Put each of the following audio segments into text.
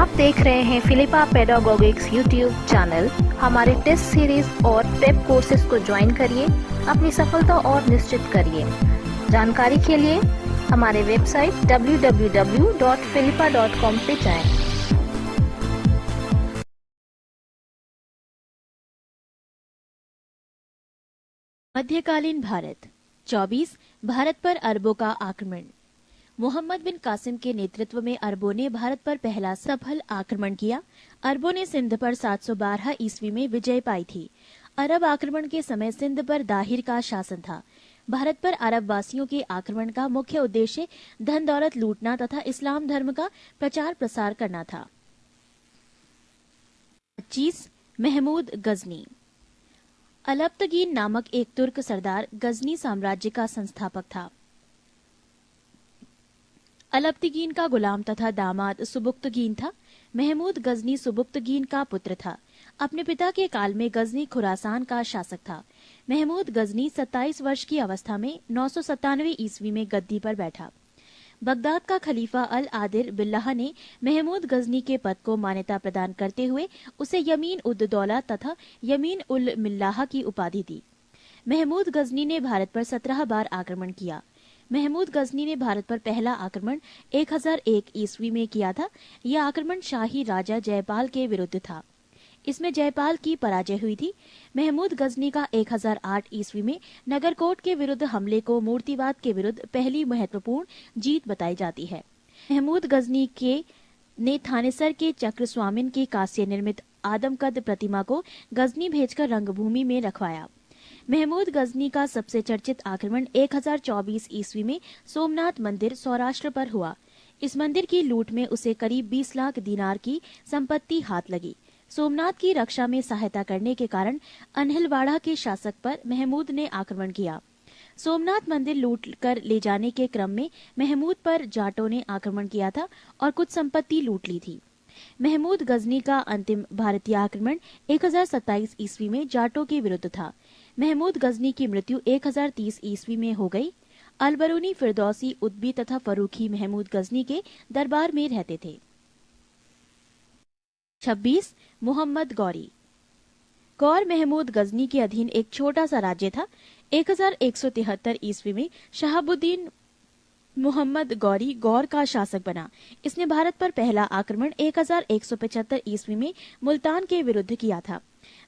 आप देख रहे हैं फिलिपा पेडागोगिक्स यूट्यूब चैनल। हमारे टेस्ट सीरीज और प्रेप कोर्सेज को ज्वाइन करिए, अपनी सफलता और निश्चित करिए। जानकारी के लिए हमारे वेबसाइट www.philippa.com पे जाएं। मध्यकालीन भारत 24 भारत पर अरबों का आक्रमण। मोहम्मद बिन कासिम के नेतृत्व में अरबों ने भारत पर पहला सफल आक्रमण किया। अरबों ने सिंध पर 712 ईस्वी में विजय पाई थी। अरब आक्रमण के समय सिंध पर दाहिर का शासन था। भारत पर अरब वासियों के आक्रमण का मुख्य उद्देश्य धन दौलत लूटना तथा इस्लाम धर्म का प्रचार प्रसार करना था। 25 महमूद गजनी। अलब्तगीन नामक एक तुर्क सरदार गजनी साम्राज्य का संस्थापक था। अलब्तगीन का गुलाम तथा दामाद सुबुक्तगीन था। महमूद गजनी सुबुक्तगीन का पुत्र था। अपने पिता के काल में गजनी खुरासान का शासक था। महमूद गजनी 27 वर्ष की अवस्था में 997 ईस्वी में गद्दी पर बैठा। बगदाद का खलीफा अल आदिर बिल्लाह ने महमूद गजनी के पद को मान्यता प्रदान करते हुए उसे यमीन उद दौला तथा यमीन उल मिल्लाह की उपाधि दी। महमूद गजनी ने भारत पर 17 बार आक्रमण किया। महमूद गजनी ने भारत पर पहला आक्रमण 1001 ईस्वी में किया था। यह आक्रमण शाही राजा जयपाल के विरुद्ध था। इसमें जयपाल की पराजय हुई थी। महमूद गजनी का 1008 ईस्वी में नगरकोट के विरुद्ध हमले को मूर्तिवाद के विरुद्ध पहली महत्वपूर्ण जीत बताई जाती है। महमूद गजनी ने थानेसर के चक्र स्वामिन की कांस्य निर्मित आदमकद प्रतिमा को गजनी भेजकर रंगभूमि में रखवाया। महमूद गजनी का सबसे चर्चित आक्रमण 1024 ईस्वी में सोमनाथ मंदिर सौराष्ट्र पर हुआ। इस मंदिर की लूट में उसे करीब 20 लाख दिनार की संपत्ति हाथ लगी। सोमनाथ की रक्षा में सहायता करने के कारण अनहिलवाड़ा के शासक पर महमूद ने आक्रमण किया। सोमनाथ मंदिर लूट कर ले जाने के क्रम में महमूद पर जाटों ने आक्रमण किया था और कुछ संपत्ति लूट ली थी। महमूद गजनी का अंतिम भारतीय आक्रमण 1027 ईस्वी में जाटों के विरुद्ध था। महमूद गजनी की मृत्यु 1030 ईस्वी में हो गई। अलबरूनी, फिरदौसी, उद्बी तथा फरूखी महमूद गजनी के दरबार में रहते थे। 26 मोहम्मद गौरी। गौर महमूद गजनी के अधीन एक छोटा सा राज्य था। 1173 ईस्वी में शहाबुद्दीन मोहम्मद गौरी गौर का शासक बना। इसने भारत पर पहला आक्रमण 1175 ईस्वी में मुल्तान के विरुद्ध किया था।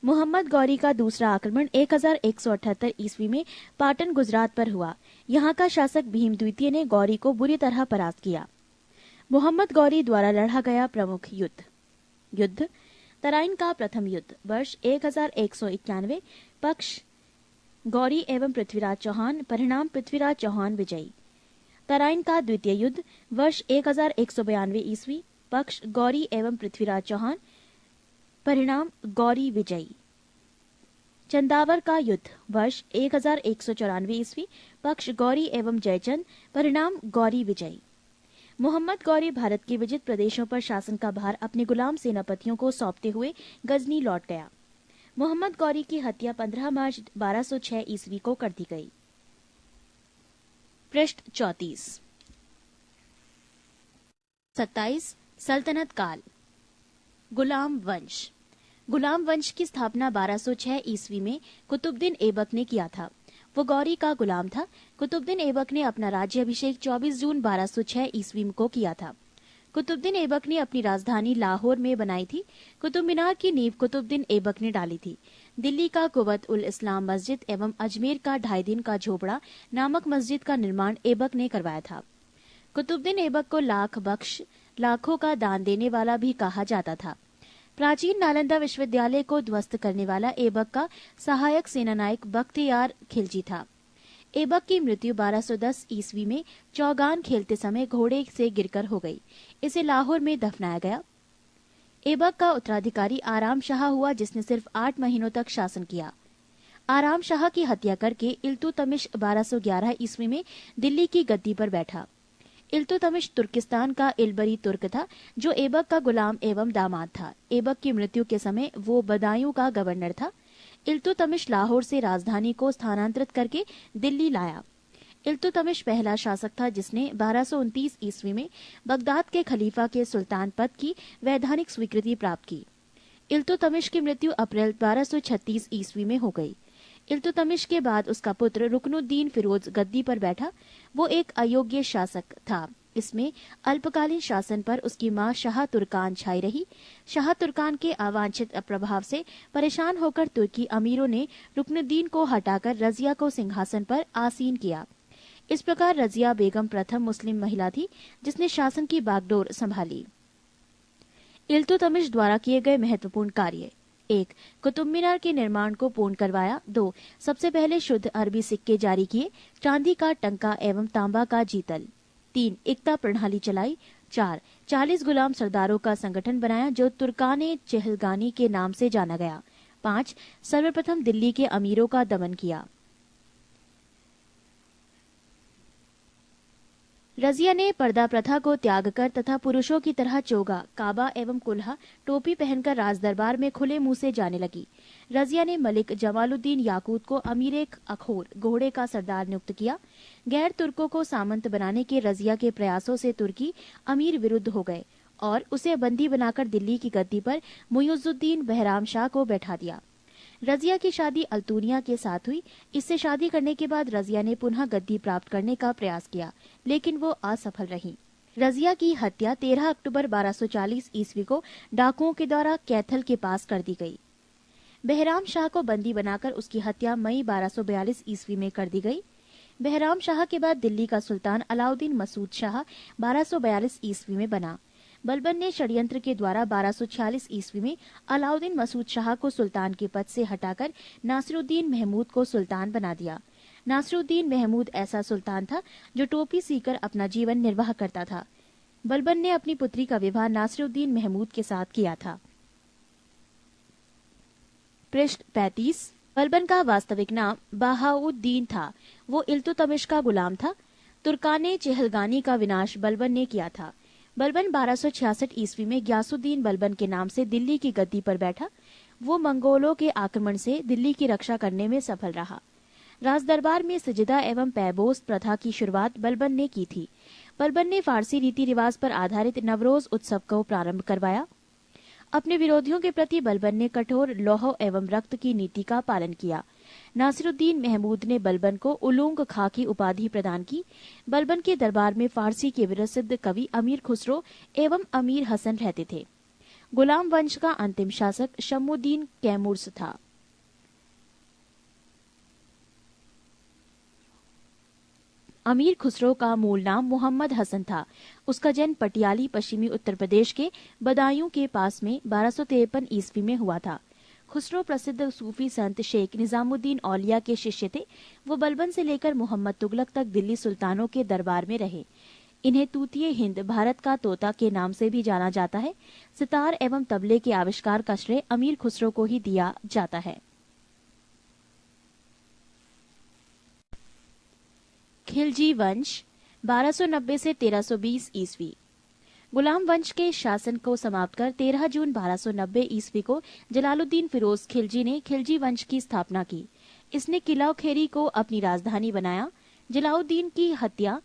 मोहम्मद गौरी का दूसरा आक्रमण 1178 ईस्वी में पाटन गुजरात पर हुआ। यहाँ का शासक भीम द्वितीय ने गौरी को बुरी तरह परास्त किया। मोहम्मद गौरी द्वारा लड़ा गया प्रमुख युद्ध तराइन का प्रथम युद्ध वर्ष 1191। पक्ष गौरी एवं पृथ्वीराज चौहान, परिणाम पृथ्वीराज चौहान विजयी। तराइन का द्वितीय युद्ध वर्ष 1192 ईस्वी। पक्ष गौरी एवं पृथ्वीराज चौहान, परिणाम गौरी विजयी। चंदावर का युद्ध वर्ष 1194 ईस्वी। पक्ष गौरी एवं जयचंद, परिणाम गौरी विजयी। मोहम्मद गौरी भारत के विजित प्रदेशों पर शासन का भार अपने गुलाम सेनापतियों को सौंपते हुए गजनी लौट गया। मोहम्मद गौरी की हत्या 15 मार्च 1206 ईस्वी को कर दी गई। पृष्ठ 34। 27 सल्तनत काल। गुलाम वंश। गुलाम वंश की स्थापना 1206 ईस्वी में कुतुबुद्दीन ऐबक ने किया था। वो गौरी का गुलाम था। कुतुबुद्दीन ऐबक ने अपना राज्याभिषेक 24 जून 1206 ईस्वी को किया था। कुतुबुद्दीन ऐबक ने अपनी राजधानी लाहौर में बनाई थी। कुतुब मीनार की नींव कुतुबुद्दीन ऐबक ने डाली थी। दिल्ली का कुवत उल इस्लाम मस्जिद एवं अजमेर का 2.5 दिन का झोपड़ा नामक मस्जिद का निर्माण ऐबक ने करवाया था। कुतुबुद्दीन ऐबक को लाख बख्श, लाखों का दान देने वाला भी कहा जाता था। प्राचीन नालंदा विश्वविद्यालय को ध्वस्त करने वाला ऐबक का सहायक सेनानायक बख्तियार खिलजी था। ऐबक की मृत्यु 1210 ईस्वी में चौगान खेलते समय घोड़े से गिरकर हो गई। इसे लाहौर में दफनाया गया। ऐबक का उत्तराधिकारी आराम शाह हुआ, जिसने सिर्फ 8 महीनों तक शासन किया। आराम शाह की हत्या करके इल्तुतमिश 1211 ईस्वी में दिल्ली की गद्दी पर बैठा। इल्तुतमिश तुर्किस्तान का इलबरी तुर्क था, जो ऐबक का गुलाम एवं दामाद था। ऐबक की मृत्यु के समय वो बदायूं का गवर्नर था। इल्तुतमिश लाहौर से राजधानी को स्थानांतरित करके दिल्ली लाया। इल्तुतमिश पहला शासक था जिसने 1229 ईस्वी में बगदाद के खलीफा के सुल्तान पद की वैधानिक स्वीकृति प्राप्त की। इल्तुतमिश की मृत्यु अप्रैल 1236 ईस्वी में हो गई। इल्तुतमिश के बाद उसका पुत्र रुकनुद्दीन फिरोज गद्दी पर बैठा। वो एक अयोग्य शासक था। इसमें अल्पकालीन शासन पर उसकी मां शाह तुर्कान छाई रही। शाह तुर्कान के अवांछित प्रभाव से परेशान होकर तुर्की अमीरों ने रुकनुद्दीन को हटाकर रजिया को सिंहासन पर आसीन किया। इस प्रकार रजिया बेगम प्रथम मुस्लिम महिला थी जिसने शासन की बागडोर संभाली। इल्तुतमिश द्वारा किए गए महत्वपूर्ण कार्य: 1. कुतुब मीनार के निर्माण को पूर्ण करवाया। 2. सबसे पहले शुद्ध अरबी सिक्के जारी किए, चांदी का टंका एवं तांबा का जीतल। 3. एकता प्रणाली चलाई। 4. 40 गुलाम सरदारों का संगठन बनाया जो तुर्काने चहलगानी के नाम से जाना गया। 5. सर्वप्रथम दिल्ली के अमीरों का दमन किया। रजिया ने पर्दा प्रथा को त्याग कर तथा पुरुषों की तरह चोगा, काबा एवं कुल्हा टोपी पहनकर राजदरबार में खुले मुंह से जाने लगी। रजिया ने मलिक जमालुद्दीन याकूत को अमीर अखोर घोड़े का सरदार नियुक्त किया। गैर तुर्कों को सामंत बनाने के रजिया के प्रयासों से तुर्की अमीर विरुद्ध हो गए और उसे बंदी बनाकर दिल्ली की गद्दी पर मुइजुद्दीन बहराम शाह को बैठा दिया। रजिया की शादी अल्तूनिया के साथ हुई। इससे शादी करने के बाद रजिया ने पुनः गद्दी प्राप्त करने का प्रयास किया, लेकिन वो असफल रही। रजिया की हत्या 13 अक्टूबर 1240 ईस्वी को डाकुओं के द्वारा कैथल के पास कर दी गई। बहराम शाह को बंदी बनाकर उसकी हत्या मई 1242 ईस्वी में कर दी गई। बहराम शाह के बाद दिल्ली का सुल्तान अलाउद्दीन मसूद शाह 1242 ईस्वी में बना। बलबन ने षड्यंत्र के द्वारा 1246 ईस्वी में अलाउद्दीन मसूद शाह को सुल्तान के पद से हटाकर नासिरुद्दीन महमूद को सुल्तान बना दिया। नासिरुद्दीन महमूद ऐसा सुल्तान था जो टोपी सीकर अपना जीवन निर्वाह करता था। बलबन ने अपनी पुत्री का विवाह नासिरुद्दीन महमूद के साथ किया था। पृष्ठ 35। बलबन का वास्तविक नाम बहाउद्दीन था। वो इल्तुतमिश का गुलाम था। तुर्काने चहलगानी का विनाश बलबन ने किया था। बलबन 1266 ईस्वी में ग्यासुद्दीन बलबन के नाम से दिल्ली की गद्दी पर बैठा। वो मंगोलों के आक्रमण से दिल्ली की रक्षा करने में सफल रहा। राजदरबार में सजदा एवं पैबोस प्रथा की शुरुआत बलबन ने की थी। बलबन ने फारसी रीति रिवाज पर आधारित नवरोज उत्सव को प्रारंभ करवाया। अपने विरोधियों के प्रति बलबन ने कठोर लौह एवं रक्त की नीति का पालन किया। नासिरुद्दीन महमूद ने बलबन को उलूंग खां की उपाधि प्रदान की। बलबन के दरबार में फारसी के प्रसिद्ध कवि अमीर खुसरो एवं अमीर हसन रहते थे। गुलाम वंश का अंतिम शासक शम्मुद्दीन कैमुर्स था। अमीर खुसरो का मूल नाम मोहम्मद हसन था। उसका जन्म पटियाली पश्चिमी उत्तर प्रदेश के बदायूं के पास में 1253 ईस्वी में हुआ था। खुसरो प्रसिद्ध सूफी संत शेख निजामुद्दीन औलिया के शिष्य थे। वो बलबन से लेकर मोहम्मद तुगलक तक दिल्ली सुल्तानों के दरबार में रहे। इन्हें तूतिए हिंद, भारत का तोता के नाम से भी जाना जाता है। सितार एवं तबले के आविष्कार का श्रेय अमीर खुसरो को ही दिया जाता है। खिलजी वंश 1290 से 1320 ईस्वी। गुलाम वंश के शासन को समाप्त कर 13 जून 1290 ईस्वी को जलालुद्दीन फिरोज खिलजी ने खिलजी वंश की स्थापना की। इसने किला खेरी को अपनी राजधानी बनाया। जलालुद्दीन की हत्या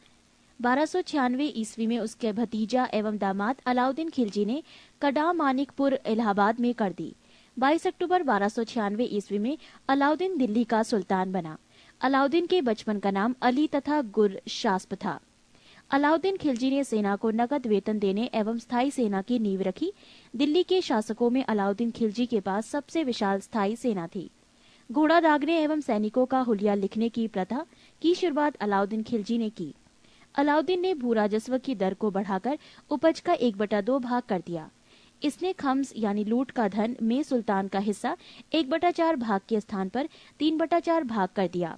1296 ईस्वी में उसके भतीजा एवं दामाद अलाउद्दीन खिलजी ने कड़ा मानिकपुर इलाहाबाद में कर दी। 22 अक्टूबर 1296 ईस्वी में अलाउद्दीन दिल्ली का सुल्तान बना। अलाउद्दीन के बचपन का नाम अली तथा गुरशास्प था। अलाउद्दीन खिलजी ने सेना को नकद वेतन देने एवं स्थायी सेना की नींव रखी। दिल्ली के शासकों में अलाउद्दीन खिलजी के पास सबसे विशाल स्थायी सेना थी। घोड़ा दागने एवं सैनिकों का हुलिया लिखने की प्रथा की शुरुआत अलाउद्दीन खिलजी ने की। अलाउद्दीन ने भू राजस्व की दर को बढ़ाकर उपज का 1/2 भाग कर दिया। इसने खम्स यानी लूट का धन में सुल्तान का हिस्सा 1/4 भाग के स्थान पर 3/4 भाग कर दिया।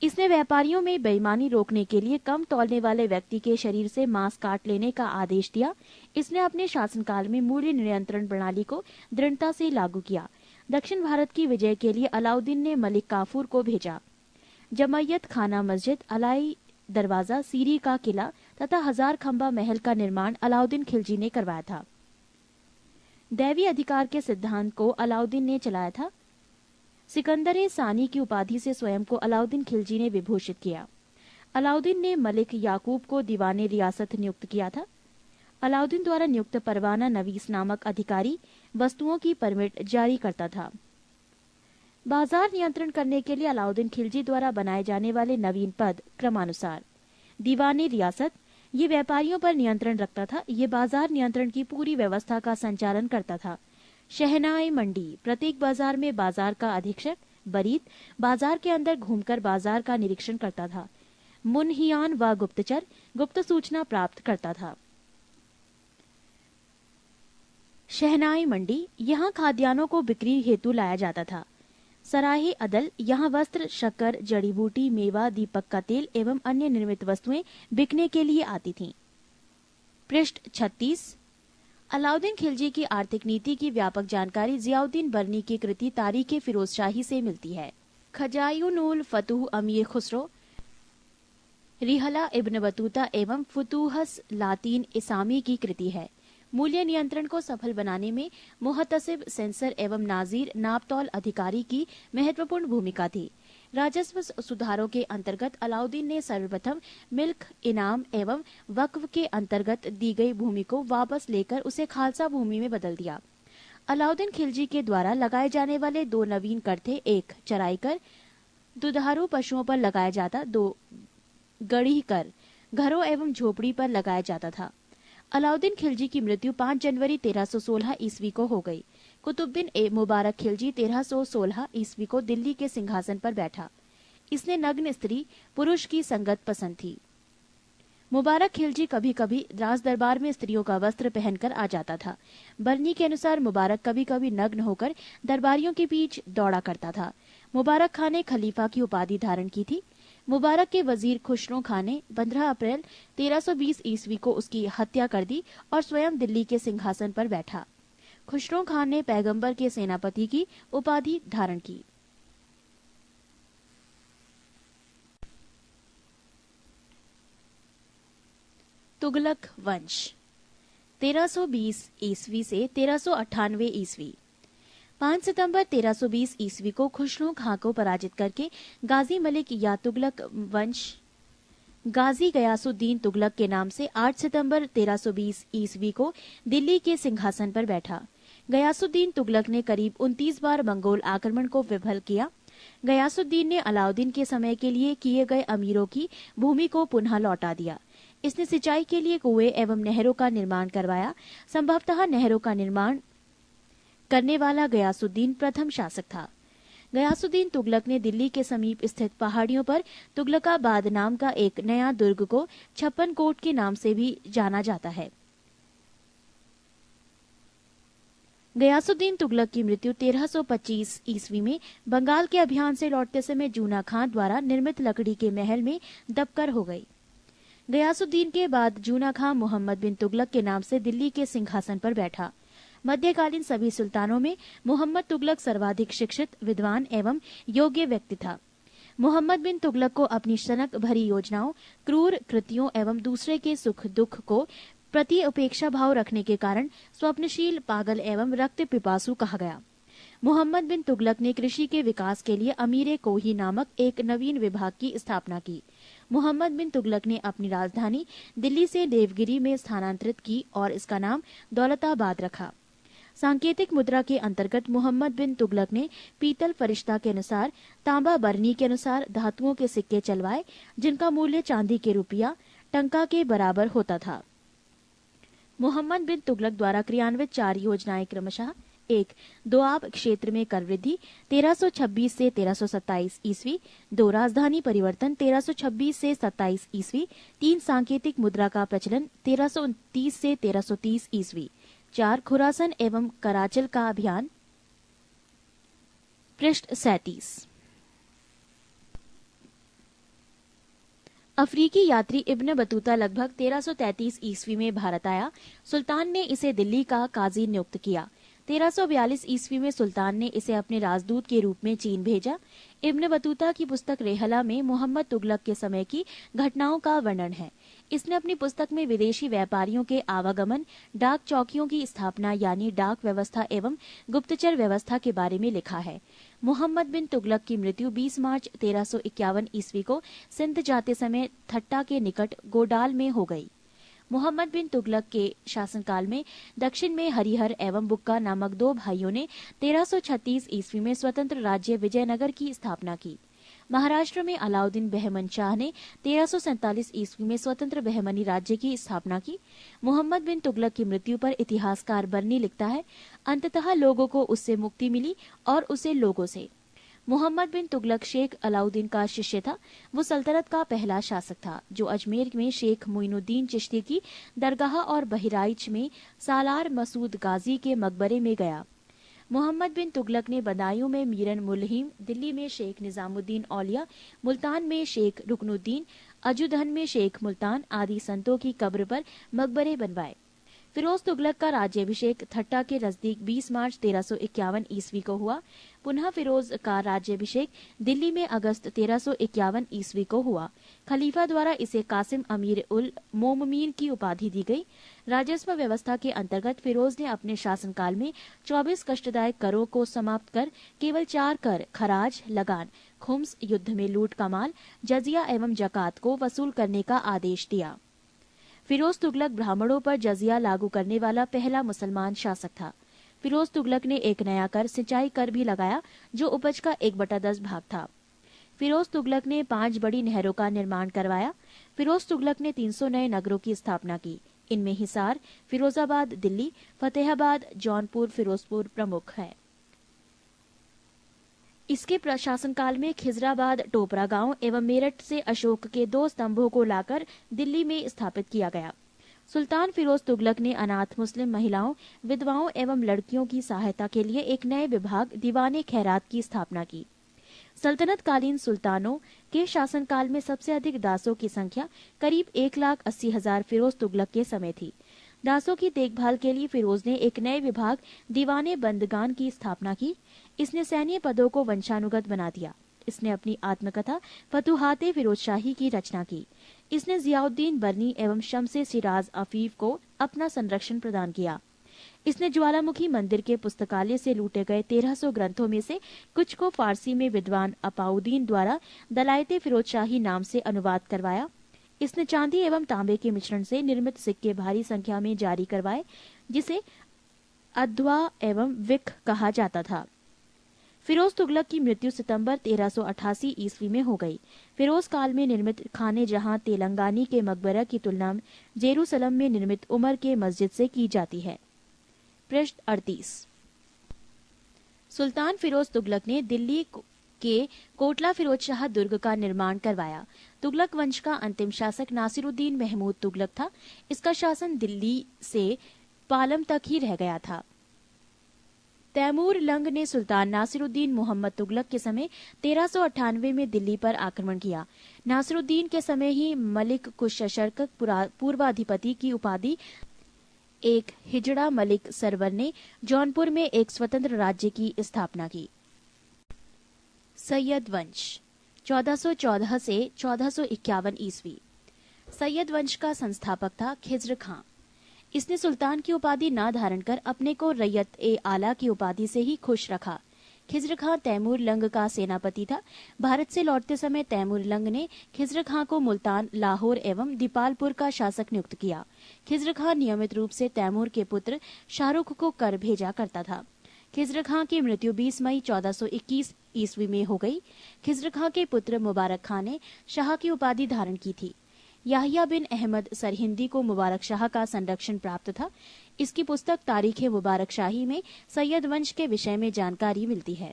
इसने व्यापारियों में बेईमानी रोकने के लिए कम तौलने वाले व्यक्ति के शरीर से मांस काट लेने का आदेश दिया। इसने अपने शासनकाल में मूल्य नियंत्रण प्रणाली को दृढ़ता से लागू किया। दक्षिण भारत की विजय के लिए अलाउद्दीन ने मलिक काफूर को भेजा। जमैयत खाना मस्जिद, अलाई दरवाजा, सीरी का किला तथा 1000 खंबा महल का निर्माण अलाउद्दीन खिलजी ने करवाया था। दैवी अधिकार के सिद्धांत को अलाउद्दीन ने चलाया था। सिकंदर सानी की उपाधि से स्वयं को अलाउद्दीन खिलजी ने विभूषित किया। अलाउद्दीन ने मलिक याकूब को दीवाने रियासत नियुक्त किया था। अलाउद्दीन द्वारा नियुक्त परवाना नवीस नामक अधिकारी वस्तुओं की परमिट जारी करता था। बाजार नियंत्रण करने के लिए अलाउद्दीन खिलजी द्वारा बनाए जाने वाले नवीन पद क्रमानुसार: दीवाने रियासत, ये व्यापारियों पर नियंत्रण रखता था। ये बाजार नियंत्रण की पूरी व्यवस्था का संचालन करता था। शहनाई मंडी, प्रत्येक बाजार में बाजार का अधीक्षक बरीद बाजार के अंदर घूमकर बाजार का निरीक्षण करता था। मुनहियान व गुप्तचर गुप्त सूचना प्राप्त करता था। शहनाई मंडी, यहाँ खाद्यान्नों को बिक्री हेतु लाया जाता था। सराहे अदल, यहाँ वस्त्र, शक्कर, जड़ी बूटी, मेवा, दीपक का तेल एवं अन्य निर्मित वस्तुएं बिकने के लिए आती थीं। पृष्ठ 36। अलाउद्दीन खिलजी की आर्थिक नीति की व्यापक जानकारी जियाउद्दीन बरनी की कृति तारीख फिरोज शाही से मिलती है। खजायुनुल फतूह अमीर खुसरो, रिहला इब्न बतूता एवं फुतूहस लातीन इसामी की कृति है। मूल्य नियंत्रण को सफल बनाने में मुहतसिब, सेंसर एवं नाजीर नापतौल अधिकारी की महत्वपूर्ण भूमिका थी। राजस्व सुधारों के अंतर्गत अलाउद्दीन ने सर्वप्रथम मिल्क, इनाम एवं वक्फ के अंतर्गत दी गई भूमि को वापस लेकर उसे खालसा भूमि में बदल दिया। अलाउद्दीन खिलजी के द्वारा लगाए जाने वाले दो नवीन कर थे: एक चराई कर, दुधारू पशुओं पर लगाया जाता; दो गढ़ी कर, घरों एवं झोपड़ी पर लगाया जाता था। अलाउद्दीन खिलजी की मृत्यु 5 जनवरी 1316 ईस्वी को हो गई। कुतुबुद्दीन ए मुबारक खिलजी 1316 ईस्वी को दिल्ली के सिंहासन पर बैठा। इसने नग्न स्त्री पुरुष की संगत पसंद थी। मुबारक खिलजी कभी कभी राज दरबार में स्त्रियों का वस्त्र पहनकर आ जाता था। बरनी के अनुसार मुबारक कभी कभी नग्न होकर दरबारियों के बीच दौड़ा करता था। मुबारक खान ने खलीफा की उपाधि धारण की थी। मुबारक के वजीर खुसरो खान ने 15 अप्रैल 1320 ईस्वी को उसकी हत्या कर दी और स्वयं दिल्ली के सिंहासन पर बैठा। खुसरो खान ने पैगंबर के सेनापति की उपाधि धारण की। तुगलक वंश 1320 ईस्वी से 1398 ईस्वी। 5 सितंबर 1320 ईस्वी को खुसरो खां को पराजित करके गाजी मलिक या तुगलक वंश गाजी गयासुद्दीन तुगलक के नाम से 8 सितंबर 1320 ईस्वी को दिल्ली के सिंहासन पर बैठा। गयासुद्दीन तुगलक ने करीब 29 बार मंगोल आक्रमण को विफल किया। गयासुद्दीन ने अलाउद्दीन के समय के लिए किए गए अमीरों की भूमि को पुनः लौटा दिया। इसने सिंचाई के लिए कुएं एवं नहरों का निर्माण करवाया। संभवतः नहरों का निर्माण करने वाला गयासुद्दीन प्रथम शासक था। गयासुद्दीन तुगलक ने दिल्ली के समीप स्थित पहाड़ियों पर तुगलकाबाद नाम का एक नया दुर्ग को 56 कोट के नाम से भी जाना जाता है। गयासुद्दीन तुगलक की मृत्यु 1325 ईस्वी में बंगाल के अभियान से लौटते समय जूना खां द्वारा निर्मित लकड़ी के महल में दबकर हो गई। गयासुद्दीन के बाद जूना खां मोहम्मद बिन तुगलक के नाम से दिल्ली के सिंहासन पर बैठा। मध्यकालीन सभी सुल्तानों में मोहम्मद तुगलक सर्वाधिक शिक्षित, विद्वान एवं योग्य व्यक्ति था। मोहम्मद बिन तुगलक को अपनी सनक भरी योजनाओं, क्रूर कृतियों एवं दूसरे के सुख दुख को प्रति उपेक्षा भाव रखने के कारण स्वप्नशील, पागल एवं रक्त पिपासु कहा गया। मोहम्मद बिन तुगलक ने कृषि के विकास के लिए अमीर कोही नामक एक नवीन विभाग की स्थापना की। मोहम्मद बिन तुगलक ने अपनी राजधानी दिल्ली से देवगिरी में स्थानांतरित की और इसका नाम दौलताबाद रखा। सांकेतिक मुद्रा के अंतर्गत मोहम्मद बिन तुगलक ने पीतल फरिश्ता के अनुसार, तांबा बरनी के अनुसार धातुओं के सिक्के चलवाए, जिनका मूल्य चांदी के रुपया टंका के बराबर होता था। मोहम्मद बिन तुगलक द्वारा क्रियान्वित 4 योजनाएं क्रमशः: 1. दोआब क्षेत्र में कर वृद्धि 1326 से 1327 ईस्वी। 2. राजधानी परिवर्तन 1326 से 27 ईस्वी। 3. सांकेतिक मुद्रा का प्रचलन 1329 से 1330 ईस्वी। 4. खुरासन एवं कराचल का अभियान। पृष्ठ 37। अफ्रीकी यात्री इब्न बतूता लगभग 1333 ईस्वी में भारत आया। सुल्तान ने इसे दिल्ली का काजी नियुक्त किया। 1342 ईस्वी में सुल्तान ने इसे अपने राजदूत के रूप में चीन भेजा। इब्न बतूता की पुस्तक रेहला में मोहम्मद तुगलक के समय की घटनाओं का वर्णन है। इसने अपनी पुस्तक में विदेशी व्यापारियों के आवागमन, डाक चौकियों की स्थापना यानी डाक व्यवस्था एवं गुप्तचर व्यवस्था के बारे में लिखा है। मोहम्मद बिन तुगलक की मृत्यु 20 मार्च 1351 ईस्वी को सिंध जाते समय थट्टा के निकट गोडाल में हो गई। मोहम्मद बिन तुगलक के शासनकाल में दक्षिण में हरिहर एवं बुक्का नामक दो भाइयों ने 1336 ईस्वी में स्वतंत्र राज्य विजयनगर की स्थापना की। महाराष्ट्र में अलाउद्दीन बहमन शाह ने 1347 ईस्वी में स्वतंत्र बहमनी राज्य की स्थापना की। मोहम्मद बिन तुगलक की मृत्यु पर इतिहासकार बर्नी लिखता है, अंततः लोगों को उससे मुक्ति मिली और उसे लोगों से। मोहम्मद बिन तुगलक शेख अलाउद्दीन का शिष्य था। वो सल्तनत का पहला शासक था जो अजमेर में शेख मोइनुद्दीन चिश्ती की दरगाह और बहराइच में सालार मसूद गाजी के मकबरे में गया। मोहम्मद बिन तुगलक ने बदायूं में मीरन मुल्हिम, दिल्ली में शेख निजामुद्दीन औलिया, मुल्तान में शेख रुकनुद्दीन, अजुदहन में शेख मुल्तान आदि संतों की कब्र पर मकबरे बनवाए। फिरोज तुगलक का राज्याभिषेक थट्टा के नजदीक 20 मार्च 1351 ईस्वी को हुआ। पुनः फिरोज का राज्याभिषेक दिल्ली में अगस्त 1351 ईस्वी को हुआ। खलीफा द्वारा इसे कासिम अमीर उल मोममीन की उपाधि दी गई। राजस्व व्यवस्था के अंतर्गत फिरोज ने अपने शासनकाल में 24 कष्टदायक करों को समाप्त कर केवल 4 कर खराज, लगान, खुम्स, युद्ध में लूट का माल, जजिया एवं जकात को वसूल करने का आदेश दिया। फिरोज तुगलक ब्राह्मणों पर जजिया लागू करने वाला पहला मुसलमान शासक था। फिरोज तुगलक ने एक नया कर, सिंचाई कर भी लगाया जो उपज का 1/10 भाग था। फिरोज तुगलक ने 5 बड़ी नहरों का निर्माण करवाया। फिरोज तुगलक ने 300 नए नगरों की स्थापना की। इनमें हिसार, फिरोजाबाद, दिल्ली, फतेहाबाद, जौनपुर, फिरोजपुर प्रमुख है। इसके प्रशासन काल में खिजराबाद, टोपरा गांव एवं मेरठ से अशोक के 2 स्तंभों को लाकर दिल्ली में स्थापित किया गया। सुल्तान फिरोज तुगलक ने अनाथ मुस्लिम महिलाओं, विधवाओं एवं लड़कियों की सहायता के लिए एक नए विभाग दीवाने खैरात की स्थापना की। सल्तनत कालीन सुल्तानों के शासनकाल में सबसे अधिक दासों की संख्या करीब 1,80,000 फिरोज तुगलक के समय थी। दासों की देखभाल के लिए फिरोज ने एक नए विभाग दीवाने बंदगान की स्थापना की। इसने सैन्य पदों को वंशानुगत बना दिया। इसने अपनी आत्मकथा फतुहाते फिरोजशाही की रचना की। इसने जियाउद्दीन बर्नी एवं शम्से सिराज अफीफ को अपना संरक्षण प्रदान किया। इसने ज्वालामुखी मंदिर के पुस्तकालय से लूटे गए 1300 ग्रंथों में से कुछ को फारसी में विद्वान अपाउद्दीन द्वारा दलायते फिरोजशाही नाम से अनुवाद करवाया। इसने चांदी एवं तांबे के मिश्रण से निर्मित सिक्के भारी संख्या में जारी करवाए जिसे अद्वा एवं विक कहा जाता था। फिरोज तुगलक की मृत्यु सितंबर 1388 ईस्वी में हो गई। फिरोज काल में निर्मित खाने जहां तेलंगानी के मकबरा की तुलना जेरूसलम में निर्मित उमर के मस्जिद से की जाती है। पृष्ठ 38। सुल्तान फिरोज तुगलक ने दिल्ली के कोटला फिरोज शाह दुर्ग का निर्माण करवाया। तुगलक वंश का अंतिम शासक नासिरुद्दीन महमूद तुगलक था। इसका शासन दिल्ली से पालम तक ही रह गया था। तैमूर लंग ने सुल्तान नासिरुद्दीन मोहम्मद तुगलक के समय 1398 में दिल्ली पर आक्रमण किया। नासिरुद्दीन के समय ही मलिक कुशशर्क पूर्वाधिपति की उपाधि एक हिजड़ा मलिक सरवर ने जौनपुर में एक स्वतंत्र राज्य की स्थापना की। सैयद वंश 1414 से 1451 ईस्वी। सैयद वंश का संस्थापक था खिज्र खां। इसने सुल्तान की उपाधि न धारण कर अपने को रैयत ए आला की उपाधि से ही खुश रखा। खिज्र खां तैमूर लंग का सेनापति था। भारत से लौटते समय तैमूर लंग ने खिज्र खां को मुल्तान, लाहौर एवं दीपालपुर का शासक नियुक्त किया। खिज्र खां नियमित रूप से तैमूर के पुत्र शाहरुख को कर भेजा करता था। खिज्र खां की मृत्यु 20 मई 1421 ईस्वी में हो गई। खिज्र खां के पुत्र मुबारक खां ने शाह की उपाधि धारण की थी। याहिया बिन अहमद सरहिंदी को मुबारक शाह का संरक्षण प्राप्त था। इसकी पुस्तक तारीखे मुबारक शाही में सैयद वंश के विषय में जानकारी मिलती है।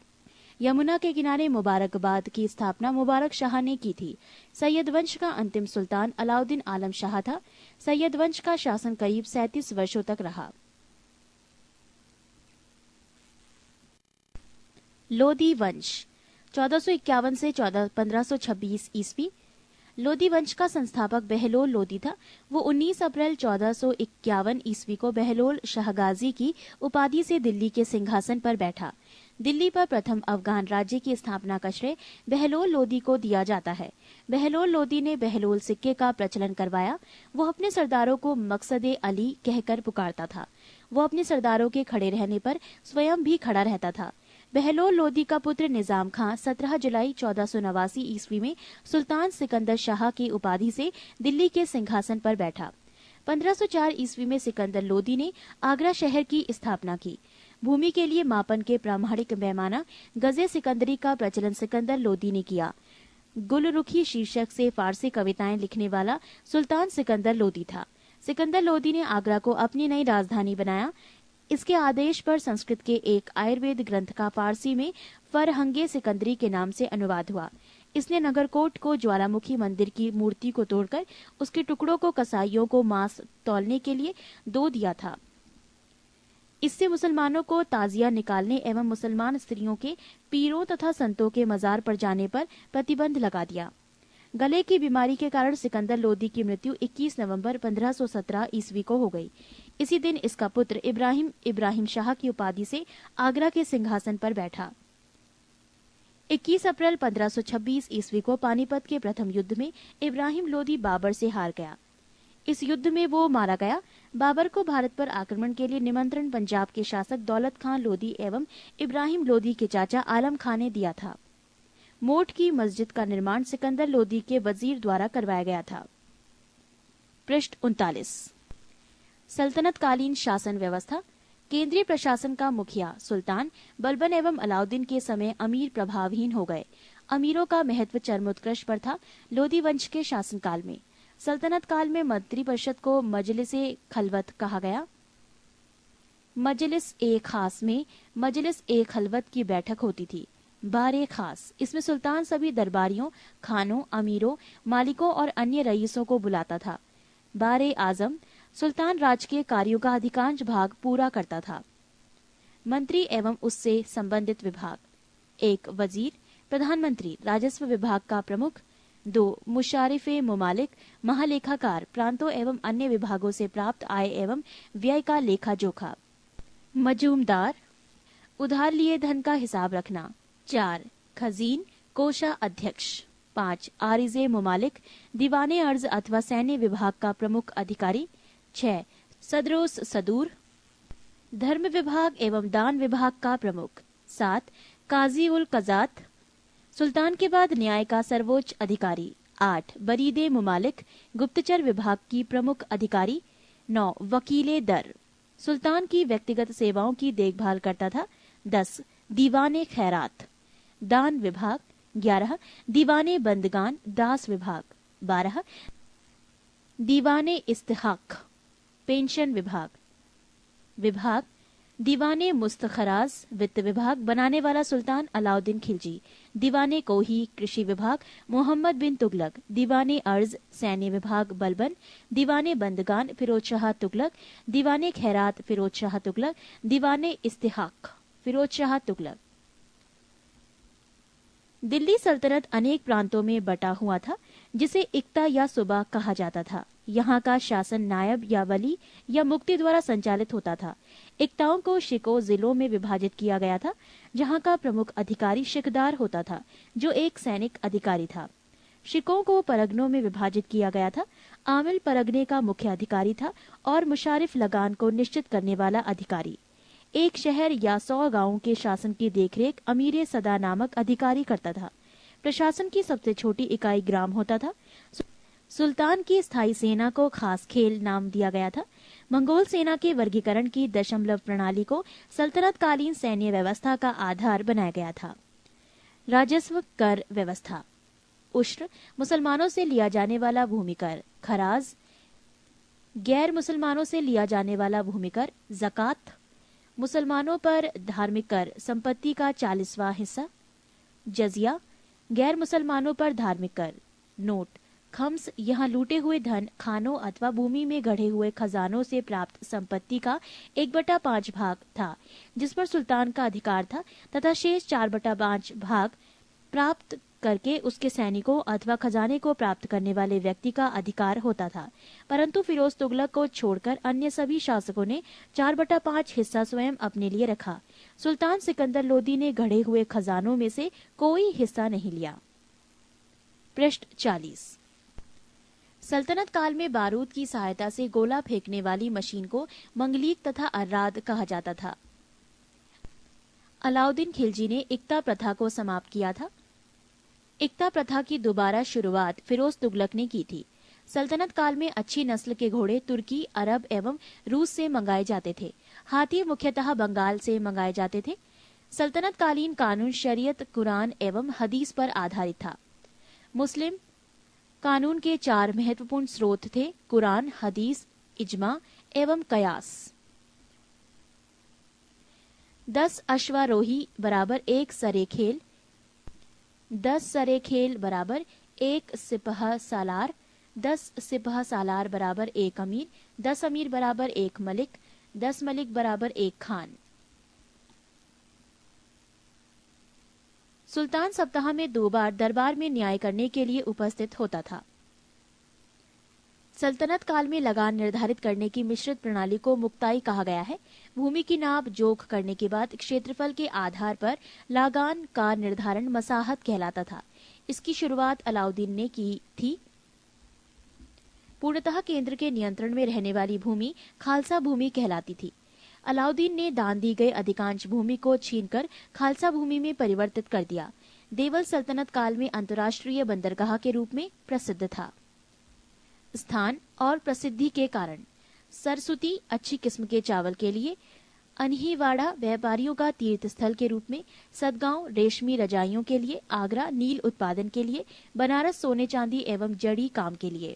यमुना के किनारे मुबारकबाद की स्थापना मुबारक शाह ने की थी। सैयद वंश का अंतिम सुल्तान अलाउद्दीन आलम शाह था। सैयद वंश का शासन करीब 37 वर्षों तक रहा। लोदी वंश 1451 से 1526 ईस्वी। लोदी वंश का संस्थापक बहलोल लोदी था। वो 19 अप्रैल 1451 ईस्वी को बहलोल शाहगाजी की उपाधि से दिल्ली के सिंहासन पर बैठा। दिल्ली पर प्रथम अफगान राज्य की स्थापना का श्रेय बहलोल लोदी को दिया जाता है। बहलोल लोदी ने बहलोल सिक्के का प्रचलन करवाया। वो अपने सरदारों को मकसदे अली कहकर पुकारता था। वो अपने सरदारों के खड़े रहने पर स्वयं भी खड़ा रहता था। बहलोल लोदी का पुत्र निजाम खां 17 जुलाई 1489 ईस्वी में सुल्तान सिकंदर शाह की उपाधि से दिल्ली के सिंहासन पर बैठा। 1504 ईस्वी में सिकंदर लोदी ने आगरा शहर की स्थापना की। भूमि के लिए मापन के प्रामाणिक पैमाना गजे सिकंदरी का प्रचलन सिकंदर लोदी ने किया। गुलरुखी शीर्षक से फारसी कविताएं लिखने वाला सुल्तान सिकंदर लोदी था। सिकंदर लोदी ने आगरा को अपनी नई राजधानी बनाया। इसके आदेश पर संस्कृत के एक आयुर्वेद ग्रंथ का फारसी में फरहंगे सिकंदरी के नाम से अनुवाद हुआ। इसने नगरकोट को ज्वालामुखी मंदिर की मूर्ति को तोड़कर उसके टुकड़ों को कसाईयों को मांस तौलने के लिए दो दिया था। इससे मुसलमानों को ताजिया निकालने एवं मुसलमान स्त्रियों के पीरों तथा संतों के मजार पर जाने पर प्रतिबंध लगा दिया। गले की बीमारी के कारण सिकंदर लोदी की मृत्यु 21 नवंबर 1517 ईस्वी को हो गई। इसी दिन इसका पुत्र इब्राहिम शाह की उपाधि से आगरा के सिंहासन पर बैठा। 21 अप्रैल 1526 ईस्वी को पानीपत के प्रथम युद्ध में इब्राहिम लोदी बाबर से हार गया। इस युद्ध में वो मारा गया। बाबर को भारत पर आक्रमण के लिए निमंत्रण पंजाब के शासक दौलत खां लोदी एवं इब्राहिम लोदी के चाचा आलम खां ने दिया था। मोट की मस्जिद का निर्माण सिकंदर लोदी के वजीर द्वारा करवाया गया था। पृष्ठ 39। सल्तनत कालीन शासन व्यवस्था। केंद्रीय प्रशासन का मुखिया सुल्तान बलबन एवं अलाउद्दीन के समय अमीर प्रभावहीन हो गए। अमीरों का महत्व चरमोत्कर्ष पर था। लोदी वंश के शासनकाल में सल्तनत काल में मंत्रिपरिषद को मजलिसे खलवत कहा गया। मजलिस ए खास में मजलिस ए खलवत की बैठक होती थी। बारे खास, इसमें सुल्तान सभी दरबारियों, खानों, अमीरों, मालिकों और अन्य रईसों को बुलाता था। बारे आजम, सुल्तान राज के कार्यों का अधिकांश भाग पूरा करता था। मंत्री एवं उससे संबंधित विभाग। 1 वजीर, प्रधानमंत्री, राजस्व विभाग का प्रमुख। 2 मुशारिफे मुमालिक, महालेखाकार, प्रांतों एवं अन्य विभागों से प्राप्त आय एवं व्यय का लेखा जोखा। मजूमदार, उधार लिए धन का हिसाब रखना। 4 खजीन, कोषा अध्यक्ष। 5 आरिजे मुमालिक, दीवाने अर्ज अथवा सैन्य विभाग का प्रमुख अधिकारी। 6 सदरोस सदूर, धर्म विभाग एवं दान विभाग का प्रमुख। 7 काजी उल कजात, सुल्तान के बाद न्याय का सर्वोच्च अधिकारी। 8 बरीदे मुमालिक, गुप्तचर विभाग की प्रमुख अधिकारी। 9 वकीले दर, सुल्तान की व्यक्तिगत सेवाओं की देखभाल करता था। 10 दीवाने खैरात, दान विभाग। 11 दीवाने बंदगान, दास विभाग। 12 दीवाने इस्तिहाक, पेंशन विभाग। दीवाने मुस्तखराज, वित्त विभाग, बनाने वाला सुल्तान अलाउद्दीन खिलजी। दीवाने कोही, कृषि विभाग, मोहम्मद बिन तुगलक। दीवाने अर्ज, सैन्य विभाग, बलबन। दीवाने बंदगान, फिरोज शाह तुगलक। दीवाने खैरात, फिरोज शाह तुगलक। दीवाने इस्तिहाक, फिरोज शाह तुगलक। दिल्ली सल्तनत अनेक प्रांतों में बटा हुआ था, जिसे इक्ता या सूबा कहा जाता था। यहाँ का शासन नायब या वली या मुक्ति द्वारा संचालित होता था। इक्ताओं को शिको जिलों में विभाजित किया गया था, जहाँ का प्रमुख अधिकारी शिकदार होता था, जो एक सैनिक अधिकारी था। शिकों को परगनों में विभाजित किया गया था। आमिल परगने का मुख्य अधिकारी था और मुशारिफ लगान को निश्चित करने वाला अधिकारी। एक शहर या 100 गांवों के शासन की देखरेख अमीर सदा नामक अधिकारी करता था। प्रशासन की सबसे छोटी इकाई ग्राम होता था। सुल्तान की स्थायी सेना को खास खेल नाम दिया गया था। मंगोल सेना के वर्गीकरण की दशमलव प्रणाली को सल्तनत कालीन सैन्य व्यवस्था का आधार बनाया गया था। राजस्व कर व्यवस्था। उश्र, मुसलमानों से लिया जाने वाला भूमिकर। खराज, गैर मुसलमानों से लिया जाने वाला भूमिकर। ज़कात, मुसलमानों पर धार्मिक कर, संपत्ति का 40वां हिस्सा। जजिया, गैर मुसलमानों पर धार्मिक कर। नोट, खम्स, यहाँ लूटे हुए धन, खानों अथवा भूमि में गढ़े हुए खजानों से प्राप्त संपत्ति का 1/5 भाग था, जिस पर सुल्तान का अधिकार था, तथा शेष 4/5 भाग प्राप्त करके उसके सैनिकों अथवा खजाने को प्राप्त करने वाले व्यक्ति का अधिकार होता था, परंतु फिरोज तुगलक को छोड़कर अन्य सभी शासकों ने 4/5 हिस्सा स्वयं अपने लिए रखा। सुल्तान सिकंदर लोदी ने गढ़े हुए खजानों में से कोई हिस्सा नहीं लिया। पृष्ठ 40। सल्तनत काल में बारूद की सहायता से गोला फेंकने वाली मशीन को मंगलीक तथा अर्राद कहा जाता था। अलाउद्दीन खिलजी ने इक्ता प्रथा को समाप्त किया था। इक्ता प्रथा की दोबारा शुरुआत फिरोज तुगलक ने की थी। सल्तनत काल में अच्छी नस्ल के घोड़े तुर्की, अरब एवं रूस से मंगाए जाते थे। हाथी मुख्यतः बंगाल से मंगाए जाते थे। सल्तनत कालीन कानून शरीयत, कुरान एवं हदीस पर आधारित था। मुस्लिम कानून के 4 महत्वपूर्ण स्रोत थे: कुरान, हदीस, इजमा एवं कयास। 10 अश्वारोही बराबर 1 सरे खेल, 10 सरे खेल बराबर 1 सिपह सालार, 10 सिपह सालार बराबर 1 अमीर, 10 अमीर बराबर 1 मलिक, 10 मलिक बराबर 1 खान। सुल्तान सप्ताह में 2 बार दरबार में न्याय करने के लिए उपस्थित होता था। सल्तनत काल में लगान निर्धारित करने की मिश्रित प्रणाली को मुक्ताई कहा गया है। भूमि की नाप जोख करने के बाद क्षेत्रफल के आधार पर लगान का निर्धारण मसाहत कहलाता था। इसकी शुरुआत अलाउद्दीन ने की थी। पूर्णतः केंद्र के नियंत्रण में रहने वाली भूमि खालसा भूमि कहलाती थी। अलाउद्दीन ने दान दी गई अधिकांश भूमि को छीनकर खालसा भूमि में परिवर्तित कर दिया। देवल सल्तनत काल में अंतर्राष्ट्रीय बंदरगाह के रूप में प्रसिद्ध था। स्थान और प्रसिद्धि के कारण: सरस्वती अच्छी किस्म के चावल के लिए, अनहीवाड़ा व्यापारियों का तीर्थ स्थल के रूप में, सदगांव रेशमी रजाइयों के लिए, आगरा नील उत्पादन के लिए, बनारस सोने चांदी एवं जड़ी काम के लिए।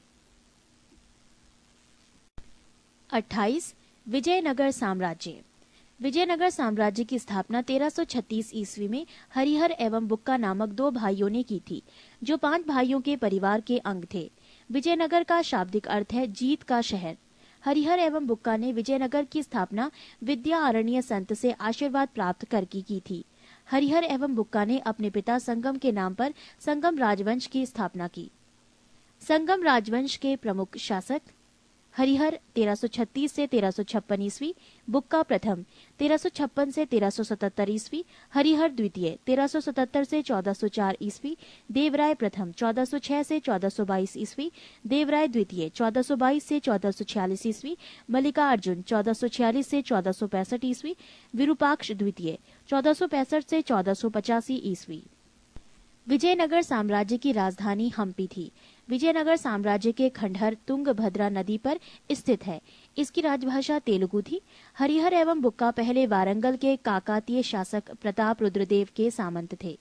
28 विजयनगर साम्राज्य। विजयनगर साम्राज्य की स्थापना 1336 ईस्वी में हरिहर एवं बुक्का नामक 2 भाइयों ने की थी, जो 5 भाइयों के परिवार के अंग थे। विजयनगर का शाब्दिक अर्थ है जीत का शहर। हरिहर एवं बुक्का ने विजयनगर की स्थापना विद्या अरण्य संत से आशीर्वाद प्राप्त करके की थी। हरिहर एवं बुक्का ने अपने पिता संगम के नाम पर संगम राजवंश की स्थापना की। संगम राजवंश के प्रमुख शासक: हरिहर 1336 से 1356 ईस्वी, बुक्का प्रथम 1356 से 1377 ईस्वी, हरिहर द्वितीय 1377 से 1404 ईस्वी, देवराय प्रथम 1406 से 1422 ईस्वी, देवराय द्वितीय 1422 से 1446 ईस्वी, मल्लिकार्जुन 1446 से 1465 ईस्वी, विरूपाक्ष द्वितीय 1465 से 1485 ईस्वी। विजयनगर साम्राज्य की राजधानी हम्पी थी। विजयनगर साम्राज्य के खंडहर तुंगभद्रा नदी पर स्थित है। इसकी राजभाषा तेलुगु थी। हरिहर एवं बुक्का पहले वारंगल के काकातीय शासक प्रताप रुद्रदेव के सामंत थे।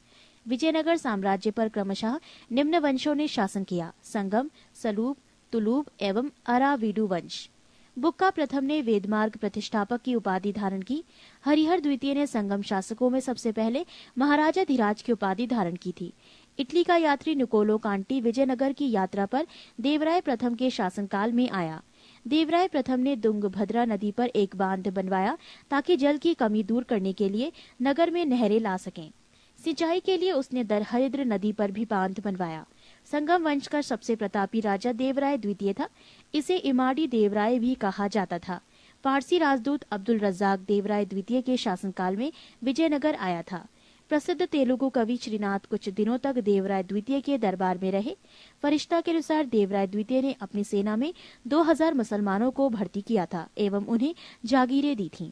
विजयनगर साम्राज्य पर क्रमशः निम्न वंशों ने शासन किया: संगम, सलूब, तुलूब एवं अराविडु वंश। बुक्का प्रथम ने वेदमार्ग प्रतिष्ठापक की उपाधि धारण की। हरिहर द्वितीय ने संगम शासकों में सबसे पहले महाराजा धीराज की उपाधि धारण की थी। इटली का यात्री निकोलो कांटी विजयनगर की यात्रा पर देवराय प्रथम के शासनकाल में आया। देवराय प्रथम ने तुंगभद्रा नदी पर एक बांध बनवाया ताकि जल की कमी दूर करने के लिए नगर में नहरें ला सकें। सिंचाई के लिए उसने दरहरिद्र नदी पर भी बांध बनवाया। संगम वंश का सबसे प्रतापी राजा देवराय द्वितीय था। इसे इमाड़ी देवराय भी कहा जाता था। पारसी राजदूत अब्दुल रज्जाक देवराय द्वितीय के शासनकाल में विजयनगर आया था। प्रसिद्ध तेलुगु कवि श्रीनाथ कुछ दिनों तक देवराय द्वितीय के दरबार में रहे। फरिश्ता के अनुसार देवराय द्वितीय ने अपनी सेना में 2000 मुसलमानों को भर्ती किया था एवं उन्हें जागीरें दी थीं।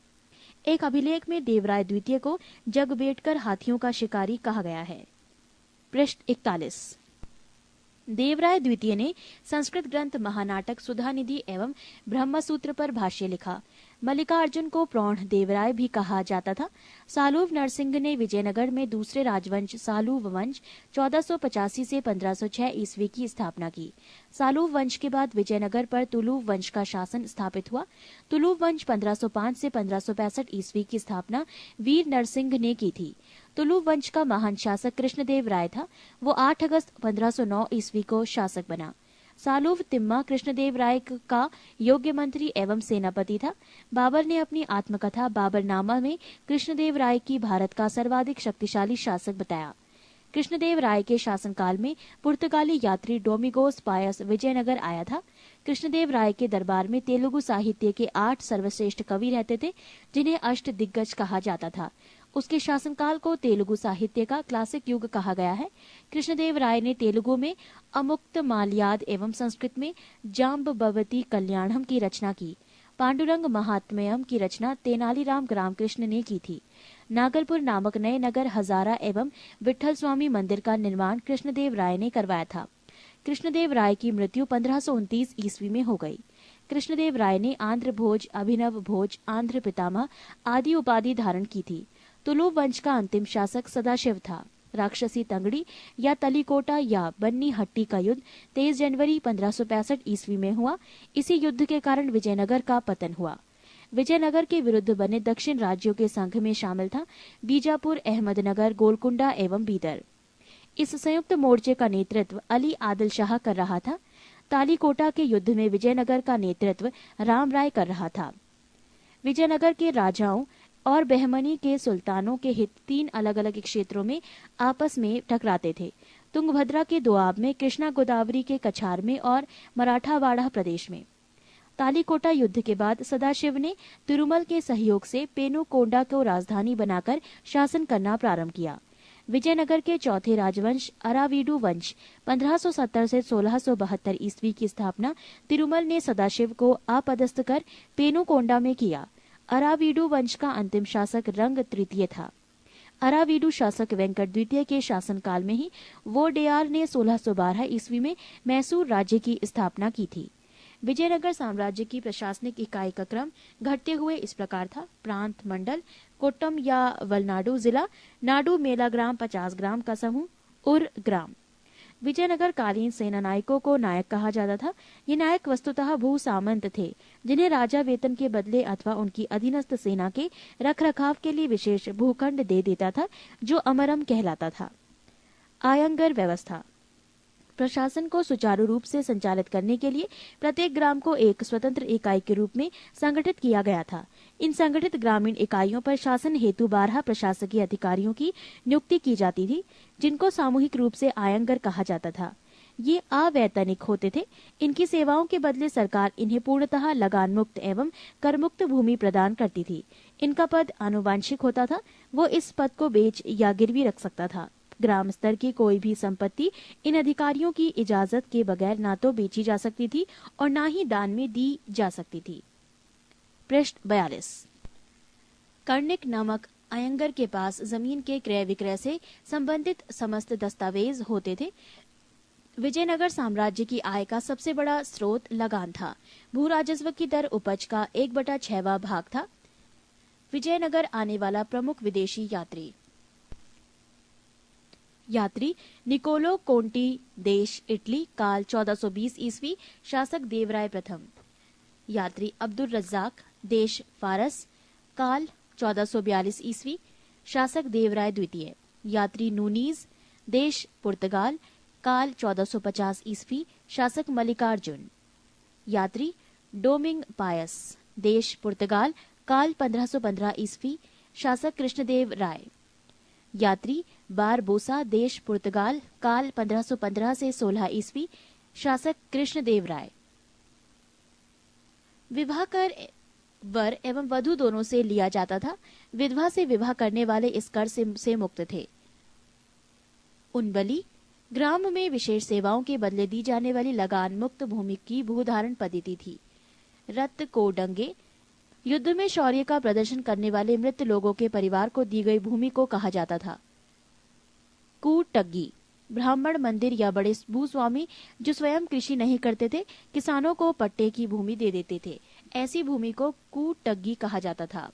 एक अभिलेख में देवराय द्वितीय को जगबेटकर हाथियों का शिकारी कहा गया है। पृष्ठ 41। देवराय द्वितीय ने संस्कृत ग्रंथ महानाटक सुधानिधि एवं ब्रह्मसूत्र पर भाष्य लिखा। मल्लिकार्जुन को प्रौढ़ देवराय भी कहा जाता था। सालूव नरसिंह ने विजयनगर में दूसरे राजवंश सालूव वंश 1485 से 1506 ईस्वी की स्थापना की। सालूव वंश के बाद विजयनगर पर तुलुव वंश का शासन स्थापित हुआ। तुलुव वंश 1505 से 1565 ईस्वी की स्थापना वीर नरसिंह ने की थी। तुलुव वंश का महान शासक कृष्णदेव राय था। वो 8 अगस्त 1509 ईस्वी को शासक बना। सालूव तिम्मा कृष्णदेव राय का योग्य मंत्री एवं सेनापति था। बाबर ने अपनी आत्मकथा बाबरनामा में कृष्णदेव राय की भारत का सर्वाधिक शक्तिशाली शासक बताया। कृष्णदेव राय के शासनकाल में पुर्तगाली यात्री डोमिगोस पायस विजयनगर आया था। कृष्णदेव राय के दरबार में तेलुगु साहित्य के 8 सर्वश्रेष्ठ कवि रहते थे, जिन्हें अष्ट दिग्गज कहा जाता था। उसके शासनकाल को तेलुगु साहित्य का क्लासिक युग कहा गया है। कृष्णदेव राय ने तेलुगु में अमुक्त माल्याद एवं संस्कृत में जाम्बवती कल्याणम की रचना की। पांडुरंग महात्म्यम की रचना तेनालीराम रामकृष्ण ने की थी। नागलपुर नामक नए नगर हजारा एवं विठल स्वामी मंदिर का निर्माण कृष्णदेव राय ने करवाया था। कृष्णदेव राय की मृत्यु 1529 ईस्वी में हो गई। कृष्णदेव राय ने आंध्र भोज, अभिनव भोज, आंध्र पितामह आदि उपाधि धारण की थी। तुलु वंश का अंतिम शासक सदाशिव था। राक्षसी तंगड़ी या तलीकोटा या बन्नी हट्टी का युद्ध 23 जनवरी 1565 ईस्वी में हुआ। इसी युद्ध के कारण विजयनगर का पतन हुआ। विजयनगर के विरुद्ध बने दक्षिण राज्यों के संघ में शामिल था बीजापुर, अहमदनगर, गोलकुंडा एवं बीदर। इस संयुक्त मोर्चे का नेतृत्व अली आदिल शाह कर रहा था। तालीकोटा के युद्ध में विजयनगर का नेतृत्व राम राय कर रहा था। विजयनगर के राजाओं और बहमनी के सुल्तानों के हित 3 अलग अलग क्षेत्रों में आपस में टकराते थे। तुंगभद्रा के दोआब में, कृष्णा गोदावरी के कछार में और मराठावाड़ा प्रदेश में। तालीकोटा युद्ध के बाद सदाशिव ने तिरुमल के सहयोग से पेनुकोंडा को राजधानी बनाकर शासन करना प्रारंभ किया। विजयनगर के चौथे राजवंश अरावीडु वंश 1570 से 1672 ईस्वी की स्थापना तिरुमल ने सदाशिव को आपदस्थ कर पेनुकोंडा में किया। अरावीडु वंश का अंतिम शासक रंग तृतीय था। अरावीडु शासक वेंकट द्वितीय के शासनकाल में ही वोडेयार ने 1612 ईस्वी में मैसूर राज्य की स्थापना की थी। विजयनगर साम्राज्य की प्रशासनिक इकाई का क्रम घटते हुए इस प्रकार था: प्रांत, मंडल, कोट्टम या वलनाडु जिला, नाडु मेला ग्राम 50 ग्राम का समूह, उर ग्राम। विजयनगर कालीन सेना नायकों को नायक कहा जाता था। ये नायक वस्तुतः भू सामंत थे, जिन्हें राजा वेतन के बदले अथवा उनकी अधीनस्थ सेना के रखरखाव के लिए विशेष भूखंड दे देता था, जो अमरम कहलाता था। आयंगर व्यवस्था प्रशासन को सुचारू रूप से संचालित करने के लिए प्रत्येक ग्राम को एक स्वतंत्र इकाई के रूप में संगठित किया गया था। इन संगठित ग्रामीण इकाइयों पर शासन हेतु 12 प्रशासकीय अधिकारियों की नियुक्ति की जाती थी, जिनको सामूहिक रूप से आयंगर कहा जाता था। ये अवैतनिक होते थे। इनकी सेवाओं के बदले सरकार इन्हें पूर्णतः लगान मुक्त एवं करमुक्त भूमि प्रदान करती थी। इनका पद आनुवांशिक होता था। वो इस पद को बेच या गिरवी रख सकता था। ग्राम स्तर की कोई भी संपत्ति इन अधिकारियों की इजाजत के बगैर ना तो बेची जा सकती थी और ना ही दान में दी जा सकती थी। पृष्ठ 42। कर्णिक नामक आयंगर के पास जमीन के क्रय विक्रय से संबंधित समस्त दस्तावेज होते थे। विजयनगर साम्राज्य की आय का सबसे बड़ा स्रोत लगान था। भू राजस्व की दर उपज का 1/6वां भाग था। विजयनगर आने वाला प्रमुख विदेशी यात्री निकोलो कोंटी, देश इटली, काल 1420 ईस्वी, शासक देवराय प्रथम। यात्री अब्दुल रज्जाक, देश फारस, काल 1442 ईस्वी, शासक देवराय द्वितीय। यात्री नूनीज, देश पुर्तगाल, काल 1450 ईस्वी, शासक मल्लिकार्जुन। यात्री डोमिंग पायस, देश पुर्तगाल, काल 1515 ईस्वी, शासक कृष्णदेव राय। यात्री बारबोसा, देश पुर्तगाल, काल 1515 से 16 ईस्वी, शासक कृष्णदेव राय। विवाह कर वर एवं वधू दोनों से लिया जाता था। विधवा से विवाह करने वाले इस कर से मुक्त थे। उनबली ग्राम में विशेष सेवाओं के बदले दी जाने वाली लगान मुक्त भूमि की भूधारण पद्धति थी। रत को डंगे युद्ध में शौर्य का प्रदर्शन करने वाले मृत लोगों के परिवार को दी गई भूमि को कहा जाता था। कूटग्गी ब्राह्मण, मंदिर या बड़े भूस्वामी जो स्वयं कृषि नहीं करते थे, किसानों को पट्टे की भूमि दे देते थे। ऐसी भूमि को कूटग्गी कहा जाता था।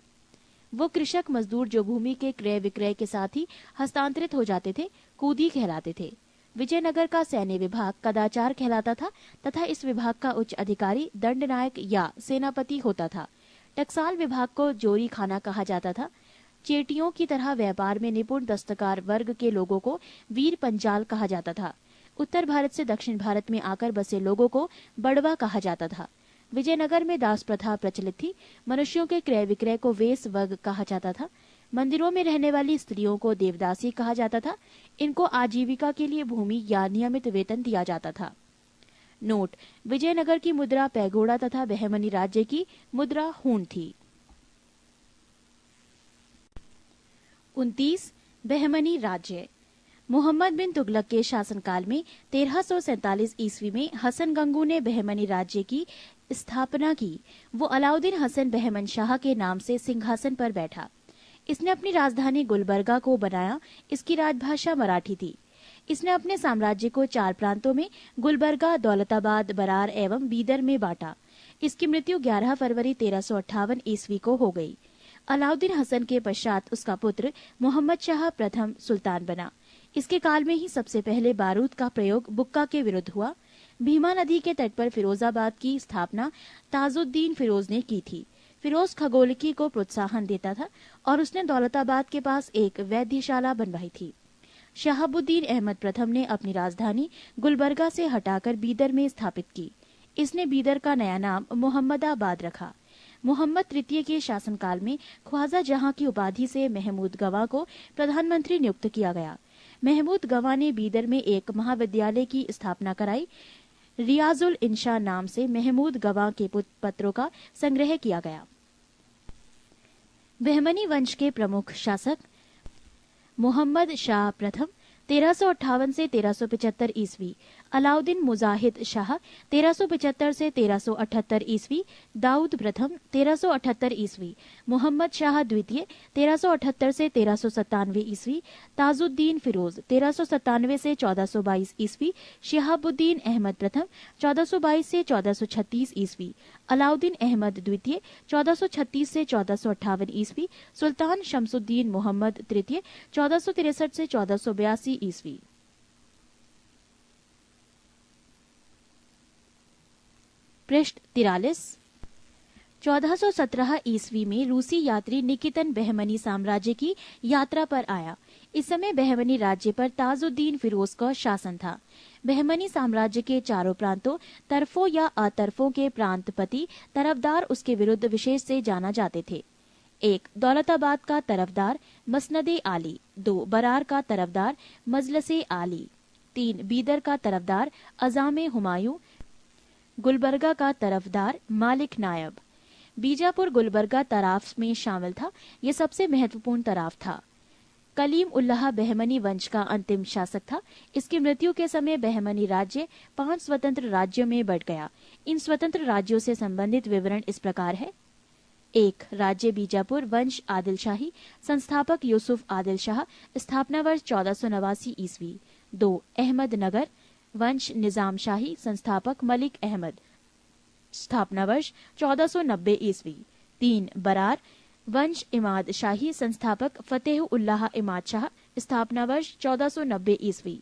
वो कृषक मजदूर जो भूमि के क्रय विक्रय के साथ ही हस्तांतरित हो जाते थे, कूदी कहलाते थे। विजयनगर का सैन्य विभाग कदाचार कहलाता था तथा इस विभाग का उच्च अधिकारी दंडनायक या सेनापति होता था। टकसाल विभाग को जोरी खाना कहा जाता था। चेटियों की तरह व्यापार में निपुण दस्तकार वर्ग के लोगों को वीर पंचाल कहा जाता था। उत्तर भारत से दक्षिण भारत में आकर बसे लोगों को बड़वा कहा जाता था। विजयनगर में दास प्रथा प्रचलित थी। मनुष्यों के क्रय विक्रय को वेस वर्ग कहा जाता था। मंदिरों में रहने वाली स्त्रियों को देवदासी कहा जाता था। इनको आजीविका के लिए भूमि या नियमित वेतन दिया जाता था। नोट: विजयनगर की मुद्रा पैगोड़ा तथा बहमनी राज्य की मुद्रा हून थी। 29. बहमनी राज्य। मोहम्मद बिन तुगलक के शासनकाल में 1347 ईस्वी में हसन गंगू ने बहमनी राज्य की स्थापना की। वो अलाउद्दीन हसन बहमन शाह के नाम से सिंहासन पर बैठा। इसने अपनी राजधानी गुलबर्गा को बनाया। इसकी राजभाषा मराठी थी। इसने अपने साम्राज्य को 4 प्रांतों में गुलबर्गा, दौलताबाद, बरार एवं बीदर में बांटा। इसकी मृत्यु 11 फरवरी 1358 ईस्वी को हो गई। अलाउद्दीन हसन के पश्चात उसका पुत्र मोहम्मद शाह प्रथम सुल्तान बना। इसके काल में ही सबसे पहले बारूद का प्रयोग बुक्का के विरुद्ध हुआ। भीमा नदी के तट पर फिरोजाबाद की स्थापना ताजुद्दीन फिरोज ने की थी। फिरोज खगोलकी को प्रोत्साहन देता था और उसने दौलताबाद के पास एक वैद्यशाला बनवाई थी। शहाबुद्दीन अहमद प्रथम ने अपनी राजधानी गुलबर्गा से हटाकर बीदर में स्थापित की। इसने बीदर का नया नाम मोहम्मदाबाद रखा। मोहम्मद तृतीय के शासनकाल में ख्वाजा जहां की उपाधि से महमूद गवा को प्रधानमंत्री नियुक्त किया गया। महमूद गवा ने बीदर में एक महाविद्यालय की स्थापना कराई। रियाजुल इंशा नाम से महमूद गवा के पत्रों का संग्रह किया गया। बहमनी वंश के प्रमुख शासक मोहम्मद शाह प्रथम 1358 से 1375 ईस्वी, अलाउद्दीन मुजाहिद शाह 1375 से 1378 ईस्वी, दाऊद प्रथम 1378 ईस्वी, मोहम्मद शाह द्वितीय 1378 से 1397 ईस्वी, ताजुद्दीन फिरोज 1397 से 1422 ईस्वी, शिहाबुद्दीन अहमद प्रथम 1422 से 1436 ईस्वी, अलाउद्दीन अहमद द्वितीय 1436 से 1458 ईस्वी, सुल्तान शमसुद्दीन मोहम्मद तृतीय 1463 से 1482 ईस्वी। पृष्ठ 43। 1417 ईस्वी में रूसी यात्री निकितन बहमनी साम्राज्य की यात्रा पर आया। इस समय बहमनी राज्य पर ताजुद्दीन फिरोज का शासन था। बहमनी साम्राज्य के चारों प्रांतों, तरफों या अतरफों के प्रांतपति तरफदार उसके विरुद्ध विशेष से जाना जाते थे। 1. दौलताबाद का तरफदार मसनदे आली। 2. बरार का तरफदार मजलसे आली। 3. बीदर का तरफदार अजामे हुमायूं। गुलबर्गा का तरफदार मालिक नायब। बीजापुर गुलबर्गा तराफ में शामिल था। यह सबसे महत्वपूर्ण तराफ था। कलीम उल्लाह बहमनी वंश का अंतिम शासक था। इसकी मृत्यु के समय बहमनी राज्य 5 स्वतंत्र राज्यों में बढ़ गया। इन स्वतंत्र राज्यों से संबंधित विवरण इस प्रकार है। 1. राज्य बीजापुर वंश आदिल शाही, संस्थापक यूसुफ आदिल शाह, स्थापना वर्ष 1489 ईस्वी। 2. अहमद नगर वंश निजाम शाही, संस्थापक मलिक अहमद, स्थापना वर्ष 1490 ईस्वी। 3. बरार वंश इमाद शाही, संस्थापक फतेह उल्लाह इमाद शाह, स्थापना वर्ष 1490 ईस्वी।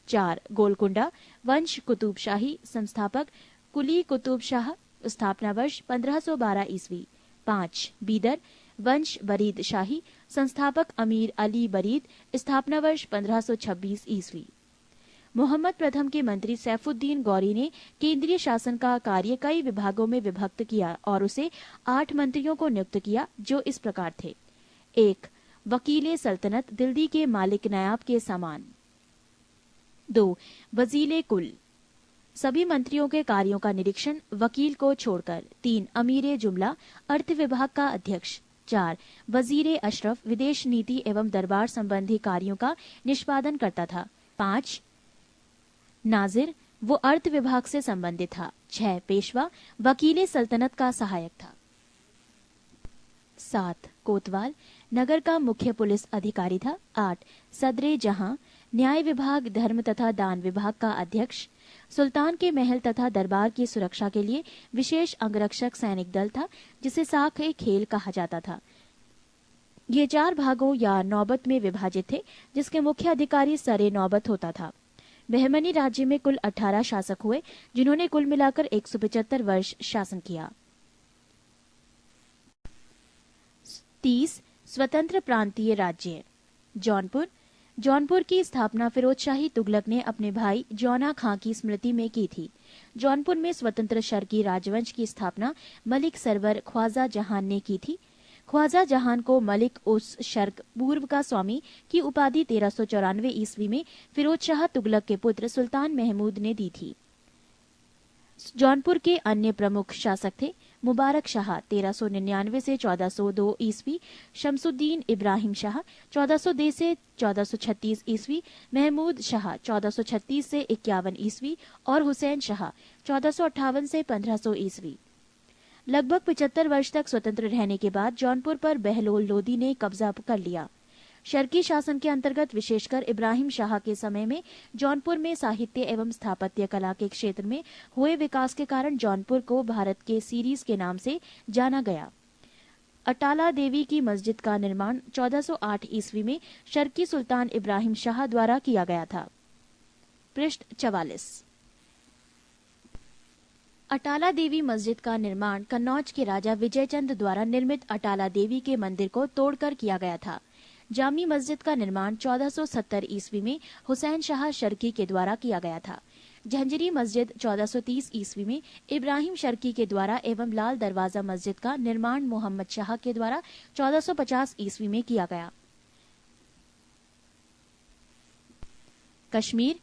4. गोलकुंडा वंश कुतुब शाही, संस्थापक कुली कुतुब शाह, स्थापना वर्ष 1512 ईस्वी। 5. बीदर वंश बरीद शाही, संस्थापक अमीर अली बरीद, स्थापना वर्ष 1526 ईस्वी। मोहम्मद प्रथम के मंत्री सैफुद्दीन गौरी ने केंद्रीय शासन का कार्य कई विभागों में विभक्त किया और उसे 8 मंत्रियों को नियुक्त किया, जो इस प्रकार थे। 1. वकीले सल्तनत, दिल्ली के मालिक नायाब के समान। 2. वजीले कुल, सभी मंत्रियों के कार्यों का निरीक्षण वकील को छोड़कर। 3. अमीरे जुमला, अर्थ विभाग का अध्यक्ष। 4. वजीरे अशरफ, विदेश नीति एवं दरबार संबंधी कार्यों का निष्पादन करता था। 5. नाजिर, वो अर्थ विभाग से संबंधित था। 6. पेशवा, वकीले सल्तनत का सहायक था। 7. कोतवाल, नगर का मुख्य पुलिस अधिकारी था। 8. सदरे जहां, न्याय विभाग, धर्म तथा दान विभाग का अध्यक्ष। सुल्तान के महल तथा दरबार की सुरक्षा के लिए विशेष अंगरक्षक सैनिक दल था, जिसे साख-ए खेल कहा जाता था। ये 4 भागों या नौबत में विभाजित थे, जिसके मुख्य अधिकारी सरे नौबत होता था। बहमनी राज्य में कुल 18 शासक हुए, जिन्होंने कुल मिलाकर 175 वर्ष शासन किया। 30. स्वतंत्र प्रांतीय राज्य। जौनपुर की स्थापना फिरोज शाही तुगलक ने अपने भाई जौना खां की स्मृति में की थी। जौनपुर में स्वतंत्र शर्की राजवंश की स्थापना मलिक सरवर ख्वाजा जहान ने की थी। ख्वाजा जहान को मलिक उस शर्क पूर्व का स्वामी की उपाधि 1394 ईस्वी में फिरोज शाह तुगलक के पुत्र सुल्तान महमूद ने दी थी। जौनपुर के अन्य प्रमुख शासक थे मुबारक शाह 1399 से 1402 ईस्वी, शमसुद्दीन इब्राहिम शाह 1402 से 1436 ईस्वी, महमूद शाह 1436 से 51 ईस्वी और हुसैन शाह 1458 से 1500 ईस्वी। लगभग 75 वर्ष तक स्वतंत्र रहने के बाद जौनपुर पर बहलोल लोदी ने कब्जा कर लिया। शर्की शासन के अंतर्गत विशेषकर इब्राहिम शाह के समय में जौनपुर में साहित्य एवं स्थापत्य कला के क्षेत्र में हुए विकास के कारण जौनपुर को भारत के सीरीज के नाम से जाना गया। अटाला देवी की मस्जिद का निर्माण 1408 ईस्वी में शर्की सुल्तान इब्राहिम शाह द्वारा किया गया था। पृष्ठ 44। अटाला देवी मस्जिद का निर्माण कन्नौज के राजा विजयचंद द्वारा निर्मित अटाला देवी के मंदिर को तोड़कर किया गया था। जामी मस्जिद का निर्माण 1470 ईस्वी में हुसैन शाह शर्की के द्वारा किया गया था। झंझरी मस्जिद 1430 ईस्वी में इब्राहिम शर्की के द्वारा एवं लाल दरवाजा मस्जिद का निर्माण मोहम्मद शाह के द्वारा 1450 ईस्वी में किया गया। कश्मीर।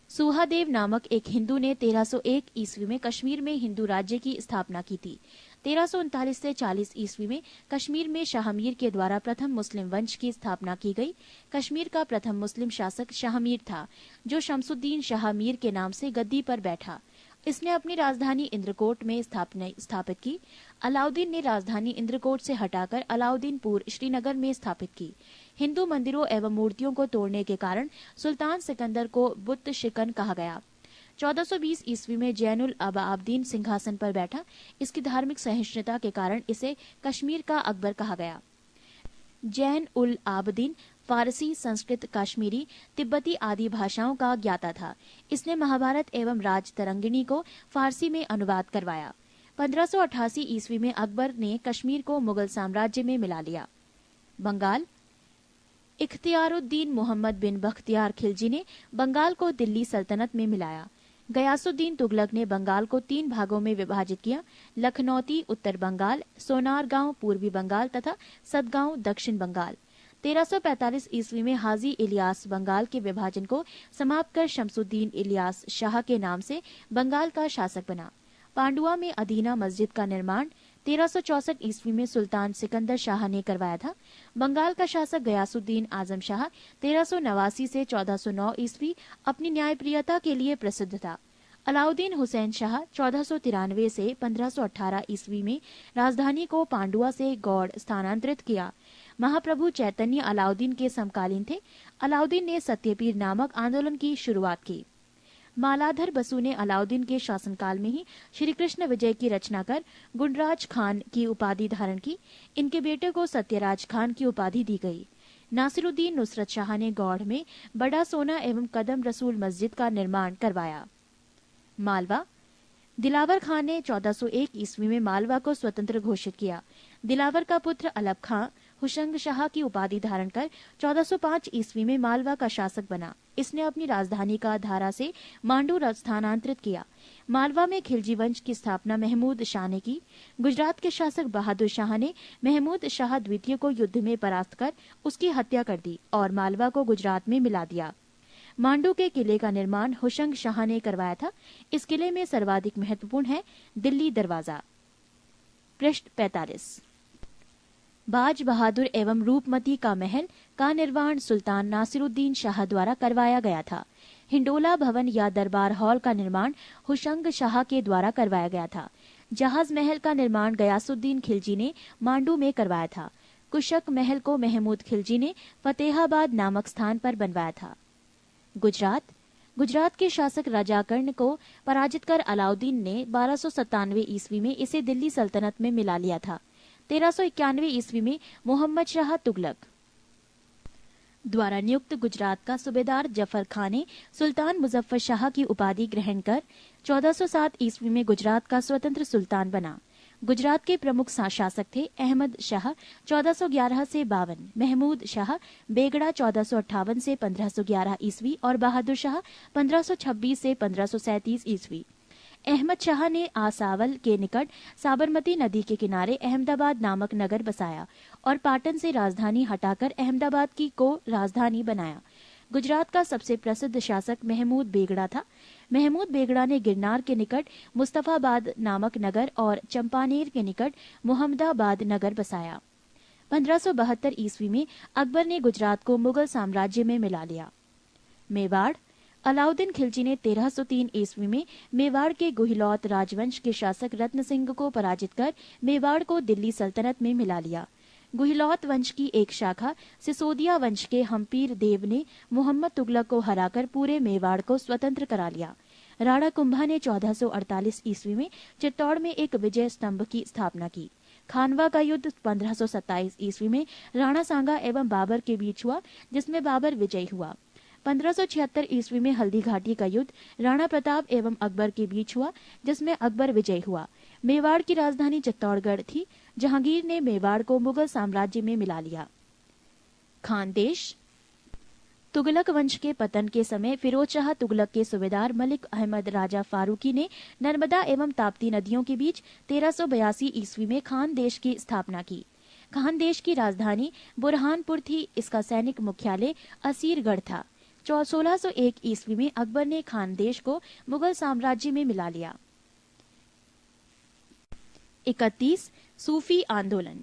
सुहादेव नामक एक हिंदू ने 1301 ईस्वी में कश्मीर में हिंदू राज्य की स्थापना की थी। 1339 से 40 ईस्वी में कश्मीर में शाहमीर के द्वारा प्रथम मुस्लिम वंश की स्थापना की गई। कश्मीर का प्रथम मुस्लिम शासक शाहमीर था, जो शमसुद्दीन शाहमीर के नाम से गद्दी पर बैठा। इसने अपनी राजधानी इंद्रकोट में स्थापित की। अलाउद्दीन ने राजधानी इंद्रकोट से हटाकर अलाउद्दीनपुर श्रीनगर में स्थापित की। हिंदू मंदिरों एवं मूर्तियों को तोड़ने के कारण सुल्तान सिकंदर को बुत शिकन कहा गया। 1420 ईस्वी में जैनुल अबादीन सिंहासन पर बैठा। इसकी धार्मिक सहिष्णुता के कारण इसे कश्मीर का अकबर कहा गया। जैन उल आबदीन फारसी, संस्कृत, कश्मीरी, तिब्बती आदि भाषाओं का ज्ञाता था। इसने महाभारत एवं राजतरंगिणी को फारसी में अनुवाद करवाया। 1588 ईस्वी में अकबर ने कश्मीर को मुगल साम्राज्य में मिला लिया। बंगाल। इख्तियारुद्दीन मोहम्मद बिन बख्तियार खिलजी ने बंगाल को दिल्ली सल्तनत में मिलाया। गयासुद्दीन तुगलक ने बंगाल को 3 भागों में विभाजित किया: लखनौती उत्तर बंगाल, सोनारगांव पूर्वी बंगाल तथा सदगांव दक्षिण बंगाल। 1345 ईस्वी में हाजी इलियास बंगाल के विभाजन को समाप्त कर शमसुद्दीन इलियास शाह के नाम से बंगाल का शासक बना। पांडुआ में अदीना मस्जिद का निर्माण 1364 ईस्वी में सुल्तान सिकंदर शाह ने करवाया था। बंगाल का शासक गयासुद्दीन आजम शाह 1389 से 1409 ईस्वी अपनी न्यायप्रियता के लिए प्रसिद्ध था। अलाउद्दीन हुसैन शाह 1493 से 1518 ईस्वी में राजधानी को पांडुआ से गौड़ स्थानांतरित किया। महाप्रभु चैतन्य अलाउद्दीन के समकालीन थे। अलाउद्दीन ने सत्यपीर नामक आंदोलन की शुरुआत की। मालाधर बसु ने अलाउद्दीन के शासनकाल में ही श्री कृष्ण विजय की रचना कर गुंडराज खान की उपाधि धारण की। इनके बेटे को सत्यराज खान की उपाधि दी गई। नासिरुद्दीन नुसरत शाह ने गौड़ में बड़ा सोना एवं कदम रसूल मस्जिद का निर्माण करवाया। मालवा। दिलावर खान ने 1401 ईस्वी में मालवा को स्वतंत्र घोषित किया। दिलावर का पुत्र अलब खां हुशंग शाह की उपाधि धारण कर 1405 ईस्वी में मालवा का शासक बना। इसने अपनी राजधानी का धारा से मांडू स्थानांतरित किया। मालवा में खिलजी वंश की स्थापना महमूद शाह ने की। गुजरात के शासक बहादुर शाह ने महमूद शाह द्वितीय को युद्ध में परास्त कर उसकी हत्या कर दी और मालवा को गुजरात में मिला दिया। मांडू के किले का निर्माण हुशंग शाह ने करवाया था। इस किले में सर्वाधिक महत्वपूर्ण है दिल्ली दरवाजा। पृष्ठ 45। बाज बहादुर एवं रूपमती का महल का निर्माण सुल्तान नासिरुद्दीन शाह द्वारा करवाया गया था। हिंडोला भवन या दरबार हॉल का निर्माण हुशंग शाह के द्वारा करवाया गया था। जहाज महल का निर्माण गयासुद्दीन खिलजी ने मांडू में करवाया था। कुशक महल को महमूद खिलजी ने फतेहाबाद नामक स्थान पर बनवाया था। गुजरात के शासक राजाकर्ण को पराजित कर अलाउद्दीन ने 1297 ईस्वी में इसे दिल्ली सल्तनत में मिला लिया था। 1391 ईस्वी में मोहम्मद शाह तुगलक द्वारा नियुक्त गुजरात का सूबेदार जफर खान ने सुल्तान मुजफ्फर शाह की उपाधि ग्रहण कर 1407 ईस्वी में गुजरात का स्वतंत्र सुल्तान बना। गुजरात के प्रमुख शासक थे अहमद शाह 1411 से 52, महमूद शाह बेगड़ा 1458 से 1511 ईस्वी और बहादुर शाह 1526 से 1537 ईस्वी। अहमद शाह ने आसावल के निकट साबरमती नदी के किनारे अहमदाबाद नामक नगर बसाया और पाटन से राजधानी हटाकर अहमदाबाद को राजधानी बनाया। गुजरात का सबसे प्रसिद्ध शासक महमूद बेगड़ा था। महमूद बेगड़ा ने गिरनार के निकट मुस्तफाबाद नामक नगर और चंपानेर के निकट मुहम्मदाबाद नगर बसाया। 1572 ईस्वी में अकबर ने गुजरात को मुगल साम्राज्य में मिला लिया। मेवाड़। अलाउद्दीन खिलजी ने 1303 ईस्वी में मेवाड़ के गुहिलौत राजवंश के शासक रत्न सिंह को पराजित कर मेवाड़ को दिल्ली सल्तनत में मिला लिया। गुहिलौत वंश की एक शाखा सिसोदिया वंश के हम्पीर देव ने मोहम्मद तुगलक को हराकर पूरे मेवाड़ को स्वतंत्र करा लिया। राणा कुंभा ने 1448 ईस्वी में चित्तौड़ में एक विजय स्तंभ की स्थापना की। खानवा का युद्ध 1527 ईस्वी में राणा सांगा एवं बाबर के बीच हुआ, जिसमें बाबर विजयी हुआ। 1576 ईस्वी में हल्दी घाटी का युद्ध राणा प्रताप एवं अकबर के बीच हुआ, जिसमें अकबर विजयी हुआ। मेवाड़ की राजधानी चित्तौड़गढ़ थी। जहांगीर ने मेवाड़ को मुगल साम्राज्य में मिला लिया। खानदेश। तुगलक वंश के पतन के समय फिरोज शाह तुगलक के सूबेदार मलिक अहमद राजा फारूकी ने नर्मदा एवं ताप्ती नदियों के बीच 1382 ईस्वी में खानदेश की स्थापना की। खानदेश की राजधानी बुरहानपुर थी। इसका सैनिक मुख्यालय असीरगढ़ था। 1601 ईस्वी में अकबर ने खानदेश को मुगल साम्राज्य में मिला लिया। 31 सूफी आंदोलन।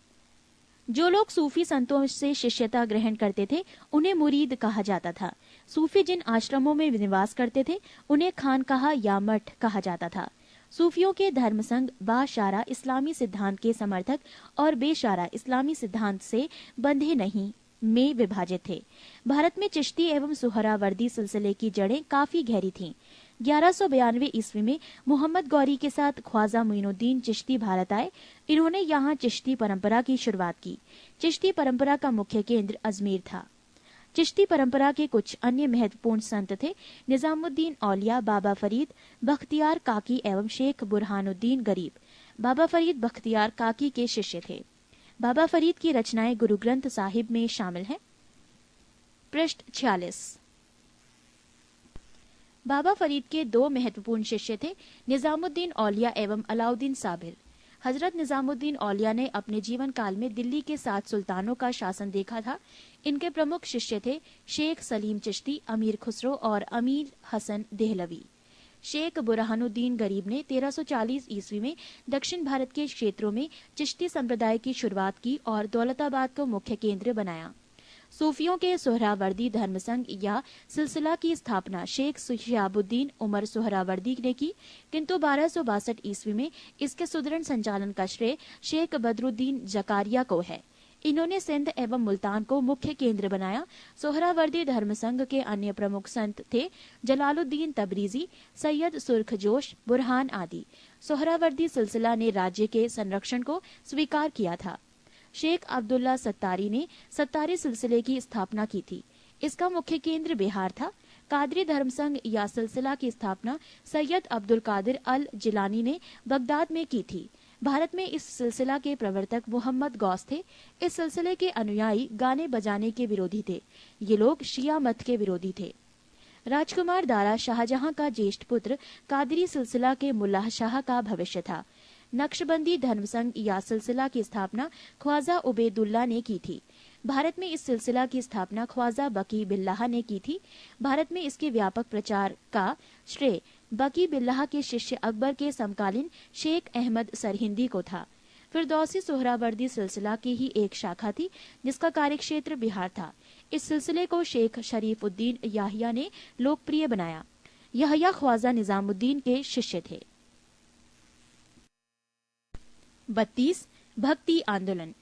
जो लोग सूफी संतों से शिष्यता ग्रहण करते थे उन्हें मुरीद कहा जाता था। सूफी जिन आश्रमों में निवास करते थे उन्हें खानकाहा या मठ कहा जाता था। सूफियों के धर्म संघ बाशारा इस्लामी सिद्धांत के समर्थक और बेशारा इस्लामी सिद्धांत से बंधे नहीं में विभाजित थे। भारत में चिश्ती एवं सुहरावर्दी सिलसिले की जड़ें काफी गहरी थीं। 1192 ईस्वी में मोहम्मद गौरी के साथ ख्वाजा मोइनुद्दीन चिश्ती भारत आए। इन्होंने यहाँ चिश्ती परंपरा की शुरुआत की। चिश्ती परंपरा का मुख्य केंद्र अजमेर था। चिश्ती परंपरा के कुछ अन्य महत्वपूर्ण संत थे निजामुद्दीन औलिया, बाबा फरीद, बख्तियार काकी एवं शेख बुरहानुद्दीन गरीब। बाबा फरीद बख्तियार काकी के शिष्य थे। बाबा फरीद की रचनाएं गुरु ग्रंथ साहिब में शामिल हैं। पृष्ठ 46। बाबा फरीद के दो महत्वपूर्ण शिष्य थे निजामुद्दीन औलिया एवं अलाउद्दीन साबिर। हजरत निजामुद्दीन औलिया ने अपने जीवन काल में दिल्ली के 7 सुल्तानों का शासन देखा था। इनके प्रमुख शिष्य थे शेख सलीम चिश्ती, अमीर खुसरो और अमीर हसन देहलवी। शेख बुरहानुद्दीन गरीब ने 1340 ईस्वी में दक्षिण भारत के क्षेत्रों में चिश्ती संप्रदाय की शुरुआत की और दौलताबाद को मुख्य केंद्र बनाया। सूफियों के सोहरावर्दी धर्म संघ या सिलसिला की स्थापना शेख शिहाबुद्दीन उमर सोहरावर्दी ने की, किंतु 1262 ईस्वी में इसके सुदृढ़ संचालन का श्रेय शेख बदरुद्दीन जकारिया को है। इन्होंने सिंध एवं मुल्तान को मुख्य केंद्र बनाया। सोहरावर्दी धर्म संघ के अन्य प्रमुख संत थे जलालुद्दीन तबरीजी, सैयद सुर्खजोश, बुरहान आदि। सोहरावर्दी सिलसिला ने राज्य के संरक्षण को स्वीकार किया था। शेख अब्दुल्ला सत्तारी ने सत्तारी सिलसिले की स्थापना की थी। इसका मुख्य केंद्र बिहार था। कादरी धर्म संघ या सिलसिला की स्थापना सैयद अब्दुल कादिर अल जिलानी ने बगदाद में की थी। भारत में इस सिलसिला के प्रवर्तक मोहम्मद गौस थे। इस सिलसिले के अनुयायी गाने बजाने के विरोधी थे। ये लोग शिया मत के विरोधी थे। राजकुमार दारा शाहजहां का ज्येष्ठ पुत्र कादरी सिलसिला के मुल्लाह शाह का भविष्य था। नक्शबंदी धर्म संघ या सिलसिला की स्थापना ख्वाजा उबैदुल्ला ने की थी। भारत में इस सिलसिला की स्थापना ख्वाजा बकी बिल्लाह ने की थी। भारत में इसके व्यापक प्रचार का श्रेय बकी बिल्लाह के शिष्य अकबर के समकालीन शेख अहमद सरहिंदी को था। फिरदौसी सोहरावर्दी सिलसिला की ही एक शाखा थी जिसका कार्यक्षेत्र बिहार था। इस सिलसिले को शेख शरीफुद्दीन याहिया ने लोकप्रिय बनाया। याहिया ख्वाजा निजामुद्दीन के शिष्य थे। 32 भक्ति आंदोलन।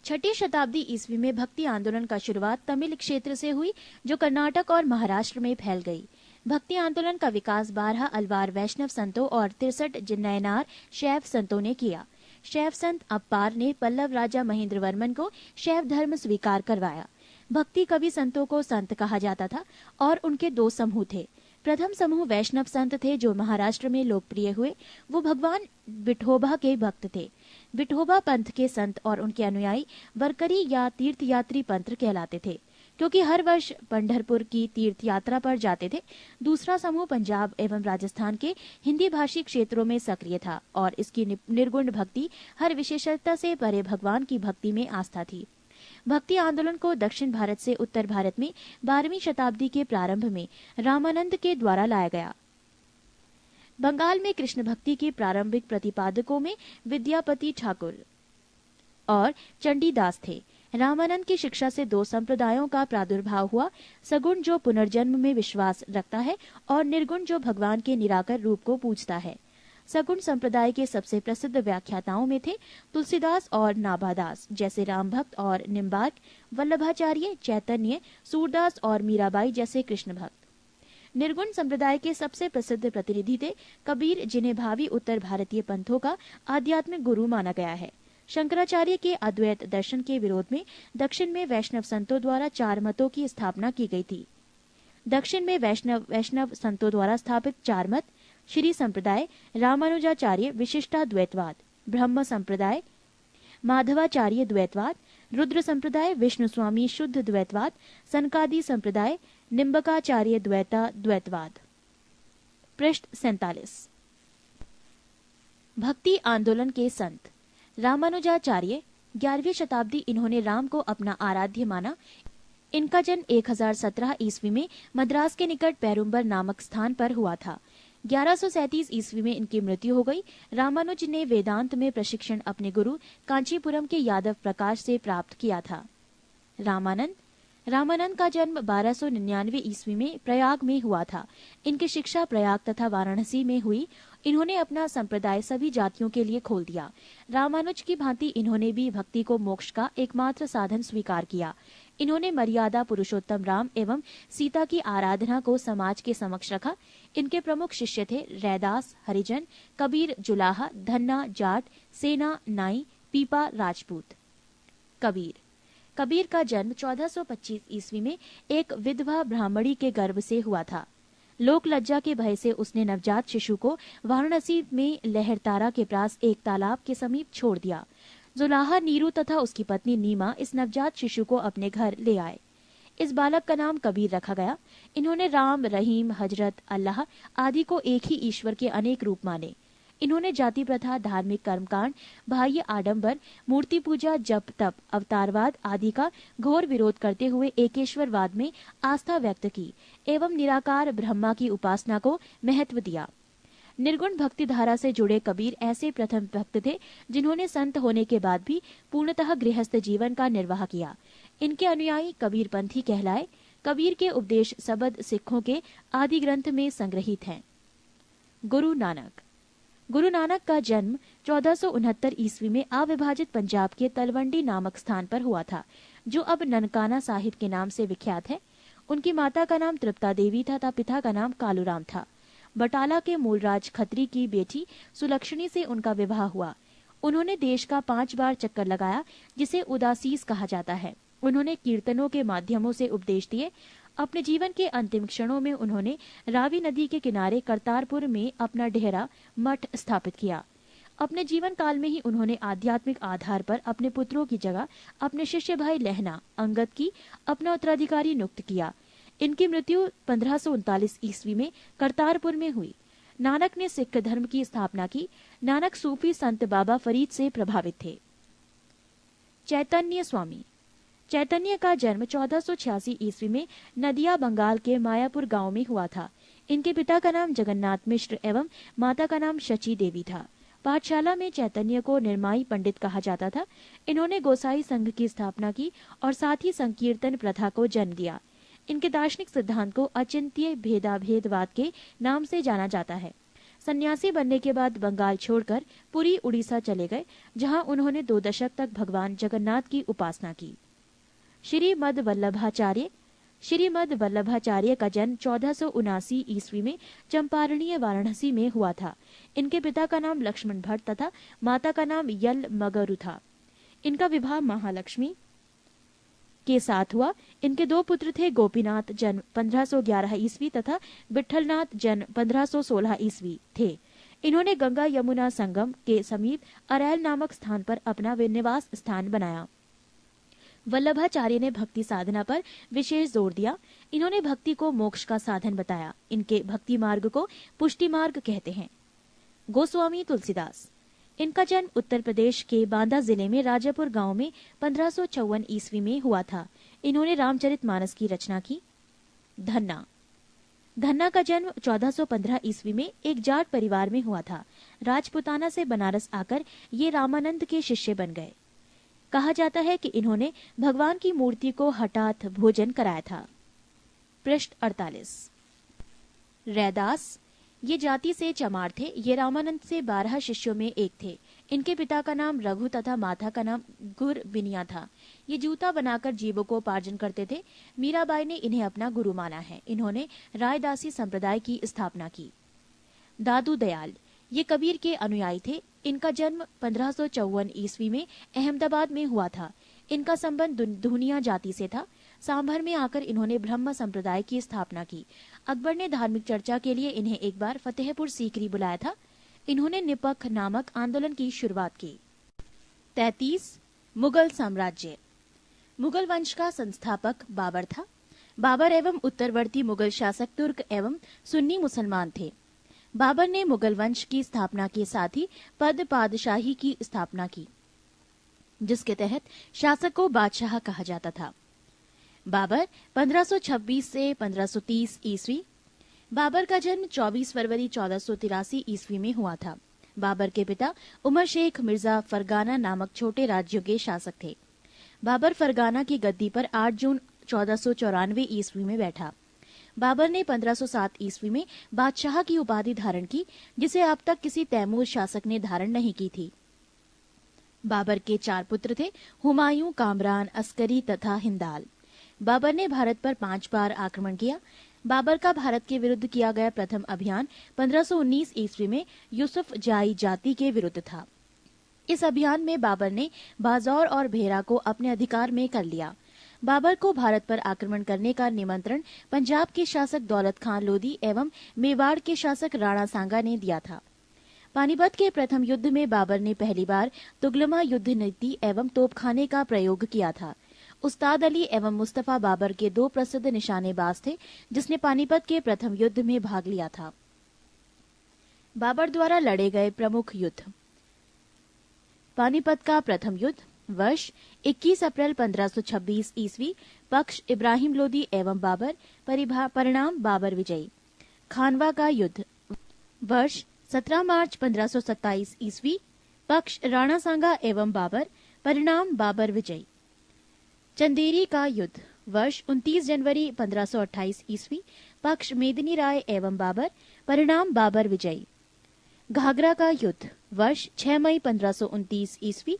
6ठी शताब्दी ईस्वी में भक्ति आंदोलन का शुरुआत तमिल क्षेत्र से हुई जो कर्नाटक और महाराष्ट्र में फैल गई। भक्ति आंदोलन का विकास 12 अलवार वैष्णव संतों और 63 जिन्नैनार शैव संतों ने किया। शैव संत अप्पार ने पल्लव राजा महेंद्र वर्मन को शैव धर्म स्वीकार करवाया। भक्ति कवि संतों को संत कहा जाता था और उनके 2 समूह थे। प्रथम समूह वैष्णव संत थे जो महाराष्ट्र में लोकप्रिय हुए। वो भगवान विठोबा के भक्त थे। विठोबा पंथ के संत और उनके अनुयायी वरकरी या तीर्थयात्री पंथ कहलाते थे। क्योंकि हर वर्ष पंढरपुर की तीर्थ यात्रा पर जाते थे। दूसरा समूह पंजाब एवं राजस्थान के हिंदी भाषी क्षेत्रों में सक्रिय था और इसकी निर्गुण भक्ति हर विशेषता से परे भगवान की भक्ति में आस्था थी। भक्ति आंदोलन को दक्षिण भारत से उत्तर भारत में 12वीं शताब्दी के प्रारंभ में रामानंद के द्वारा लाया गया। बंगाल में कृष्ण भक्ति के प्रारंभिक प्रतिपादकों में विद्यापति ठाकुर और चंडीदास थे। रामानंद की शिक्षा से दो संप्रदायों का प्रादुर्भाव हुआ, सगुण जो पुनर्जन्म में विश्वास रखता है और निर्गुण जो भगवान के निराकर रूप को पूजता है। सगुण संप्रदाय के सबसे प्रसिद्ध व्याख्याताओं में थे तुलसीदास और नाभादास, जैसे रामभक्त और निम्बार्क, वल्लभाचार्य, चैतन्य, सूरदास और मीराबाई जैसे कृष्ण भक्त। निर्गुण संप्रदाय के सबसे प्रसिद्ध प्रतिनिधि थे कबीर, जिन्हें भावी उत्तर भारतीय पंथों का आध्यात्मिक गुरु माना गया है। शंकराचार्य के अद्वैत दर्शन के विरोध में दक्षिण में वैष्णव संतों द्वारा 4 मतों की स्थापना की गई थी। दक्षिण में वैष्णव संतों द्वारा स्थापित 4 मत श्री संप्रदाय, रामानुजाचार्य विशिष्टाद्वैतवाद, ब्रह्म संप्रदाय माधवाचार्य द्वैतवाद, रुद्र संप्रदाय विष्णु स्वामी शुद्ध द्वैतवाद, सनकादि संप्रदाय निम्बकाचार्य द्वैतवाद। पृष्ठ 47। भक्ति आंदोलन के संत। रामानुजाचार्य 11वीं शताब्दी। इन्होंने राम को अपना आराध्य माना। इनका जन्म 1017 ईस्वी में मद्रास के निकट पेरुम्बर नामक स्थान पर हुआ था। 1137 ईस्वी में इनकी मृत्यु हो गई। रामानुज ने वेदांत में प्रशिक्षण अपने गुरु कांचीपुरम के यादव प्रकाश से प्राप्त किया था। रामानंद का जन्म 1299 ईस्वी में प्रयाग में हुआ था। इनकी शिक्षा प्रयाग तथा वाराणसी में हुई। इन्होंने अपना संप्रदाय सभी जातियों के लिए खोल दिया। रामानुज की भांति इन्होंने भी भक्ति को मोक्ष का एकमात्र साधन स्वीकार किया। इन्होंने मर्यादा पुरुषोत्तम राम एवं सीता की आराधना को समाज के समक्ष रखा। इनके प्रमुख शिष्य थे रैदास, हरिजन, कबीर, जुलाहा, धन्ना, जाट, सेना, नाई, पीपा, राजपूत। कबीर का जन्म 1425 ईस्वी में एक विधवा ब्राह्मणी के गर्भ से हुआ था। लोक लज्जा के भय से उसने नवजात शिशु को वाराणसी में लहरतारा के पास एक तालाब के समीप छोड़ दिया। जुलाहा, नीरू तथा उसकी पत्नी नीमा इस नवजात शिशु को अपने घर ले आए। इस बालक का नाम कबीर रखा गया। इन्होंने राम, रहीम, हजरत, अल्लाह आदि को एक ही ईश्वर के अनेक रूप माने। इन्होंने जाति प्रथा, धार्मिक कर्मकांड, बाह्य आडंबर, मूर्ति पूजा, जप तप, अवतारवाद आदि का घोर विरोध करते हुए एकेश्वरवाद में आस्था व्यक्त की एवं निराकार ब्रह्मा की उपासना को महत्व दिया। निर्गुण भक्ति धारा से जुड़े कबीर ऐसे प्रथम भक्त थे जिन्होंने संत होने के बाद भी पूर्णतः गृहस्थ जीवन का निर्वाह किया। इनके अनुयायी कबीर पंथी कहलाए। कबीर के उपदेश सबद सिखों के आदि ग्रंथ में संग्रहित हैं। गुरु नानक का जन्म 1469 ईस्वी में अविभाजित पंजाब के तलवंडी नामक स्थान पर हुआ था, जो अब ननकाना साहिब के नाम से विख्यात है। उनकी माता का नाम तृप्ता देवी था, पिता का नाम कालूराम था। बटाला के मूलराज खत्री की बेटी सुलक्षणी से उनका विवाह हुआ। उन्होंने देश का 5 बार चक्कर लगाया, जिसे उदासीस कहा जाता है। उन्होंने कीर्तनों के माध्यमों से उपदेश दिए। अपने जीवन के अंतिम क्षणों में उन्होंने रावी नदी के किनारे करतारपुर में अपना डेरा मठ स्थापित किया। अपने जीवन काल में ही उन्होंने आध्यात्मिक आधार पर अपने पुत्रों की जगह अपने शिष्य भाई लहना अंगद की अपना उत्तराधिकारी नियुक्त किया। इनकी मृत्यु 1539 ईस्वी में करतारपुर में हुई। नानक ने सिख धर्म की स्थापना की। नानक सूफी संत बाबा फरीद से प्रभावित थे। चैतन्य का जन्म 1486 ईस्वी में नदिया बंगाल के मायापुर गांव में हुआ था। इनके पिता का नाम जगन्नाथ मिश्र एवं माता का नाम शची देवी था। पाठशाला में चैतन्य को निर्माई पंडित कहा जाता था। इन्होंने गोसाई संघ की स्थापना की और साथ ही संकीर्तन प्रथा को जन्म दिया। इनके दार्शनिक सिद्धांत को अचिंत्य भेदाभेदवाद के नाम से जाना जाता है। सन्यासी बनने के बाद बंगाल छोड़कर पुरी उड़ीसा चले गए, जहां उन्होंने 2 दशक तक भगवान जगन्नाथ की उपासना की। श्रीमद वल्लभाचार्य का जन्म 1479 ईस्वी में चंपारणीय वाराणसी में हुआ था। इनके पिता का नाम लक्ष्मण भट्ट तथा माता का नाम यल मगरु था। इनका विवाह महालक्ष्मी के साथ हुआ। इनके 2 पुत्र थे, गोपीनाथ जन्म 1511 ईस्वी तथा विठलनाथ जन्म 1516 ईस्वी थे। इन्होंने गंगा यमुना संगम के समीप अरैल नामक स्थान पर अपना निवास स्थान बनाया। वल्लभाचार्य ने भक्ति साधना पर विशेष जोर दिया। इन्होंने भक्ति को मोक्ष का साधन बताया। इनके भक्ति मार्ग को पुष्टि मार्ग कहते हैं। गोस्वामी तुलसीदास, इनका जन्म उत्तर प्रदेश के बांदा जिले में राजापुर गांव में 1554 ईस्वी में हुआ था। इन्होंने रामचरितमानस की रचना की। धन्ना, धन्ना का जन्म 1415 ईस्वी में एक जाट परिवार में हुआ था। राजपुताना से बनारस आकर ये रामानंद के शिष्य बन गए। कहा जाता है कि इन्होंने भगवान की मूर्ति को हठात भोजन कराया था। पृष्ठ 48। रैदास, ये जाति से चमार थे। ये रामानंद से 12 शिष्यों में एक थे। इनके पिता का नाम रघु तथा माता का नाम गुरबिनिया था। ये जूता बनाकर जीवों को उपार्जन करते थे। मीराबाई ने इन्हें अपना गुरु माना है। इन्होंने रायदासी संप्रदाय की स्थापना की। दादू दयाल, ये कबीर के अनुयायी थे। इनका जन्म 1554 ईस्वी में अहमदाबाद में हुआ था। इनका संबंध दुनिया जाति से था। सांभर में आकर इन्होंने ब्रह्म संप्रदाय की स्थापना की। अकबर ने धार्मिक चर्चा के लिए इन्हें एक बार फतेहपुर सीकरी बुलाया था। इन्होंने निपख नामक आंदोलन की शुरुआत की। 33। मुगल साम्राज्य। मुगल वंश का संस्थापक बाबर था। बाबर एवं उत्तरवर्ती मुगल शासक तुर्क एवं सुन्नी मुसलमान थे। बाबर ने मुगल वंश की स्थापना के साथ ही पद पादशाही की स्थापना की, जिसके तहत शासक को बादशाह कहा जाता था। बाबर 1526 से 1530 ईस्वी। बाबर का जन्म 24 फरवरी 1483 ईस्वी में हुआ था। बाबर के पिता उमर शेख मिर्जा फरगाना नामक छोटे राज्यों के शासक थे। बाबर फरगाना की गद्दी पर 8 जून 1494 ईस्वी में बैठा। बाबर ने 1507 ईस्वी में बादशाह की उपाधि धारण की, जिसे अब तक किसी तैमूर शासक ने धारण नहीं की थी। बाबर के 4 पुत्र थे, हुमायूं, कामरान, अस्करी तथा हिंदाल। बाबर ने भारत पर 5 बार आक्रमण किया। बाबर का भारत के विरुद्ध किया गया प्रथम अभियान 1519 ईस्वी में यूसुफ जाई जाति के विरुद्ध था। इस अभियान में बाबर ने बाजौर और भेरा को अपने अधिकार में कर लिया। बाबर को भारत पर आक्रमण करने का निमंत्रण पंजाब के शासक दौलत खान लोधी एवं मेवाड़ के शासक राणा सांगा ने दिया था। पानीपत के प्रथम युद्ध में बाबर ने पहली बार तुगलमा युद्ध नीति एवं तोपखाने का प्रयोग किया था। उस्ताद अली एवं मुस्तफा बाबर के 2 प्रसिद्ध निशानेबाज थे, जिसने पानीपत के प्रथम युद्ध में भाग लिया था। बाबर द्वारा लड़े गए प्रमुख युद्ध। पानीपत का प्रथम युद्ध। वर्ष 21 अप्रैल 1526 ईस्वी। पक्ष इब्राहिम लोदी एवं बाबर। परिणाम बाबर विजयी। खानवा का युद्ध। वर्ष 17 मार्च 1527 ईस्वी। पक्ष राणा सांगा एवं बाबर। परिणाम बाबर विजयी। चंदेरी का युद्ध। वर्ष 29 जनवरी 1528 ईस्वी। पक्ष मेदिनी राय एवं बाबर। परिणाम बाबर विजयी। घाघरा का युद्ध। वर्ष 6 मई 1529 ईस्वी।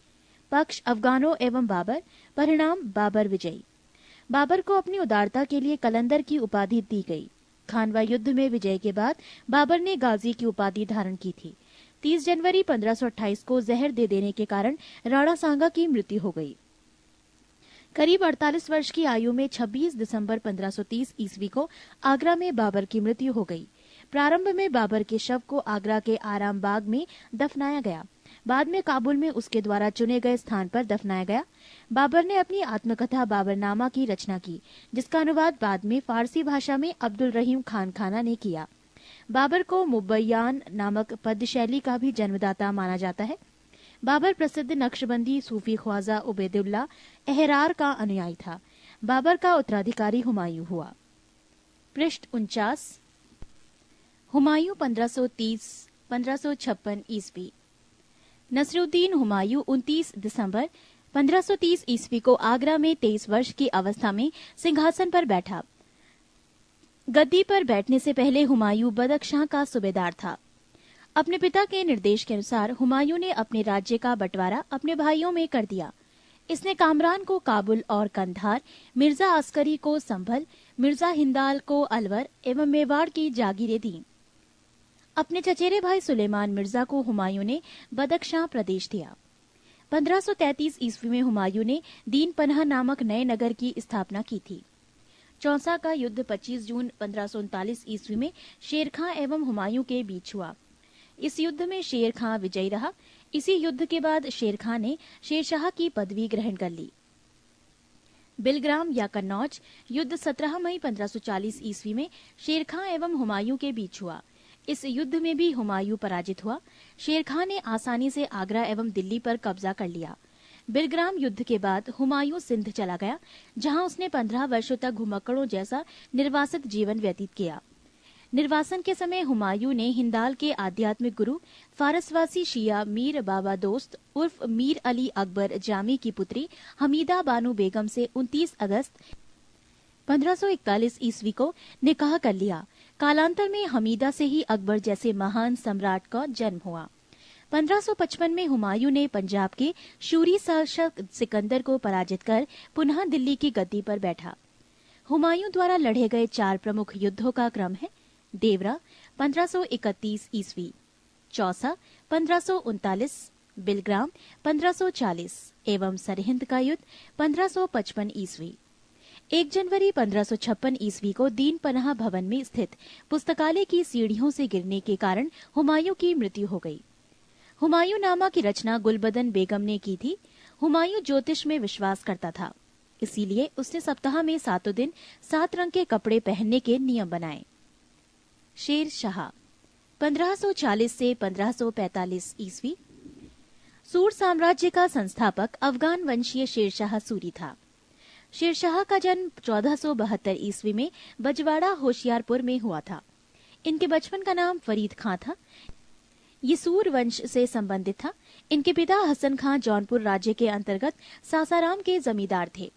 पक्ष अफगानों एवं बाबर। परिणाम बाबर विजयी। बाबर को अपनी उदारता के लिए कलंदर की उपाधि दी गई। खानवा युद्ध में विजय के बाद बाबर ने गाजी की उपाधि धारण की थी। 30 जनवरी 1528 को जहर दे देने के कारण राणा सांगा की मृत्यु हो गई। करीब 48 वर्ष की आयु में 26 दिसंबर 1530 ईस्वी को आगरा में बाबर की मृत्यु हो गई। प्रारंभ में बाबर के शव को आगरा के आराम बाग में दफनाया गया। बाद में काबुल में उसके द्वारा चुने गए स्थान पर दफनाया गया। बाबर ने अपनी आत्मकथा बाबरनामा की रचना की, जिसका अनुवाद बाद में फारसी भाषा में अब्दुल रहीम खान खाना ने किया। बाबर को मुबैयान नामक पद्य शैली का भी जन्मदाता माना जाता है। बाबर प्रसिद्ध नक्शबंदी सूफी ख्वाजा उबैदुल्ला एहरार का अनुयायी था। बाबर का उत्तराधिकारी हुमायूं हुआ। पृष्ठ 49। हुमायूं 1530-1556 ईस्वी। नसरुद्दीन हुमायूं 29 दिसंबर 1530 ईस्वी को आगरा में 23 वर्ष की अवस्था में सिंहासन पर बैठा। गद्दी पर बैठने से पहले हुमायूं बदख्शां का सूबेदार था। अपने पिता के निर्देश के अनुसार हुमायूं ने अपने राज्य का बंटवारा अपने भाइयों में कर दिया। इसने कामरान को काबुल और कंधार, मिर्जा अस्करी को संभल, मिर्जा हिंदाल को अलवर एवं मेवाड़ की जागीरें दी। अपने चचेरे भाई सुलेमान मिर्जा को हुमायूं ने बदख्शां प्रदेश दिया। 1533 ईस्वी में हुमायूं ने दीन पनाह नामक नए नगर की स्थापना की थी। चौसा का युद्ध 25 जून 1539 ईस्वी में शेर खां एवं हुमायूं के बीच हुआ। इस युद्ध में शेर खां विजयी रहा। इसी युद्ध के बाद शेर खां ने शेरशाह की पदवी ग्रहण कर ली। बिलग्राम या कन्नौज युद्ध 17 मई 1540 ईस्वी में शेर खां एवं हुमायूं के बीच हुआ। इस युद्ध में भी हुमायूं पराजित हुआ। शेर खां ने आसानी से आगरा एवं दिल्ली पर कब्जा कर लिया। बिलग्राम युद्ध के बाद हुमायूं सिंध चला गया, जहां उसने 15 वर्षों तक घुमक्कड़ों जैसा निर्वासित जीवन व्यतीत किया। निर्वासन के समय हुमायूं ने हिंदाल के आध्यात्मिक गुरु फारसवासी शिया मीर बाबा दोस्त उर्फ मीर अली अकबर जामी की पुत्री हमीदा बानू बेगम से 29 अगस्त 1541 ईस्वी को निकाह कर लिया। कालांतर में हमीदा से ही अकबर जैसे महान सम्राट का जन्म हुआ। 1555 में हुमायूं ने पंजाब के शूरी शासक सिकंदर को पराजित कर पुनः दिल्ली की गद्दी पर बैठा। हुमायूं द्वारा लड़े गए 4 प्रमुख युद्धों का क्रम है: देवरा 1531 ईस्वी, चौसा 1539, बिलग्राम 1540 एवं सरहिंद का युद्ध 1555 ईस्वी। 1 जनवरी 1556 ईस्वी को दीन पनाह भवन में स्थित पुस्तकालय की सीढ़ियों से गिरने के कारण हुमायूं की मृत्यु हो गई। हुमायूं नामा की रचना गुलबदन बेगम ने की थी। हुमायूं ज्योतिष में विश्वास करता था, इसीलिए उसने सप्ताह में 7 दिन 7 रंग के कपड़े पहनने के नियम बनाए। शेर शाह 1540 से 1545 ईस्वी। सूर साम्राज्य का संस्थापक अफगान वंशीय शेरशाह सूरी था। शेरशाह का जन्म 1472 ईस्वी में बजवाड़ा होशियारपुर में हुआ था। इनके बचपन का नाम फरीद खां था। ये सूर वंश से संबंधित था। इनके पिता हसन खां जौनपुर राज्य के अंतर्गत सासाराम के जमींदार थे।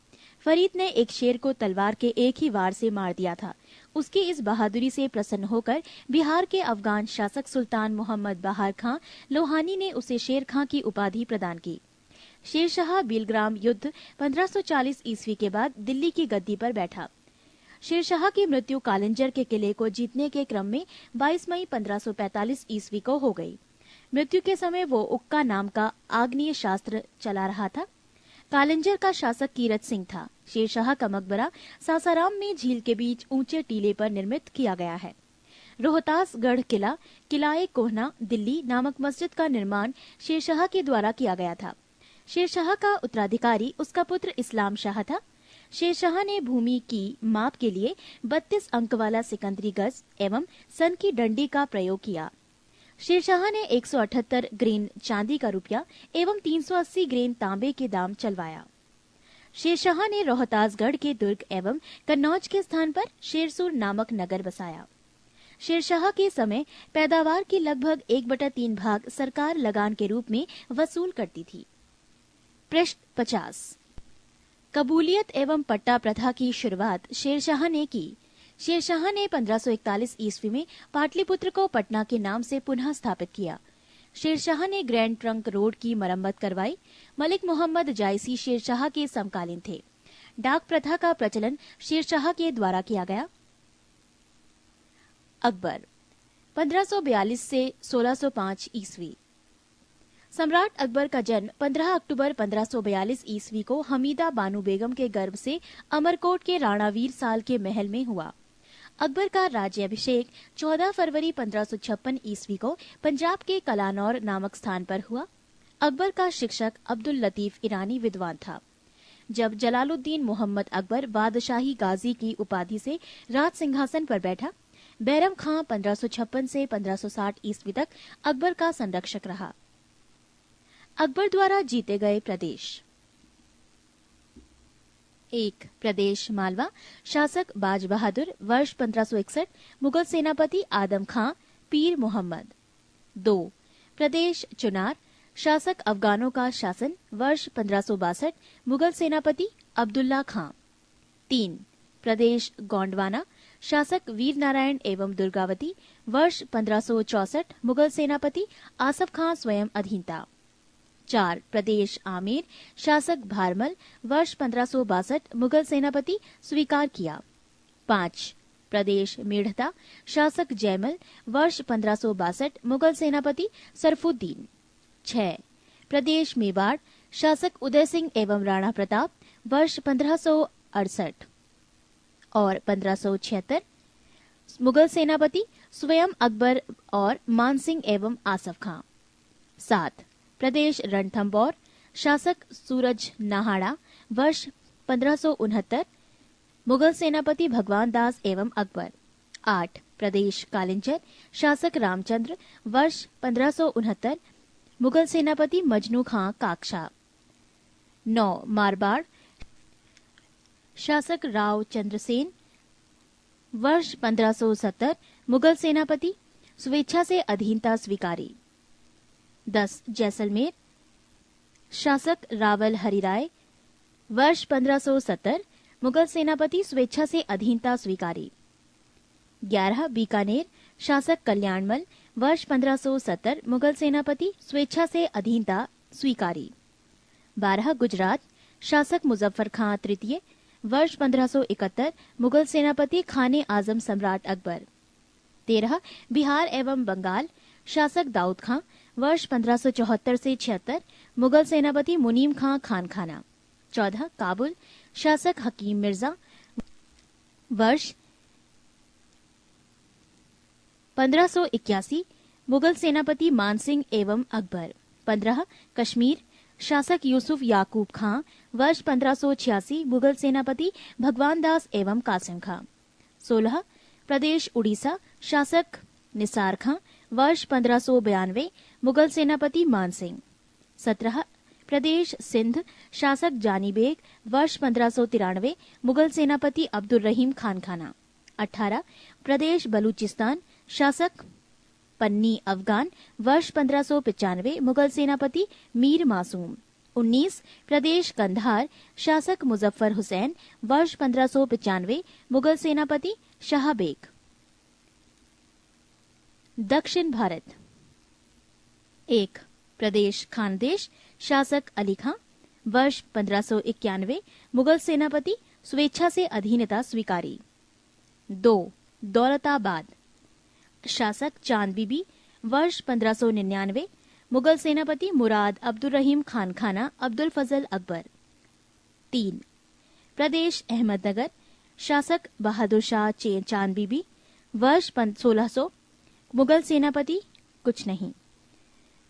फरीद ने एक शेर को तलवार के एक ही वार से मार दिया था। उसकी इस बहादुरी से प्रसन्न होकर बिहार के अफगान शासक सुल्तान मोहम्मद बहार खां लोहानी ने उसे शेर खां की उपाधि प्रदान की। शेरशाह बिलग्राम युद्ध 1540 ईस्वी के बाद दिल्ली की गद्दी पर बैठा। शेरशाह की मृत्यु कालिंजर के किले को जीतने के क्रम में 22 मई 1545 ईस्वी को हो गई। मृत्यु के समय वो उक्का नाम का आग्नेय शास्त्र चला रहा था। कालिंजर का शासक कीरत सिंह था। शेरशाह का मकबरा सासाराम में झील के बीच ऊंचे टीले पर निर्मित किया गया है। रोहतासगढ़ किला किलाए कोहना दिल्ली नामक मस्जिद का निर्माण शेरशाह के द्वारा किया गया था। शेरशाह का उत्तराधिकारी उसका पुत्र इस्लाम शाह था। शेरशाह ने भूमि की माप के लिए 32 अंक वाला सिकंदरी गज एवं सन की डंडी का प्रयोग किया। शेरशाह ने 178 ग्रेन चांदी का रुपया एवं 380 ग्रेन तांबे के दाम चलवाया। शेरशाह ने रोहतासगढ़ के दुर्ग एवं कन्नौज के स्थान पर शेरसुर नामक नगर बसाया। शेरशाह के समय पैदावार की लगभग 1/3 भाग सरकार लगान के रूप में वसूल करती थी। पृष्ठ 50। कबूलियत एवं पट्टा प्रथा की शुरुआत शेरशाह ने की। शेरशाह ने 1541 ईस्वी में पाटलिपुत्र को पटना के नाम से पुनः स्थापित किया। शेरशाह ने ग्रैंड ट्रंक रोड की मरम्मत करवाई। मलिक मोहम्मद जायसी शेरशाह के समकालीन थे। डाक प्रथा का प्रचलन शेरशाह के द्वारा किया गया। अकबर 1542 से 1605 ईस्वी। सम्राट अकबर का जन्म 15 अक्टूबर 1542 ईस्वी को हमीदा बानू बेगम के गर्भ से अमरकोट के राणावीर साल के महल में हुआ। अकबर का राज्याभिषेक 14 फरवरी 1556 ईस्वी को पंजाब के कलानौर नामक स्थान पर हुआ। अकबर का शिक्षक अब्दुल लतीफ ईरानी विद्वान था। जब जलालुद्दीन मोहम्मद अकबर बादशाही गाजी की उपाधि से राज सिंहासन पर बैठा, बैरम खां 1556 से 1560 ईस्वी तक अकबर का संरक्षक रहा। अकबर द्वारा जीते गए प्रदेश। 1. प्रदेश मालवा, शासक बाज बहादुर, वर्ष 1561, मुगल सेनापति आदम खां, पीर मोहम्मद। 2. प्रदेश चुनार, शासक अफगानों का शासन, वर्ष 1562, मुगल सेनापति अब्दुल्ला खां। 3. प्रदेश गोंडवाना, शासक वीर नारायण एवं दुर्गावती, वर्ष 1564, मुगल सेनापति आसफ खां स्वयं अधीनता। 4. प्रदेश आमेर, शासक भारमल, वर्ष 1562, मुगल सेनापति स्वीकार किया। 5. प्रदेश मेढ़ता, शासक जयमल, वर्ष 1562, मुगल सेनापति सरफुद्दीन। 6. प्रदेश मेवाड़, शासक उदय सिंह एवं राणा प्रताप, वर्ष 1568 और 1576, मुगल सेनापति स्वयं अकबर और मानसिंह एवं आसफ खां। 7. प्रदेश रणथंबोर, शासक सूरज नाहाड़ा, वर्ष 1569 मुगल सेनापति भगवान दास एवं अकबर। 8 प्रदेश कालिंचर शासक रामचंद्र वर्ष 1569 मुगल सेनापति मजनू खां काकशा। 9 मारवाड़ शासक राव चंद्रसेन वर्ष 1570 मुगल सेनापति स्वेच्छा से अधीनता स्वीकारी। 10 जैसलमेर शासक रावल हरिराय वर्ष 1570 मुगल सेनापति स्वेच्छा से अधीनता स्वीकारी। 11 बीकानेर शासक कल्याणमल वर्ष 1570 मुगल सेनापति स्वेच्छा से अधीनता स्वीकारी। 12 गुजरात शासक मुजफ्फर खां तृतीय वर्ष 1571 मुगल सेनापति खाने आजम सम्राट अकबर। 13 बिहार एवं बंगाल शासक दाऊद खां वर्ष 1574 से 76 मुगल सेनापति मुनीम खां खानखाना। 14 काबुल शासक हकीम मिर्जा वर्ष 1581 मुगल सेनापति मानसिंह एवं अकबर। 15 कश्मीर शासक यूसुफ याकूब खां वर्ष 1586 मुगल सेनापति भगवान दास एवं कासिम खां। 16 प्रदेश उड़ीसा शासक निसार खां वर्ष 1592 मुगल सेनापति मानसिंह। 17 प्रदेश सिंध शासक जानी बेग वर्ष 1593 मुगल सेनापति अब्दुल रहीम खानखाना। 18 प्रदेश बलूचिस्तान शासक पन्नी अफगान वर्ष 1595 मुगल सेनापति मीर मासूम। 19 प्रदेश कंधार शासक मुजफ्फर हुसैन वर्ष 1595 मुगल सेनापति शाह बेग। दक्षिण भारत 1 प्रदेश खानदेश शासक अली खां वर्ष 1591 मुगल सेनापति स्वेच्छा से अधीनता स्वीकारी। 2 दौलताबाद शासक चांद बीबी वर्ष 1599 मुगल सेनापति मुराद अब्दुल रहीम खानखाना अब्दुल फजल अकबर। 3 प्रदेश अहमदनगर शासक बहादुर शाह चांद बीबी वर्ष 1600 मुगल सेनापति कुछ नहीं।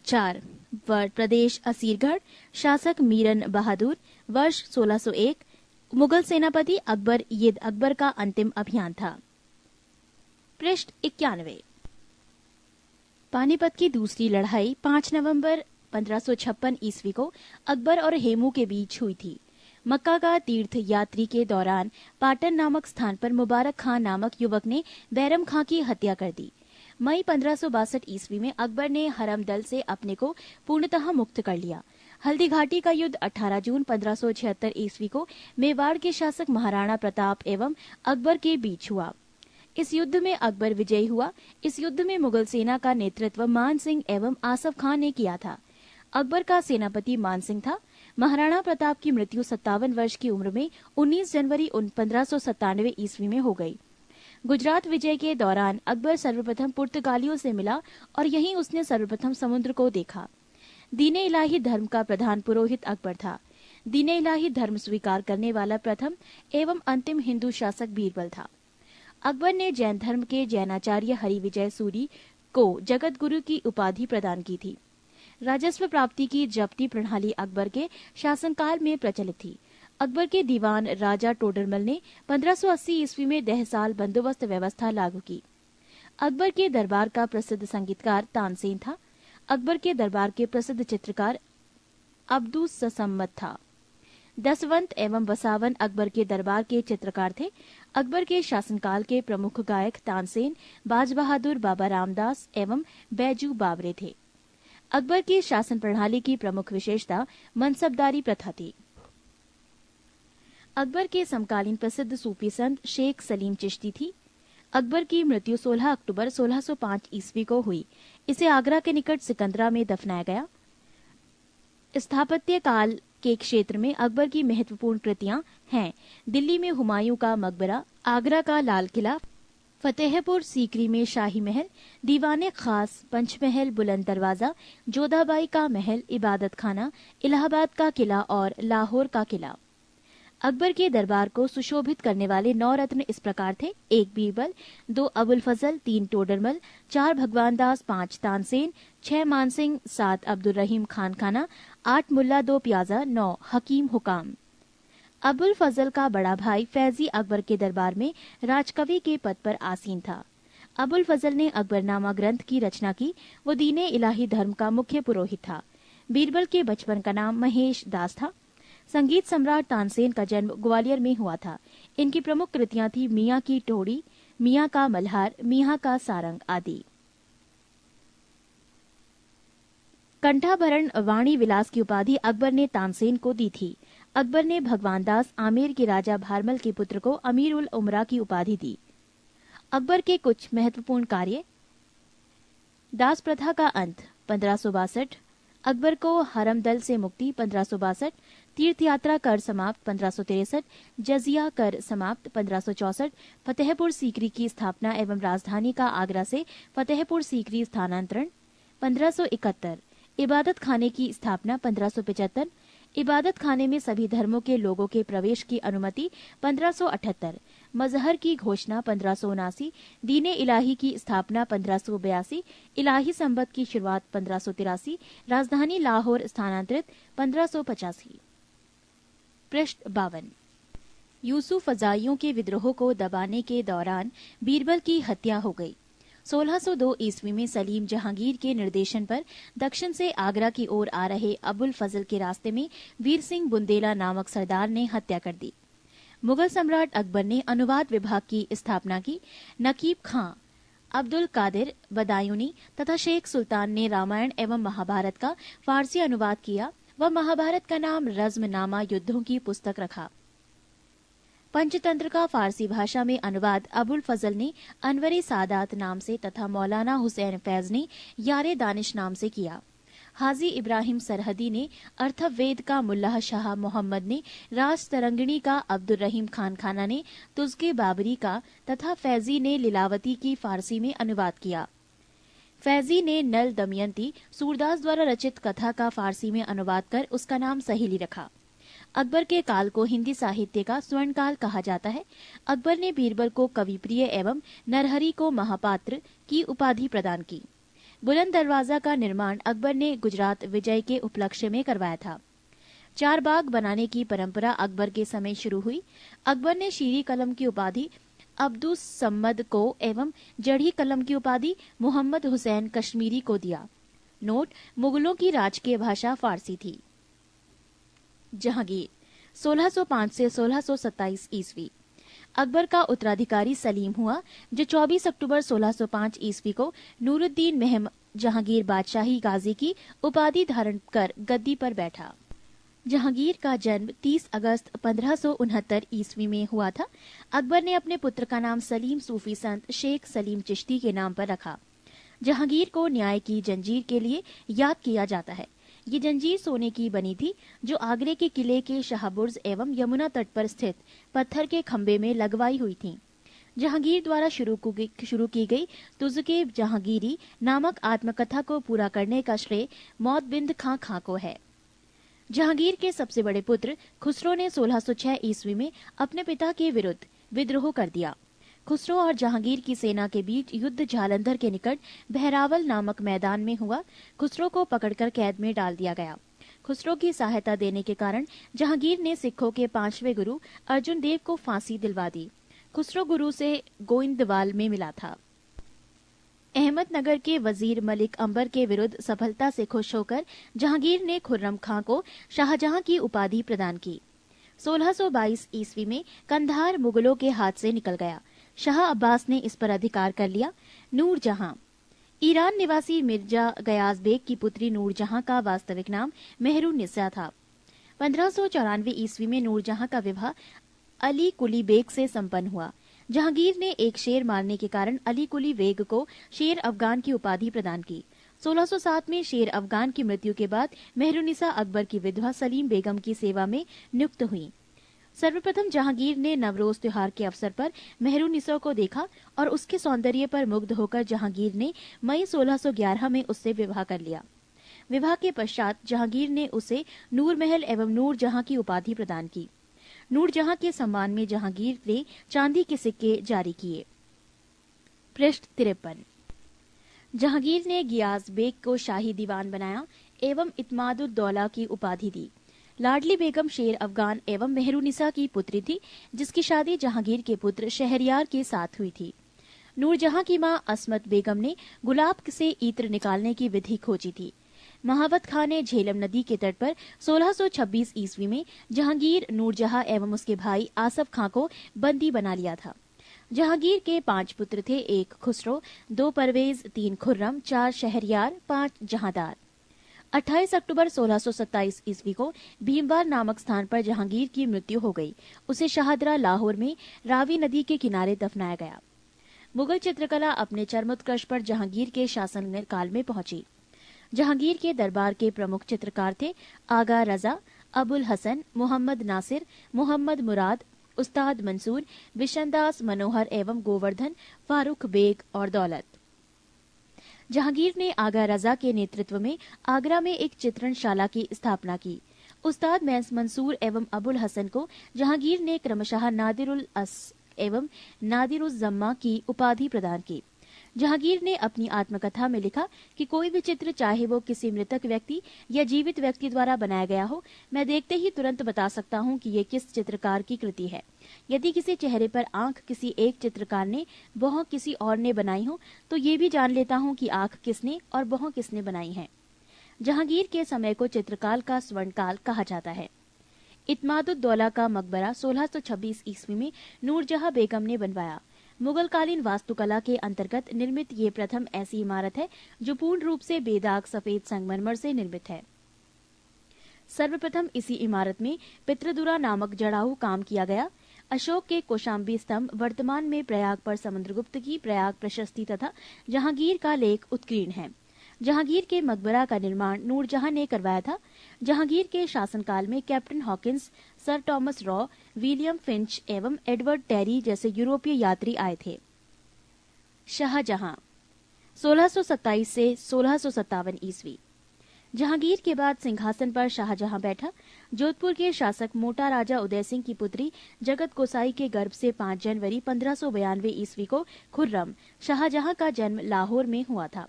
4 प्रदेश असीरगढ़ शासक मीरन बहादुर वर्ष 1601 मुगल सेनापति अकबर ये अकबर का अंतिम अभियान था। पृष्ठ 91 पानीपत की दूसरी लड़ाई 5 नवंबर 1556 ईस्वी को अकबर और हेमू के बीच हुई थी। मक्का का तीर्थ यात्री के दौरान पाटन नामक स्थान पर मुबारक खां नामक युवक ने बैरम खां की हत्या कर दी। मई 1562 ईस्वी में अकबर ने हरम दल से अपने को पूर्णतः मुक्त कर लिया। हल्दी घाटी का युद्ध 18 जून 1576 ईस्वी को मेवाड़ के शासक महाराणा प्रताप एवं अकबर के बीच हुआ। इस युद्ध में अकबर विजयी हुआ। इस युद्ध में मुगल सेना का नेतृत्व मान सिंह एवं आसफ खां ने किया था। अकबर का सेनापति मान सिंह था। महाराणा प्रताप की मृत्यु 57 वर्ष की उम्र में 19 जनवरी 1597 ईस्वी में हो गई। गुजरात विजय के दौरान अकबर सर्वप्रथम पुर्तगालियों से मिला और यहीं उसने सर्वप्रथम समुद्र को देखा। दीने इलाही धर्म का प्रधान पुरोहित अकबर था। दीने इलाही धर्म स्वीकार करने वाला प्रथम एवं अंतिम हिंदू शासक बीरबल था। अकबर ने जैन धर्म के जैनाचार्य हरिविजय सूरी को जगत गुरु की उपाधि प्रदान की थी। राजस्व प्राप्ति की जब्ती प्रणाली अकबर के शासनकाल में प्रचलित थी। अकबर के दीवान राजा टोडरमल ने 1580 ईस्वी में 10 साल बंदोबस्त व्यवस्था लागू की। अकबर के दरबार का प्रसिद्ध संगीतकार तानसेन था। अकबर के दरबार के प्रसिद्ध चित्रकार अब्दुस ससम्मत था। दसवंत एवं बसावन अकबर के दरबार के चित्रकार थे। अकबर के शासनकाल के प्रमुख गायक तानसेन, बाज बहादुर, बाबा रामदास एवं बैजू बावरे थे। अकबर की शासन प्रणाली की प्रमुख विशेषता मनसबदारी प्रथा थी। अकबर के समकालीन प्रसिद्ध सूफी संत शेख सलीम चिश्ती थी। अकबर की मृत्यु 16 अक्टूबर 1605 ईस्वी को हुई। इसे आगरा के निकट सिकंदरा में दफनाया गया। स्थापत्य काल के क्षेत्र में अकबर की महत्वपूर्ण कृतियां हैं दिल्ली में हुमायूं का मकबरा, आगरा का लाल किला, फतेहपुर सीकरी में शाही महल, दीवाने खास, पंचमहल, बुलंद दरवाजा, जोधाबाई का महल, इबादत खाना, इलाहाबाद का किला और लाहौर का किला। अकबर के दरबार को सुशोभित करने वाले 9 रत्न इस प्रकार थे: 1 बीरबल, 2 अबुल फजल, 3 टोडरमल, 4 भगवान दास, 5 तानसेन, 6 मानसिंह, 7 अब्दुल रहीम खानखाना, 8 मुल्ला 2 प्याजा, 9 हकीम हुकाम। अबुल फजल का बड़ा भाई फैजी अकबर के दरबार में राजकवि के पद पर आसीन था। अबुल फजल ने अकबरनामा ग्रंथ की रचना की। वो दीने इलाही धर्म का मुख्य पुरोहित था। बीरबल के बचपन का नाम महेश दास था। संगीत सम्राट तानसेन का जन्म ग्वालियर में हुआ था। इनकी प्रमुख कृतियां थी मियाँ की टोड़ी, मियाँ का मल्हार, मियाँ का सारंग आदि। कंठाभरण वाणी विलास की उपाधि अकबर ने तानसेन को दी थी। अकबर ने भगवान दास आमेर के राजा भारमल के पुत्र को अमीर उल उमरा की उपाधि दी। अकबर के कुछ महत्वपूर्ण कार्य: दास प्रथा का अंत 1562, अकबर को हरमदल से मुक्ति 1562, तीर्थ यात्रा कर समाप्त 1563, जजिया कर समाप्त 1564, फतेहपुर सीकरी की स्थापना एवं राजधानी का आगरा से फतेहपुर सीकरी स्थानांतरण 1571, इबादत खाने की स्थापना 1575, इबादत खाने में सभी धर्मों के लोगों के प्रवेश की अनुमति 1578, मजहर की घोषणा 1579, दीने इलाही की स्थापना 1582, इलाही संबत की शुरुआत 1583, राजधानी लाहौर स्थानांतरित 1585। पृष्ठ 52। यूसुफ फजाइयों के विद्रोह को दबाने के दौरान बीरबल की हत्या हो गई। 1602 ईस्वी में सलीम जहांगीर के निर्देशन पर दक्षिण से आगरा की ओर आ रहे अबुल फजल के रास्ते में वीर सिंह बुंदेला नामक सरदार ने हत्या कर दी। मुगल सम्राट अकबर ने अनुवाद विभाग की स्थापना की। नकीब खां, अब्दुल कादिर बदायूनी तथा शेख सुल्तान ने रामायण एवं महाभारत का फारसी अनुवाद किया व महाभारत का नाम रज़्मनामा युद्धों की पुस्तक रखा। पंचतंत्र का फारसी भाषा में अनुवाद अबुल फजल ने अनवरे सादात नाम से तथा मौलाना हुसैन फैज ने यारे दानिश नाम से किया। हाजी इब्राहिम सरहदी ने अर्थवेद का, मुल्लाह शाह मोहम्मद ने राज तरंगिणी का, अब्दुल रहीम खान खाना ने तुज़के बाबरी का तथा फैजी ने लीलावती की फारसी में अनुवाद किया। फैजी ने नल दमयंती सूरदास द्वारा रचित कथा का फारसी में अनुवाद कर उसका नाम सहेली रखा। अकबर के काल को हिंदी साहित्य का स्वर्ण काल कहा जाता है। अकबर ने बीरबल को कविप्रिय एवं नरहरि को महापात्र की उपाधि प्रदान की। बुलंद दरवाजा का निर्माण अकबर ने गुजरात विजय के उपलक्ष्य में करवाया था। 4 बाग बनाने की परंपरा अकबर के समय शुरू हुई। अकबर ने शीरी कलम की उपाधि अब्दुस सम्मद को एवं जड़ी कलम की उपाधि मोहम्मद हुसैन कश्मीरी को दिया। नोट: मुगलों की राजकीय भाषा फारसी थी। जहांगीर 1605 से 1627 ईस्वी। अकबर का उत्तराधिकारी सलीम हुआ, जो 24 अक्टूबर 1605 ईस्वी को नूरुद्दीन महम जहांगीर बादशाही गाजी की उपाधि धारण कर गद्दी पर बैठा। जहांगीर का जन्म 30 अगस्त 1569 ईस्वी में हुआ था। अकबर ने अपने पुत्र का नाम सलीम सूफी संत शेख सलीम चिश्ती के नाम पर रखा। जहांगीर को न्याय की जंजीर के लिए याद किया जाता है। ये जंजीर सोने की बनी थी, जो आगरे के किले के शाहबुर्ज एवं यमुना तट पर स्थित पत्थर के खंबे में लगवाई हुई थी। जहांगीर द्वारा शुरू की गई तुज़के जहांगीरी नामक आत्मकथा को पूरा करने का श्रेय मौतबिंद खां को है। जहांगीर के सबसे बड़े पुत्र खुसरो ने 1606 ईस्वी में अपने पिता के विरुद्ध विद्रोह कर दिया। खुसरो और जहांगीर की सेना के बीच युद्ध जालंधर के निकट बहरावल नामक मैदान में हुआ। खुसरो को पकड़कर कैद में डाल दिया गया। खुसरो की सहायता देने के कारण जहांगीर ने सिखों के 5वें गुरु अर्जुन देव को फांसी दिलवा दी। खुसरो गुरु से गोइंदवाल में मिला था। अहमदनगर के वजीर मलिक अंबर के विरुद्ध सफलता से खुश होकर जहांगीर ने खुर्रम खां को शाहजहां की उपाधि प्रदान की। 1622 ईस्वी में कंधार मुगलों के हाथ से निकल गया। शाह अब्बास ने इस पर अधिकार कर लिया। नूरजहां ईरान निवासी मिर्जा गयाज बेग की पुत्री नूरजहां का वास्तविक नाम मेहरुन्निसा था। 1594 ईस्वी में नूरजहां का विवाह अली कुली बेग से संपन्न हुआ। जहांगीर ने एक शेर मारने के कारण अली कुली बेग को शेर अफगान की उपाधि प्रदान की। 1607 में शेर अफगान की मृत्यु के बाद मेहरुन्निसा अकबर की विधवा सलीम बेगम की सेवा में नियुक्त हुई। सर्वप्रथम जहांगीर ने नवरोज त्योहार के अवसर पर मेहरुन्निसा को देखा और उसके सौंदर्य पर मुग्ध होकर जहांगीर ने मई 1611 में उससे विवाह कर लिया। विवाह के पश्चात जहांगीर ने उसे नूरमहल एवं नूरजहां की उपाधि प्रदान की। नूरजहां के सम्मान में जहांगीर ने चांदी के सिक्के जारी किए। पृष्ठ 53। जहांगीर ने गियाज बेग को शाही दीवान बनाया एवं इत्मादुद्दौला की उपाधि दी। लाडली बेगम शेर अफगान एवं मेहरुनिसा की पुत्री थी, जिसकी शादी जहांगीर के पुत्र शहरयार के साथ हुई थी। नूरजहां की मां असमत बेगम ने गुलाब से इत्र निकालने की विधि खोजी थी। महावत खां ने झेलम नदी के तट पर 1626 ईस्वी में जहांगीर, नूरजहां एवं उसके भाई आसफ खां को बंदी बना लिया था। जहांगीर के 5 पुत्र थे, 1 खुसरो, 2 परवेज, 3 खुर्रम, 4 शहरयार, 5 जहांदार। 28 अक्टूबर 1627 ईस्वी को भीमवार नामक स्थान पर जहांगीर की मृत्यु हो गई। उसे शाहदरा लाहौर में रावी नदी के किनारे दफनाया गया। मुगल चित्रकला अपने चरमोत्कर्ष पर जहांगीर के शासन काल में पहुंची। जहांगीर के दरबार के प्रमुख चित्रकार थे आगा रजा, अबुल हसन, मोहम्मद नासिर, मोहम्मद मुराद, उस्ताद मंसूर, विशनदास मनोहर एवं गोवर्धन, फारूक बेग और दौलत। जहांगीर ने आगा रजा के नेतृत्व में आगरा में एक चित्रणशाला की स्थापना की। उस्ताद मंसूर एवं अबुल हसन को जहांगीर ने क्रमशः नादिरुल अस एवं नादिरुल जम्मा की उपाधि प्रदान की। जहांगीर ने अपनी आत्मकथा में लिखा कि कोई भी चित्र, चाहे वो किसी मृतक व्यक्ति या जीवित व्यक्ति द्वारा बनाया गया हो, मैं देखते ही तुरंत बता सकता हूँ कि ये किस चित्रकार की कृति है। यदि किसी चेहरे पर आंख किसी एक चित्रकार ने, भौं किसी और ने बनाई हो, तो ये भी जान लेता हूँ कि आंख किसने और भौं किसने बनाई है। जहांगीर के समय को चित्रकाल का स्वर्णकाल कहा जाता है। इत्मादुद्दौला का मकबरा 1626 ईस्वी में नूरजहां बेगम ने बनवाया। मुगल कालीन वास्तुकला के अंतर्गत निर्मित ये प्रथम ऐसी इमारत है जो पूर्ण रूप से बेदाग सफेद संगमरमर से निर्मित है। सर्वप्रथम इसी इमारत में पितृदुरा नामक जड़ाऊ काम किया गया। अशोक के कौशाम्बी स्तंभ वर्तमान में प्रयाग पर समुद्रगुप्त की प्रयाग प्रशस्ति तथा जहांगीर का लेख उत्कीर्ण है। जहांगीर के मकबरा का निर्माण नूरजहां ने करवाया था। जहांगीर के शासनकाल में captain Hawkins, sir Thomas raw, William Finch एवं एडवर्ड टेरी जैसे यूरोपीय यात्री आए थे। शाहजहां 1627 से 1657 ईस्वी। जहांगीर के बाद सिंहासन पर शाहजहां बैठा। जोधपुर के शासक मोटा राजा उदय सिंह की पुत्री जगत गोसाई के गर्भ से 5 जनवरी 1592 ईस्वी को खुर्रम, शाहजहां का जन्म लाहौर में हुआ था।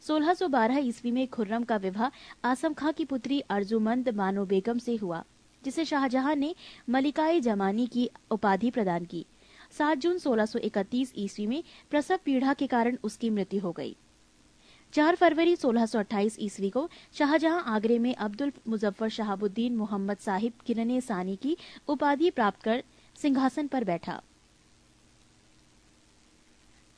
1612 ईस्वी में खुर्रम का विवाह आसम खां की पुत्री अर्जुमंद बानो बेगम से हुआ, जिसे शाहजहां ने मलिकाए जमानी की उपाधि प्रदान की। 7 जून 1631 ईस्वी में प्रसव पीड़ा के कारण उसकी मृत्यु हो गई। 4 फरवरी 1628 ईस्वी को शाहजहां आगरे में अब्दुल मुजफ्फर शहाबुद्दीन मोहम्मद साहिब किरने सानी की उपाधि प्राप्त कर सिंहासन पर बैठा।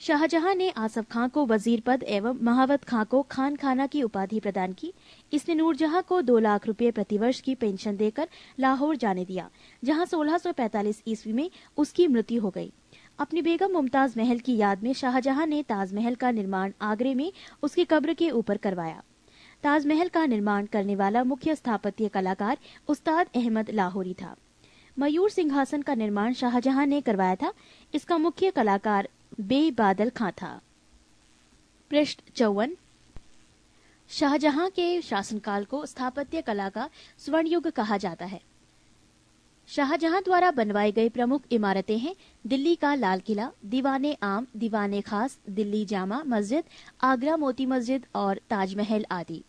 शाहजहां ने आसफ खां को वजीर पद एवं महावत खां को खान खाना की उपाधि प्रदान की। इसने नूरजहां को 2 लाख रुपए प्रतिवर्ष की पेंशन देकर लाहौर जाने दिया, जहां 1645 ईस्वी में उसकी मृत्यु हो गई। अपनी बेगम मुमताज महल की याद में शाहजहां ने ताजमहल का निर्माण आगरे में उसकी कब्र के ऊपर करवाया। ताजमहल का निर्माण करने वाला मुख्य स्थापत्य कलाकार उस्ताद अहमद लाहौरी था। मयूर सिंहासन का निर्माण शाहजहां ने करवाया था। इसका मुख्य कलाकार बे बादल खां था। पृष्ठ 54। शाहजहां के शासनकाल को स्थापत्य कला का स्वर्ण युग कहा जाता है। शाहजहां द्वारा बनवाई गई प्रमुख इमारतें हैं दिल्ली का लाल किला, दीवाने आम, दीवाने खास, दिल्ली जामा मस्जिद, आगरा मोती मस्जिद और ताजमहल आदि।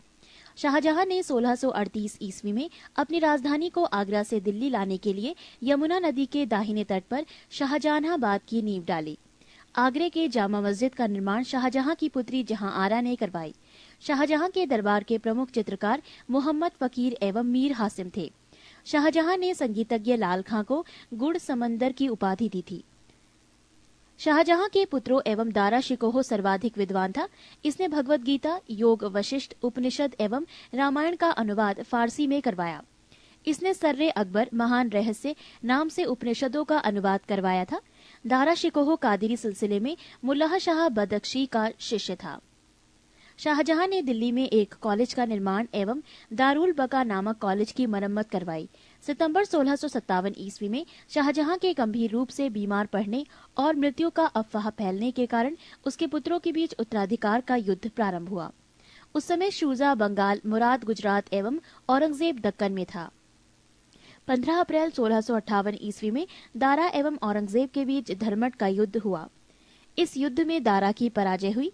शाहजहां ने 1638 ईस्वी में अपनी राजधानी को आगरा से दिल्ली लाने के लिए यमुना नदी के दाहिने तट पर शाहजहानाबाद की नींव डाली। आगरे के जामा मस्जिद का निर्माण शाहजहां की पुत्री जहां आरा ने करवाई। शाहजहां के दरबार के प्रमुख चित्रकार मोहम्मद फकीर एवं मीर हासिम थे। शाहजहां ने संगीतज्ञ लाल खां को गुड़ समंदर की उपाधि दी थी। शाहजहां के पुत्रों एवं दारा शिकोह सर्वाधिक विद्वान था। इसने भगवत गीता, योग वशिष्ठ, उपनिषद एवं रामायण का अनुवाद फारसी में करवाया। इसने सर्रे अकबर महान रहस्य नाम से उपनिषदों का अनुवाद करवाया था। दारा शिकोह कादिरी सिलसिले में मुल्लाह शाह बदख्शी का शिष्य था। शाहजहां ने दिल्ली में एक कॉलेज का निर्माण एवं दारुल बका नामक कॉलेज की मरम्मत करवाई। सितंबर 1657 ईस्वी में शाहजहां के गंभीर रूप से बीमार पड़ने और मृत्यु का अफवाह फैलने के कारण उसके पुत्रों के बीच उत्तराधिकार का युद्ध प्रारंभ हुआ। उस समय शुजा बंगाल, मुराद गुजरात एवं औरंगजेब दक्कन में था। 15 अप्रैल 1658 ईस्वी में दारा एवं औरंगजेब के बीच धर्मट का युद्ध हुआ। इस युद्ध में दारा की पराजय हुई।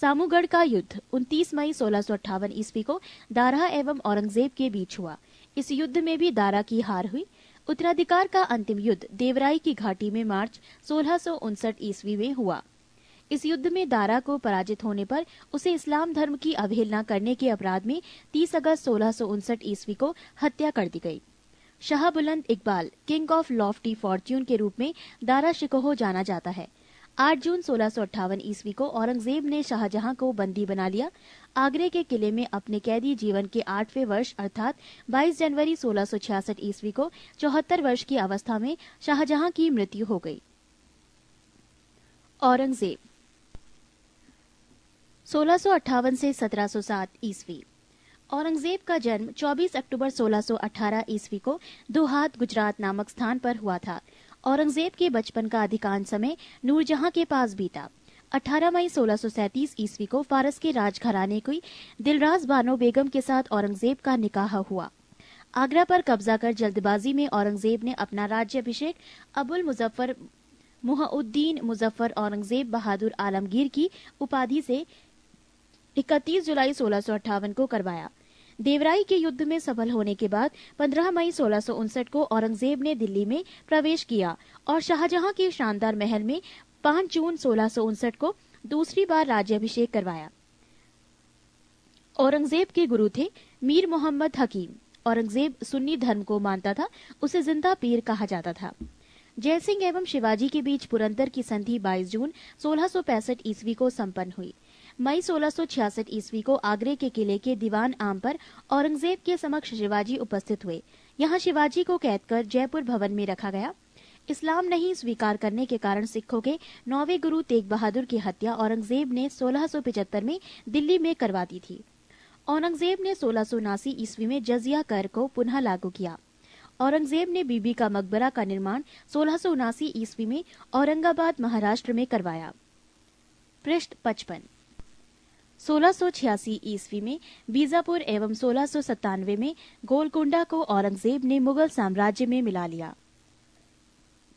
सामूगढ़ का युद्ध 29 मई 1658 ईस्वी को दारा एवं औरंगजेब के बीच हुआ। इस युद्ध में भी दारा की हार हुई। उत्तराधिकार का अंतिम युद्ध देवराई की घाटी में मार्च 1659 ईस्वी में हुआ। इस युद्ध में दारा को पराजित होने पर उसे इस्लाम धर्म की अवहेलना करने के अपराध में 30 अगस्त 1659 ईस्वी को हत्या कर दी गई। शाह बुलंद Iqbal, king of Lofty Fortune के रूप में दारा शिकोह जाना जाता है। 8 जून 1658 ईस्वी को औरंगजेब ने शाहजहां को बंदी बना लिया। आगरे के किले में अपने कैदी जीवन के 8वें वर्ष अर्थात 22 जनवरी 1666 ईस्वी को 74 वर्ष की अवस्था में शाहजहां की मृत्यु हो गई। औरंगजेब 1658 से 1707 ईस्वी। औरंगजेब का जन्म 24 अक्टूबर 1618 ईस्वी को दोहात गुजरात नामक स्थान पर हुआ था। औरंगजेब के बचपन का अधिकांश समय नूरजहां के पास बीता। 18 मई 1637 ईस्वी को फारस के राजघराने की दिलराज बानो बेगम के साथ औरंगजेब का निकाह हुआ। आगरा पर कब्जा कर जल्दबाजी में औरंगजेब ने अपना राज्याभिषेक अबुल मुजफ्फर मुहउद्दीन मुजफ्फर औरंगजेब बहादुर आलमगीर की उपाधि से 31 जुलाई 1658 को करवाया। देवराई के युद्ध में सफल होने के बाद 15 मई 1659 को औरंगजेब ने दिल्ली में प्रवेश किया और शाहजहां के शानदार महल में 5 जून 1659 को दूसरी बार राज्याभिषेक करवाया। औरंगजेब के गुरु थे मीर मोहम्मद हकीम। औरंगजेब सुन्नी धर्म को मानता था, उसे जिंदा पीर कहा जाता था। जयसिंह एवं शिवाजी के बीच पुरंदर की संधि 22 जून 1665 ईस्वी को संपन्न हुई। मई 1666 ईस्वी को आगरे के किले के दीवान आम पर औरंगजेब के समक्ष शिवाजी उपस्थित हुए। यहाँ शिवाजी को कैद कर जयपुर भवन में रखा गया। इस्लाम नहीं स्वीकार करने के कारण सिखों के 9वें गुरु तेग बहादुर की हत्या औरंगजेब ने 1675 में दिल्ली में करवा दी थी। औरंगजेब ने 1679 ईस्वी में जजिया कर को पुनः लागू किया। औरंगजेब ने बीबी का मकबरा का निर्माण 1679 ईस्वी में औरंगाबाद महाराष्ट्र में करवाया। पृष्ठ 55। 1686 ईस्वी में बीजापुर एवं 1697 में गोलकुंडा को औरंगजेब ने मुगल साम्राज्य में मिला लिया।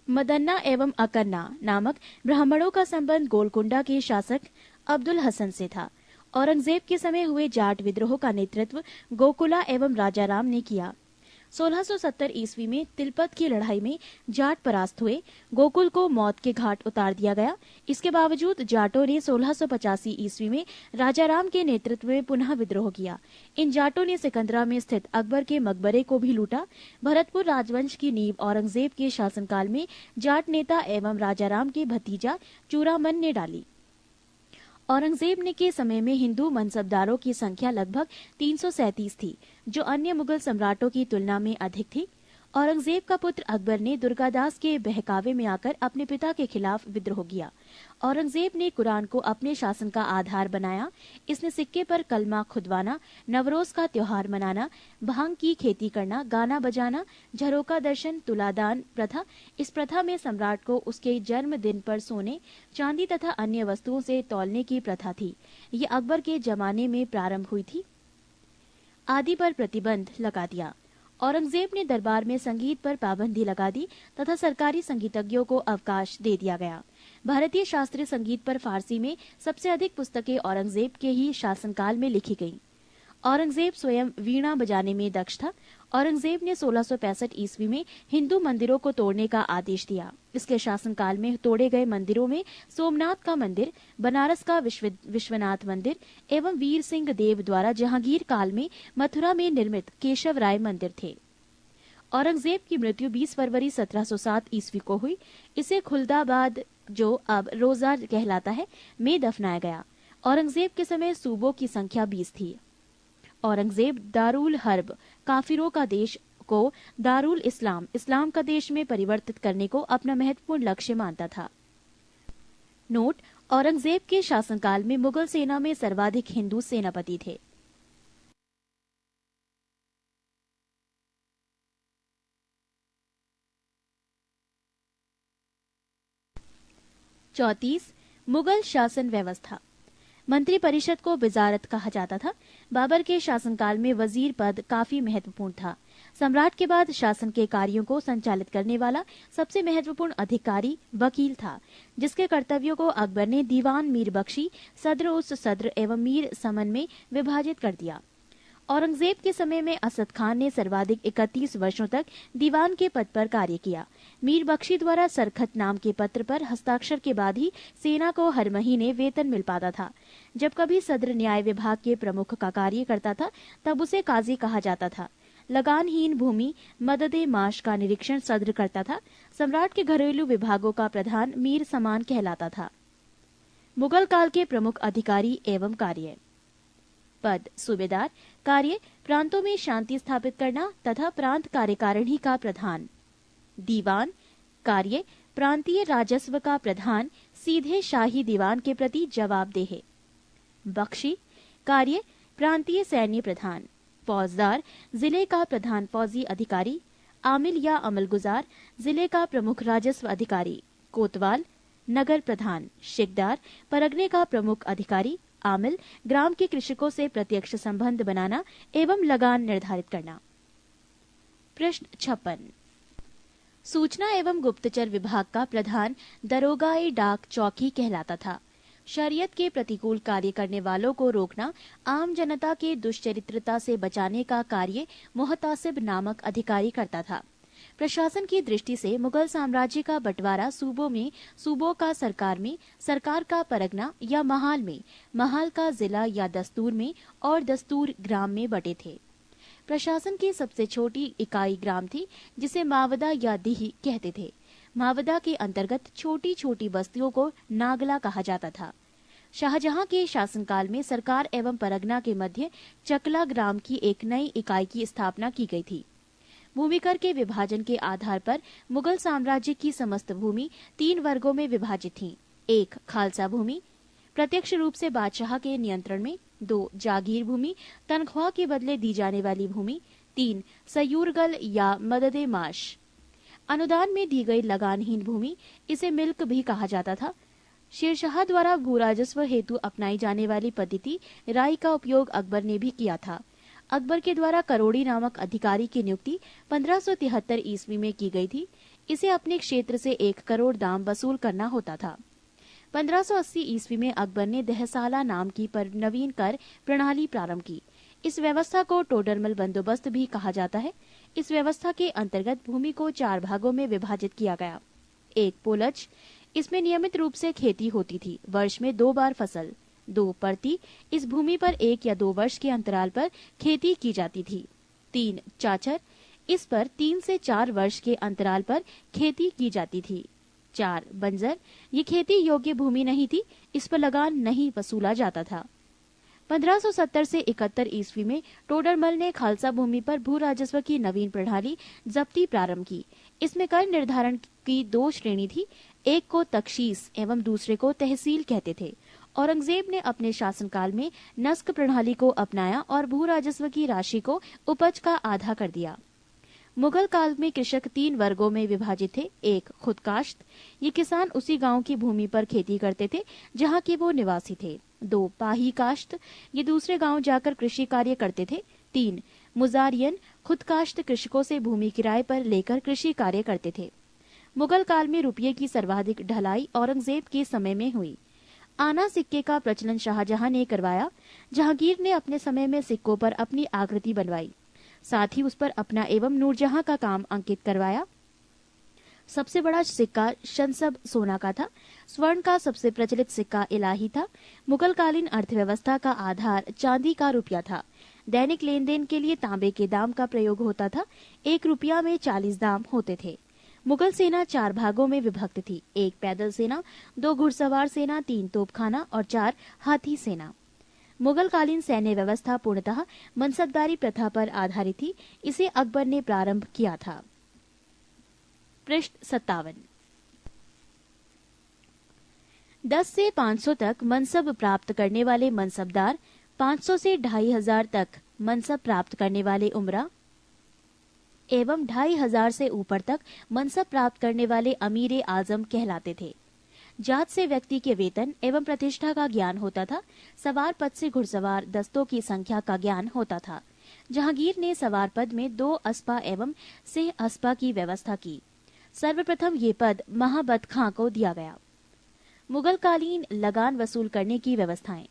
मदन्ना एवं अकन्ना नामक ब्राह्मणों का संबंध गोलकुंडा के शासक अब्दुल हसन से था। औरंगजेब के समय हुए जाट विद्रोह का नेतृत्व गोकुला एवं राजाराम ने किया। 1670 ईस्वी में तिलपत की लड़ाई में जाट परास्त हुए। गोकुल को मौत के घाट उतार दिया गया। इसके बावजूद जाटों ने 1685 ईस्वी में राजाराम के नेतृत्व में पुनः विद्रोह किया। इन जाटों ने सिकंदरा में स्थित अकबर के मकबरे को भी लूटा। भरतपुर राजवंश की नींव औरंगजेब के शासनकाल में जाट नेता एवं राजाराम के भतीजा चूड़ामन ने डाली। औरंगजेब ने के समय में हिंदू मनसबदारों की संख्या लगभग 337 थी, जो अन्य मुगल सम्राटों की तुलना में अधिक थी। औरंगजेब का पुत्र अकबर ने दुर्गादास के बहकावे में आकर अपने पिता के खिलाफ विद्रोह किया। औरंगजेब ने कुरान को अपने शासन का आधार बनाया। इसने सिक्के पर कलमा खुदवाना, नवरोज का त्योहार मनाना, भांग की खेती करना, गाना बजाना, झरोका दर्शन, तुलादान प्रथा। इस प्रथा में सम्राट को उसके जन्मदिन पर सोने, चांदी तथा अन्य वस्तुओं से तौलने की प्रथा थी। ये अकबर के जमाने में प्रारंभ हुई थी। आदि पर प्रतिबंध लगा दिया। औरंगजेब ने दरबार में संगीत पर पाबंदी लगा दी तथा सरकारी संगीतज्ञों को अवकाश दे दिया गया। भारतीय शास्त्रीय संगीत पर फारसी में सबसे अधिक पुस्तकें औरंगजेब के ही शासनकाल में लिखी गईं। औरंगजेब स्वयं वीणा बजाने में दक्ष था। औरंगजेब ने 1665 ईस्वी में हिंदू मंदिरों को तोड़ने का आदेश दिया। इसके शासनकाल में तोड़े गए मंदिरों में सोमनाथ का मंदिर, बनारस का विश्वनाथ मंदिर एवं वीर सिंह देव द्वारा जहांगीर काल में मथुरा में निर्मित केशव राय मंदिर थे। औरंगजेब की मृत्यु 20 फरवरी 1707 ईस्वी को हुई। इसे खुलदाबाद, जो अब रोजा कहलाता है, में दफनाया गया। औरंगजेब के समय सूबों की संख्या 20 थी। औरंगजेब दारुल हर्ब, काफिरों का देश, को दारुल इस्लाम, इस्लाम का देश में परिवर्तित करने को अपना महत्वपूर्ण लक्ष्य मानता था। नोट: औरंगजेब के शासनकाल में मुगल सेना में सर्वाधिक हिंदू सेनापति थे। चौतीस, मुगल शासन व्यवस्था। मंत्री परिषद को वजारत कहा जाता था। बाबर के शासनकाल में वजीर पद काफी महत्वपूर्ण था। सम्राट के बाद शासन के कार्यों को संचालित करने वाला सबसे महत्वपूर्ण अधिकारी वकील था, जिसके कर्तव्यों को अकबर ने दीवान मीर बख्शी, सद्र उस सद्र एवं मीर समन में विभाजित कर दिया। औरंगजेब के समय में असद खान ने सर्वाधिक 31 वर्षों तक दीवान के पद पर कार्य किया। मीर बख्शी द्वारा सरखत नाम के पत्र पर हस्ताक्षर के बाद ही सेना को हर महीने वेतन मिल पाता था। जब कभी सदर न्याय विभाग के प्रमुख का कार्य करता था तब उसे काजी कहा जाता था। लगानहीन भूमि मददे माश का निरीक्षण सदर करता था। सम्राट के घरेलू विभागों का प्रधान मीर समान कहलाता था। मुगल काल के प्रमुख अधिकारी एवं कार्य। पद सूबेदार, कार्य प्रांतों में शांति स्थापित करना तथा प्रांत कार्यकारिणी का प्रधान। दीवान, कार्य प्रांतीय राजस्व का प्रधान सीधे शाही दीवान के प्रति जवाबदेह। बख्शी, कार्य प्रांतीय सैन्य प्रधान। फौजदार, जिले का प्रधान फौजी अधिकारी। आमिल या अमलगुजार, जिले का प्रमुख राजस्व अधिकारी। कोतवाल, नगर प्रधान। शिकदार, परगने का प्रमुख अधिकारी। आमिल, ग्राम के कृषकों से प्रत्यक्ष संबंध बनाना एवं लगान निर्धारित करना। प्रश्न 56। सूचना एवं गुप्तचर विभाग का प्रधान दरोगाए डाक चौकी कहलाता था। शरीयत के प्रतिकूल कार्य करने वालों को रोकना, आम जनता के दुष्चरित्रता से बचाने का कार्य मुहतासिब नामक अधिकारी करता था। प्रशासन की दृष्टि से मुगल साम्राज्य का बंटवारा सूबों में, सूबों का सरकार में, सरकार का परगना या महाल में, महाल का जिला या दस्तूर में और दस्तूर ग्राम में बटे थे। प्रशासन की सबसे छोटी इकाई ग्राम थी जिसे मावदा या दीह कहते थे। मावदा के अंतर्गत छोटी छोटी बस्तियों को नागला कहा जाता था। शाहजहां के शासनकाल में सरकार एवं परगना के मध्य चकला ग्राम की एक नई इकाई की स्थापना की गई थी। भूमिकर के विभाजन के आधार पर मुगल साम्राज्य की समस्त भूमि 3 वर्गों में विभाजित थी। 1 खालसा भूमि, प्रत्यक्ष रूप से बादशाह के नियंत्रण में। 2 जागीर भूमि, तनख्वाह के बदले दी जाने वाली भूमि। 3 सयूरगल या मददे माश, अनुदान में दी गई लगानहीन भूमि, इसे मिल्क भी कहा जाता था। शेरशाह द्वारा भूराजस्व हेतु अपनाई जाने वाली पद्धति राय का उपयोग अकबर ने भी किया था। अकबर के द्वारा करोड़ी नामक अधिकारी की नियुक्ति 1573 ईस्वी में की गई थी। इसे अपने क्षेत्र से 1 करोड़ दाम वसूल करना होता था। 1580 ईस्वी में अकबर ने दहसाला नाम की पर नवीन कर प्रणाली प्रारंभ की। इस व्यवस्था को टोडरमल बंदोबस्त भी कहा जाता है। इस व्यवस्था के अंतर्गत भूमि को 4 भागों में विभाजित किया गया। 1 पोलज, इसमें नियमित रूप से खेती होती थी, वर्ष में 2 बार फसल। 2 परती, इस भूमि पर 1 या 2 वर्ष के अंतराल पर खेती की जाती थी। 3 चाचर, इस पर 3 से 4 वर्ष के अंतराल पर खेती की जाती थी। 4 बंजर, ये खेती योग्य भूमि नहीं थी, इस पर लगान नहीं वसूला जाता था। 1570 से 71 ईस्वी में टोडरमल ने खालसा भूमि पर भू राजस्व की नवीन प्रणाली जब्ती प्रारंभ की। इसमें कर निर्धारण की 2 श्रेणी थी, एक को तख्शीस एवं दूसरे को तहसील कहते थे। औरंगजेब ने अपने शासनकाल में नस्क प्रणाली को अपनाया और भू राजस्व की राशि को उपज का आधा कर दिया। मुगल काल में कृषक 3 वर्गों में विभाजित थे। 1 खुदकाश्त, ये किसान उसी गांव की भूमि पर खेती करते थे जहां के वो निवासी थे। 2 पाही काश्त, ये दूसरे गांव जाकर कृषि कार्य करते थे। 3 मुजारियन, खुदकाश्त कृषकों से भूमि किराए पर लेकर कृषि कार्य करते थे। मुगल काल में रुपये की सर्वाधिक ढलाई औरंगजेब के समय में हुई। आना सिक्के का प्रचलन शाहजहां ने करवाया। जहांगीर ने अपने समय में सिक्कों पर अपनी आकृति बनवाई, साथ ही उस पर अपना एवं नूरजहां का काम अंकित करवाया। सबसे बड़ा सिक्का शनसब सोना का था। स्वर्ण का सबसे प्रचलित सिक्का इलाही था। मुगल कालीन अर्थव्यवस्था का आधार चांदी का रुपया था। दैनिक लेन देन के लिए तांबे के दाम का प्रयोग होता था। 1 रुपया में 40 दाम होते थे। मुगल सेना 4 भागों में विभक्त थी। 1 पैदल सेना, 2 घुड़सवार सेना, 3 तोपखाना और 4 हाथी सेना। मुगल कालीन सैन्य व्यवस्था पूर्णतः मनसबदारी प्रथा पर आधारित थी। इसे अकबर ने प्रारंभ किया था। पृष्ठ 57। 10 से 500 तक मनसब प्राप्त करने वाले मनसबदार, 500 से 2500 तक मनसब प्राप्त करने वाले उमरा एवं 2500 से ऊपर तक मनसब प्राप्त करने वाले अमीर आजम कहलाते थे। जात से व्यक्ति के वेतन एवं प्रतिष्ठा का ज्ञान होता था। सवार पद से घुड़सवार दस्तों की संख्या का ज्ञान होता था। जहांगीर ने सवार पद में 2 अस्पा एवं सिंह अस्पा की व्यवस्था की। सर्वप्रथम ये पद महाबत खां को दिया गया। मुगल कालीन लगान वसूल करने की व्यवस्थाएं।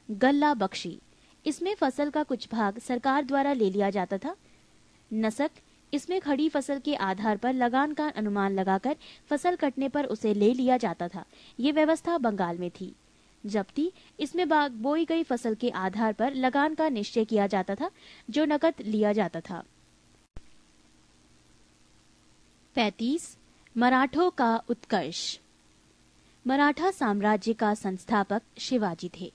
गल्ला बख्शी, इसमें फसल का कुछ भाग सरकार द्वारा ले लिया जाता था। नसक, इसमें खड़ी फसल के आधार पर लगान का अनुमान लगाकर फसल कटने पर उसे ले लिया जाता था। ये व्यवस्था बंगाल में थी। जब्ती, इसमें बोई गई फसल के आधार पर लगान का निश्चय किया जाता था जो नकद लिया जाता था। 35. मराठों का उत्कर्ष। मराठा साम्राज्य का संस्थापक शिवाजी थे।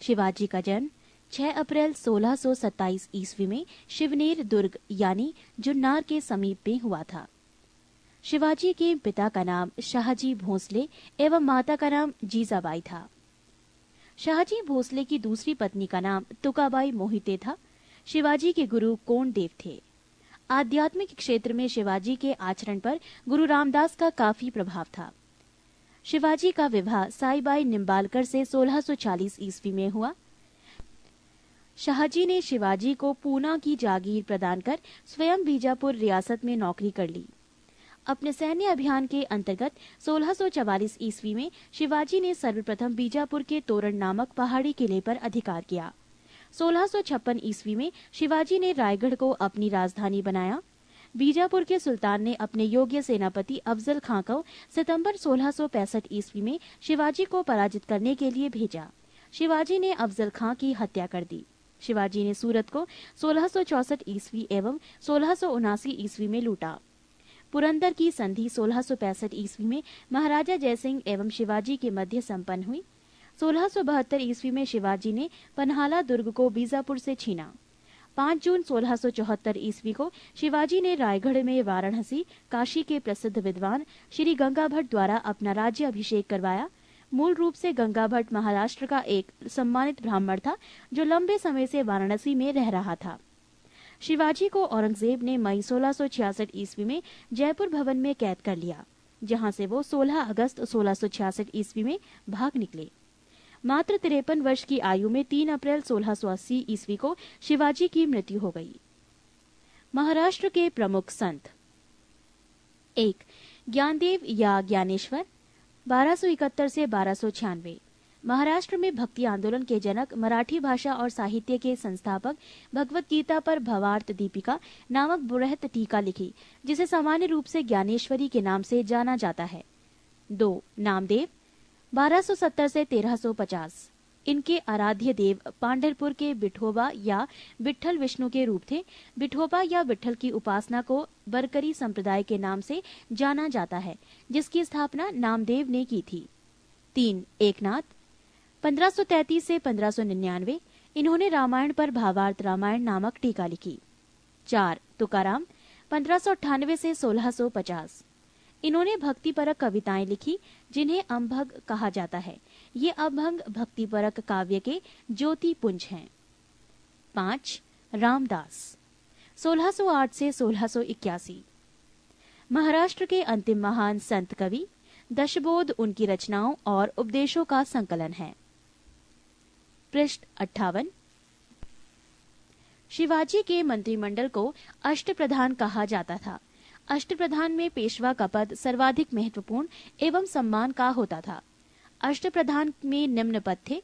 शिवाजी का जन्म 6 अप्रैल 1627 ईस्वी में शिवनेर दुर्ग यानी जुन्नार के समीप में हुआ था। शिवाजी के पिता का नाम शाहजी भोसले एवं माता का नाम जीजाबाई था। शाहजी भोसले की दूसरी पत्नी का नाम तुकाबाई मोहिते था। शिवाजी के गुरु कोंडदेव थे। आध्यात्मिक क्षेत्र में शिवाजी के आचरण पर गुरु रामदास का काफी प्रभाव था। शिवाजी का विवाह साईबाई निम्बालकर से 1640 ईस्वी में हुआ। शाहजी ने शिवाजी को पूना की जागीर प्रदान कर स्वयं बीजापुर रियासत में नौकरी कर ली। अपने सैन्य अभियान के अंतर्गत 1644 ईस्वी में शिवाजी ने सर्वप्रथम बीजापुर के तोरण नामक पहाड़ी किले पर अधिकार किया। 1656 ईस्वी में शिवाजी ने रायगढ़ को अपनी राजधानी बनाया। बीजापुर के सुल्तान ने अपने योग्य सेनापति अफजल खां को सितंबर 1665 ईस्वी में शिवाजी को पराजित करने के लिए भेजा। शिवाजी ने अफजल खां की हत्या कर दी। शिवाजी ने सूरत को 1664 ईस्वी एवं 1679 ईस्वी में लूटा। पुरंदर की संधि 1665 ईस्वी में महाराजा जयसिंह एवं शिवाजी के मध्य संपन्न हुई। 1672 ईस्वी में शिवाजी ने पन्हाला दुर्ग को बीजापुर से छीना। 5 जून 1674 ईस्वी को शिवाजी ने रायगढ़ में वाराणसी, काशी के प्रसिद्ध विद्वान श्री गंगा भट्ट द्वारा अपना राज्य अभिषेक करवाया। मूल रूप से गंगा भट्ट महाराष्ट्र का एक सम्मानित ब्राह्मण था जो लंबे समय से वाराणसी में रह रहा था। शिवाजी को औरंगजेब ने मई 1666 ईस्वी में जयपुर भवन में कैद कर लिया, जहां से वो 16 अगस्त 1666 ईस्वी में भाग निकले। मात्र 53 वर्ष की आयु में 3 अप्रैल 1680 ईस्वी को शिवाजी की मृत्यु हो गई। महाराष्ट्र के प्रमुख संत। 1. ज्ञानदेव या ज्ञानेश्वर 1271 से 1296। महाराष्ट्र में भक्ति आंदोलन के जनक, मराठी भाषा और साहित्य के संस्थापक, भगवत गीता पर भवार्थ दीपिका नामक बृहत टीका लिखी, जिसे सामान्य रूप से ज्ञानेश्वरी के नाम से जाना जाता है। 2. नामदेव 1270 से 1350। इनके आराध्य देव पांढरपुर के विठोबा या विठ्ठल विष्णु के रूप थे। विठोबा या विठ्ठल की उपासना को बरकरी संप्रदाय के नाम से जाना जाता है, जिसकी स्थापना नामदेव ने की थी। 3. एकनाथ 1533 से 1599। इन्होंने रामायण पर भावार्थ रामायण नामक टीका लिखी। 4. तुकाराम 1598 से 1650। इन्होंने भक्तिपरक कविताएं लिखी, जिन्हें अम्भग कहा जाता है। ये अभंग भक्तिपरक काव्य के ज्योति पुंज हैं। 5. रामदास 1608 से 1681। महाराष्ट्र के अंतिम महान संत कवि। दशबोध उनकी रचनाओं और उपदेशों का संकलन है। पृष्ठ 58। शिवाजी के मंत्रिमंडल को अष्टप्रधान कहा जाता था। अष्टप्रधान में पेशवा का पद सर्वाधिक महत्वपूर्ण एवं सम्मान का होता था। अष्टप्रधान में निम्न पद थे।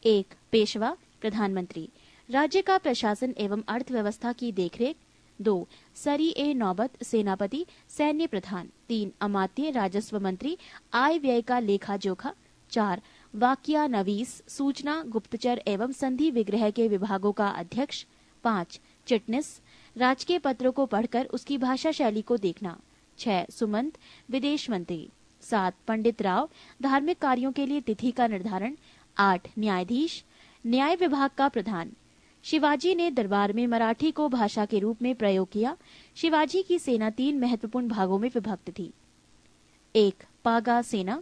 1. पेशवा प्रधानमंत्री, राज्य का प्रशासन एवं अर्थव्यवस्था की देखरेख। 2. सरी ए नौबत सेनापति, सैन्य प्रधान। 3. अमात्य राजस्व मंत्री, आय व्यय का लेखा जोखा। 4. वाक्या नवीस, सूचना, गुप्तचर एवं संधि विग्रह के विभागों का अध्यक्ष। 5. चिटनिस, राजकीय पत्रों को पढ़कर उसकी भाषा शैली को देखना। 6. सुमंत, विदेश मंत्री। 7. पंडित राव, धार्मिक कार्यों के लिए तिथि का निर्धारण। 8. न्यायाधीश, न्याय विभाग का प्रधान। शिवाजी ने दरबार में मराठी को भाषा के रूप में प्रयोग किया। शिवाजी की सेना 3 महत्वपूर्ण भागों में विभक्त थी। 1. पागा सेना,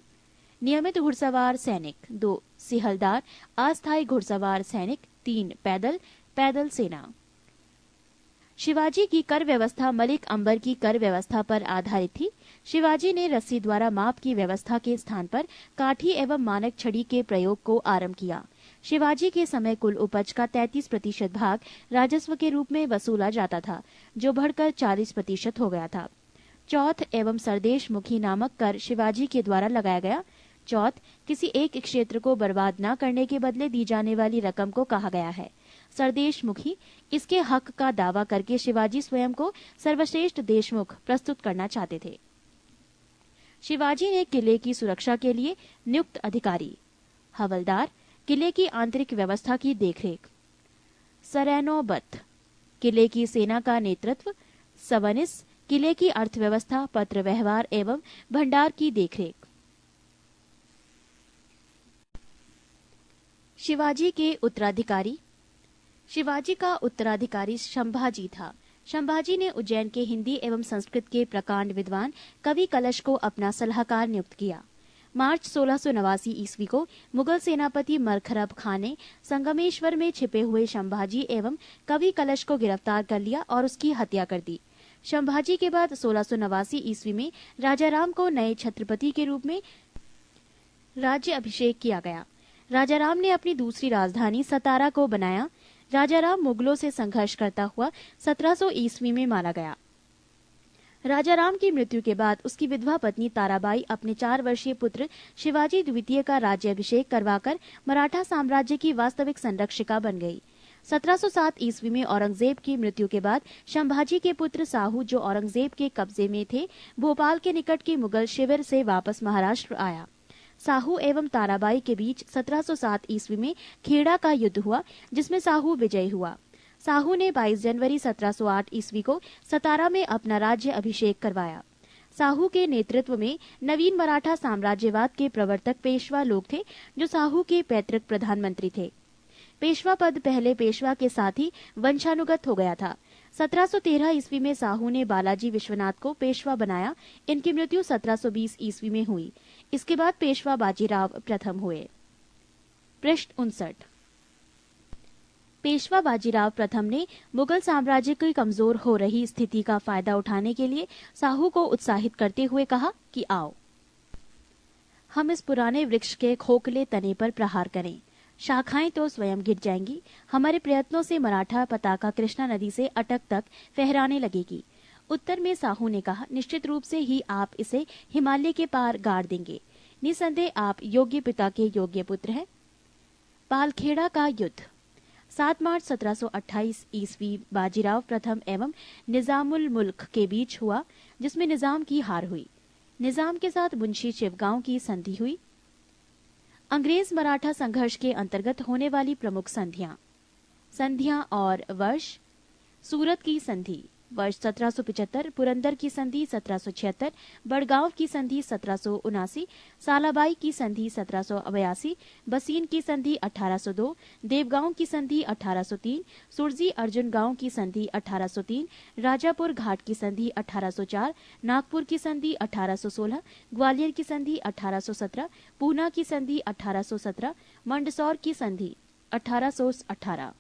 नियमित घुड़सवार सैनिक। 2. सिहलदार, अस्थायी घुड़सवार सैनिक। 3. पैदल सेना। शिवाजी की कर व्यवस्था मलिक अंबर की कर व्यवस्था पर आधारित थी। शिवाजी ने रस्सी द्वारा माप की व्यवस्था के स्थान पर काठी एवं मानक छड़ी के प्रयोग को आरंभ किया। शिवाजी के समय कुल उपज का 33% भाग राजस्व के रूप में वसूला जाता था, जो बढ़कर 40% हो गया था। चौथ एवं सरदेश मुखी नामक कर शिवाजी के द्वारा लगाया गया। चौथ किसी एक क्षेत्र को बर्बाद न करने के बदले दी जाने वाली रकम को कहा गया है। सरदेशमुखी इसके हक का दावा करके शिवाजी स्वयं को सर्वश्रेष्ठ देशमुख प्रस्तुत करना चाहते थे। शिवाजी ने किले की सुरक्षा के लिए नियुक्त अधिकारी, हवलदार, किले की आंतरिक व्यवस्था की देखरेख, सरैनोबत, किले की सेना का नेतृत्व, सवनिस, किले की अर्थव्यवस्था, पत्र व्यवहार एवं भंडार की देखरेख। शिवाजी के उत्तराधिकारी। शिवाजी का उत्तराधिकारी संभाजी था। संभाजी ने उज्जैन के हिंदी एवं संस्कृत के प्रकांड विद्वान कवि कलश को अपना सलाहकार नियुक्त किया। मार्च 1689 ईस्वी को मुगल सेनापति मरखरब खान ने संगमेश्वर में छिपे हुए संभाजी एवं कवि कलश को गिरफ्तार कर लिया और उसकी हत्या कर दी। संभाजी के बाद 1689 ईस्वी में राजाराम को नए छत्रपति के रूप में राज्य अभिषेक किया गया। राजाराम ने अपनी दूसरी राजधानी सतारा को बनाया। राजाराम मुगलों से संघर्ष करता हुआ 1700 ईस्वी में मारा गया। राजाराम की मृत्यु के बाद उसकी विधवा पत्नी ताराबाई अपने 4 वर्षीय पुत्र शिवाजी द्वितीय का राज्याभिषेक करवाकर मराठा साम्राज्य की वास्तविक संरक्षिका बन गई। 1707 ईस्वी में औरंगजेब की मृत्यु के बाद संभाजी के पुत्र साहू, जो औरंगजेब के कब्जे में थे, भोपाल के निकट के मुगल शिविर से वापस महाराष्ट्र आया। साहू एवं ताराबाई के बीच 1707 ईस्वी में खेड़ा का युद्ध हुआ, जिसमें साहू विजयी हुआ। साहू ने 22 जनवरी 1708 ईस्वी को सतारा में अपना राज्य अभिषेक करवाया। साहू के नेतृत्व में नवीन मराठा साम्राज्यवाद के प्रवर्तक पेशवा लोग थे, जो साहू के पैतृक प्रधानमंत्री थे। पेशवा पद पहले पेशवा के साथ ही वंशानुगत हो गया था। 1713 ईस्वी में साहू ने बालाजी विश्वनाथ को पेशवा बनाया। इनकी मृत्यु 1720 ईस्वी में हुई। इसके बाद पेशवा बाजीराव प्रथम हुए। पृष्ठ 59। पेशवा बाजीराव प्रथम ने मुगल साम्राज्य की कमजोर हो रही स्थिति का फायदा उठाने के लिए साहू को उत्साहित करते हुए कहा कि आओ, हम इस पुराने वृक्ष के खोखले तने पर प्रहार करें। शाखाएं तो स्वयं गिर जाएंगी। हमारे प्रयत्नों से मराठा पताका कृष्णा नदी से अटक तक फहराने लगेगी। उत्तर में साहू ने कहा, निश्चित रूप से ही आप इसे हिमालय के पार गाड़ देंगे। निसंदेह आप योग्य पिता के योग्य पुत्र हैं। पालखेड़ा का युद्ध 7 मार्च 1728 ईस्वी बाजीराव प्रथम एवं निजामुल मुल्क के बीच हुआ, जिसमें निजाम की हार हुई। निजाम के साथ मुंशी शिवगांव की संधि हुई। अंग्रेज मराठा संघर्ष के अंतर्गत होने वाली प्रमुख संधियां और वर्ष: सूरत की संधि वर्ष 1775, पुरंदर की संधि 1776, बड़गांव की संधि 1779, सालाबाई की संधि 1782, बसीन की संधि 1802, देवगांव की संधि 1803, सुरजी अर्जुन गांव की संधि 1803, राजापुर घाट की संधि 1804, नागपुर की संधि 1816, ग्वालियर की संधि 1817, पूना की संधि 1817, मंदसौर की संधि 1818।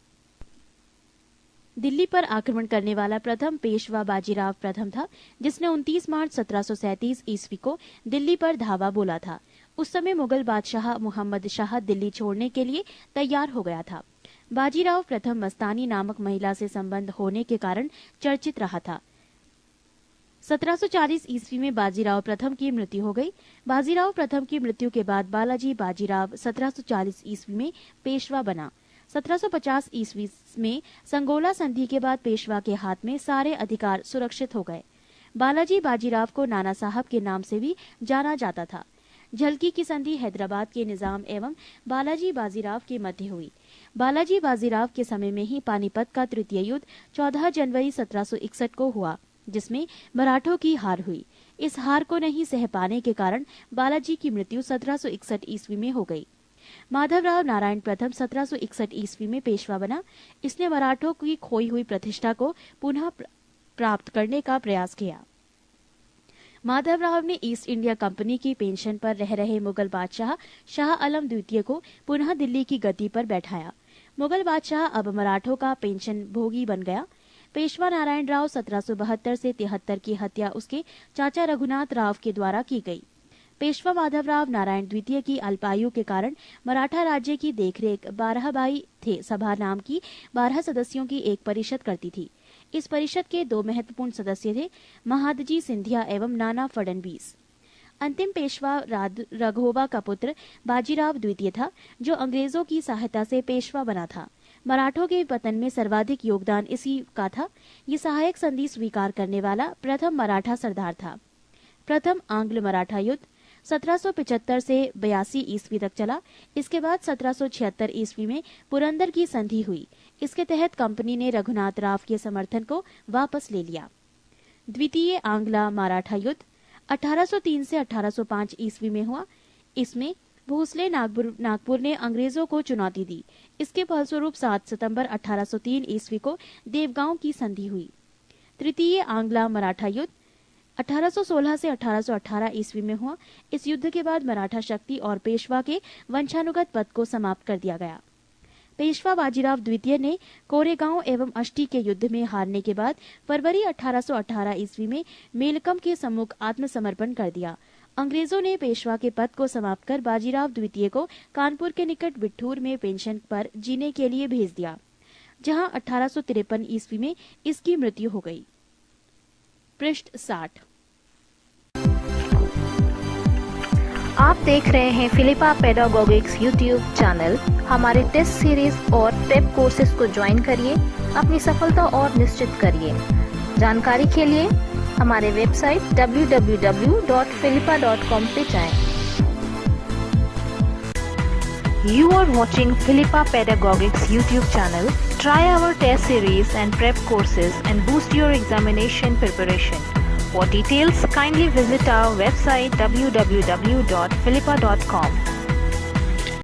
दिल्ली पर आक्रमण करने वाला प्रथम पेशवा बाजीराव प्रथम था, जिसने 29 मार्च 1737 ईस्वी को दिल्ली पर धावा बोला था। उस समय मुगल बादशाह मुहम्मद शाह दिल्ली छोड़ने के लिए तैयार हो गया था। बाजीराव प्रथम मस्तानी नामक महिला से संबंध होने के कारण चर्चित रहा था। 1740 ईस्वी में बाजीराव प्रथम की मृत्यु हो गई। बाजीराव प्रथम की मृत्यु के बाद बालाजी बाजीराव 1740 ईस्वी में पेशवा बना। 1750 ईस्वी में संगोला संधि के बाद पेशवा के हाथ में सारे अधिकार सुरक्षित हो गए। बालाजी बाजीराव को नाना साहब के नाम से भी जाना जाता था। झलकी की संधि हैदराबाद के निजाम एवं बालाजी बाजीराव के मध्य हुई। बालाजी बाजीराव के समय में ही पानीपत का तृतीय युद्ध 14 जनवरी 1761 को हुआ, जिसमें मराठों की हार हुई। इस हार को नहीं सह पाने के कारण बालाजी की मृत्यु 1761 ईस्वी में हो गई। माधवराव नारायण प्रथम 1761 ईस्वी में पेशवा बना। इसने मराठों की खोई हुई प्रतिष्ठा को पुनः प्राप्त करने का प्रयास किया। माधवराव ने ईस्ट इंडिया कंपनी की पेंशन पर रह रहे मुगल बादशाह शाह आलम द्वितीय को पुनः दिल्ली की गद्दी पर बैठाया। मुगल बादशाह अब मराठों का पेंशन भोगी बन गया। पेशवा नारायण राव 1772 से 73 की हत्या उसके चाचा रघुनाथ राव के द्वारा की गई। पेशवा माधवराव नारायण द्वितीय की अल्पायु के कारण मराठा राज्य की देखरेख 12 बाई थे सभा नाम की 12 सदस्यों की एक परिषद करती थी। इस परिषद के 2 महत्वपूर्ण सदस्य थे, महादजी सिंधिया एवं नाना फडणवीस। अंतिम पेशवा राघोबा का पुत्र बाजीराव द्वितीय था, जो अंग्रेजों की सहायता से पेशवा बना था। मराठों के पतन में सर्वाधिक योगदान इसी का था। ये सहायक संधि स्वीकार करने वाला प्रथम मराठा सरदार था। प्रथम आंग्ल मराठा युद्ध 1775 से 82 ईस्वी तक चला। इसके बाद 1776 ईस्वी में पुरंदर की संधि हुई। इसके तहत कंपनी ने रघुनाथ राव के समर्थन को वापस ले लिया। द्वितीय आंग्ल मराठा युद्ध 1803 से 1805 ईस्वी में हुआ। इसमें भोसले नागपुर ने अंग्रेजों को चुनौती दी। इसके फलस्वरूप 7 सितंबर 1803 ईस्वी को देवगांव की संधि हुई। तृतीय आंग्ल मराठा युद्ध 1816 से 1818 ईस्वी में हुआ। इस युद्ध के बाद मराठा शक्ति और पेशवा के वंशानुगत पद को समाप्त कर दिया गया। पेशवा बाजीराव द्वितीय ने कोरेगांव एवं अष्टी के युद्ध में हारने के बाद फरवरी 1818 ईस्वी में मेलकम के सम्मुख आत्मसमर्पण कर दिया। अंग्रेजों ने पेशवा के पद को समाप्त कर बाजीराव द्वितीय को कानपुर के निकट बिठूर में पेंशन पर जीने के लिए भेज दिया, जहां 1853 ईस्वी में इसकी मृत्यु हो गई। पृष्ठ 60। आप देख रहे हैं फिलिपा पेडागोगिक्स यूट्यूब चैनल। हमारे टेस्ट सीरीज और प्रेप कोर्सेज को ज्वाइन करिए, अपनी सफलता और निश्चित करिए। जानकारी के लिए हमारे वेबसाइट www.philippa.com पे जाएं। You are watching Philippa Pedagogics YouTube channel. Try our test series and prep courses and boost your examination preparation. For details, kindly visit our website www.philippa.com.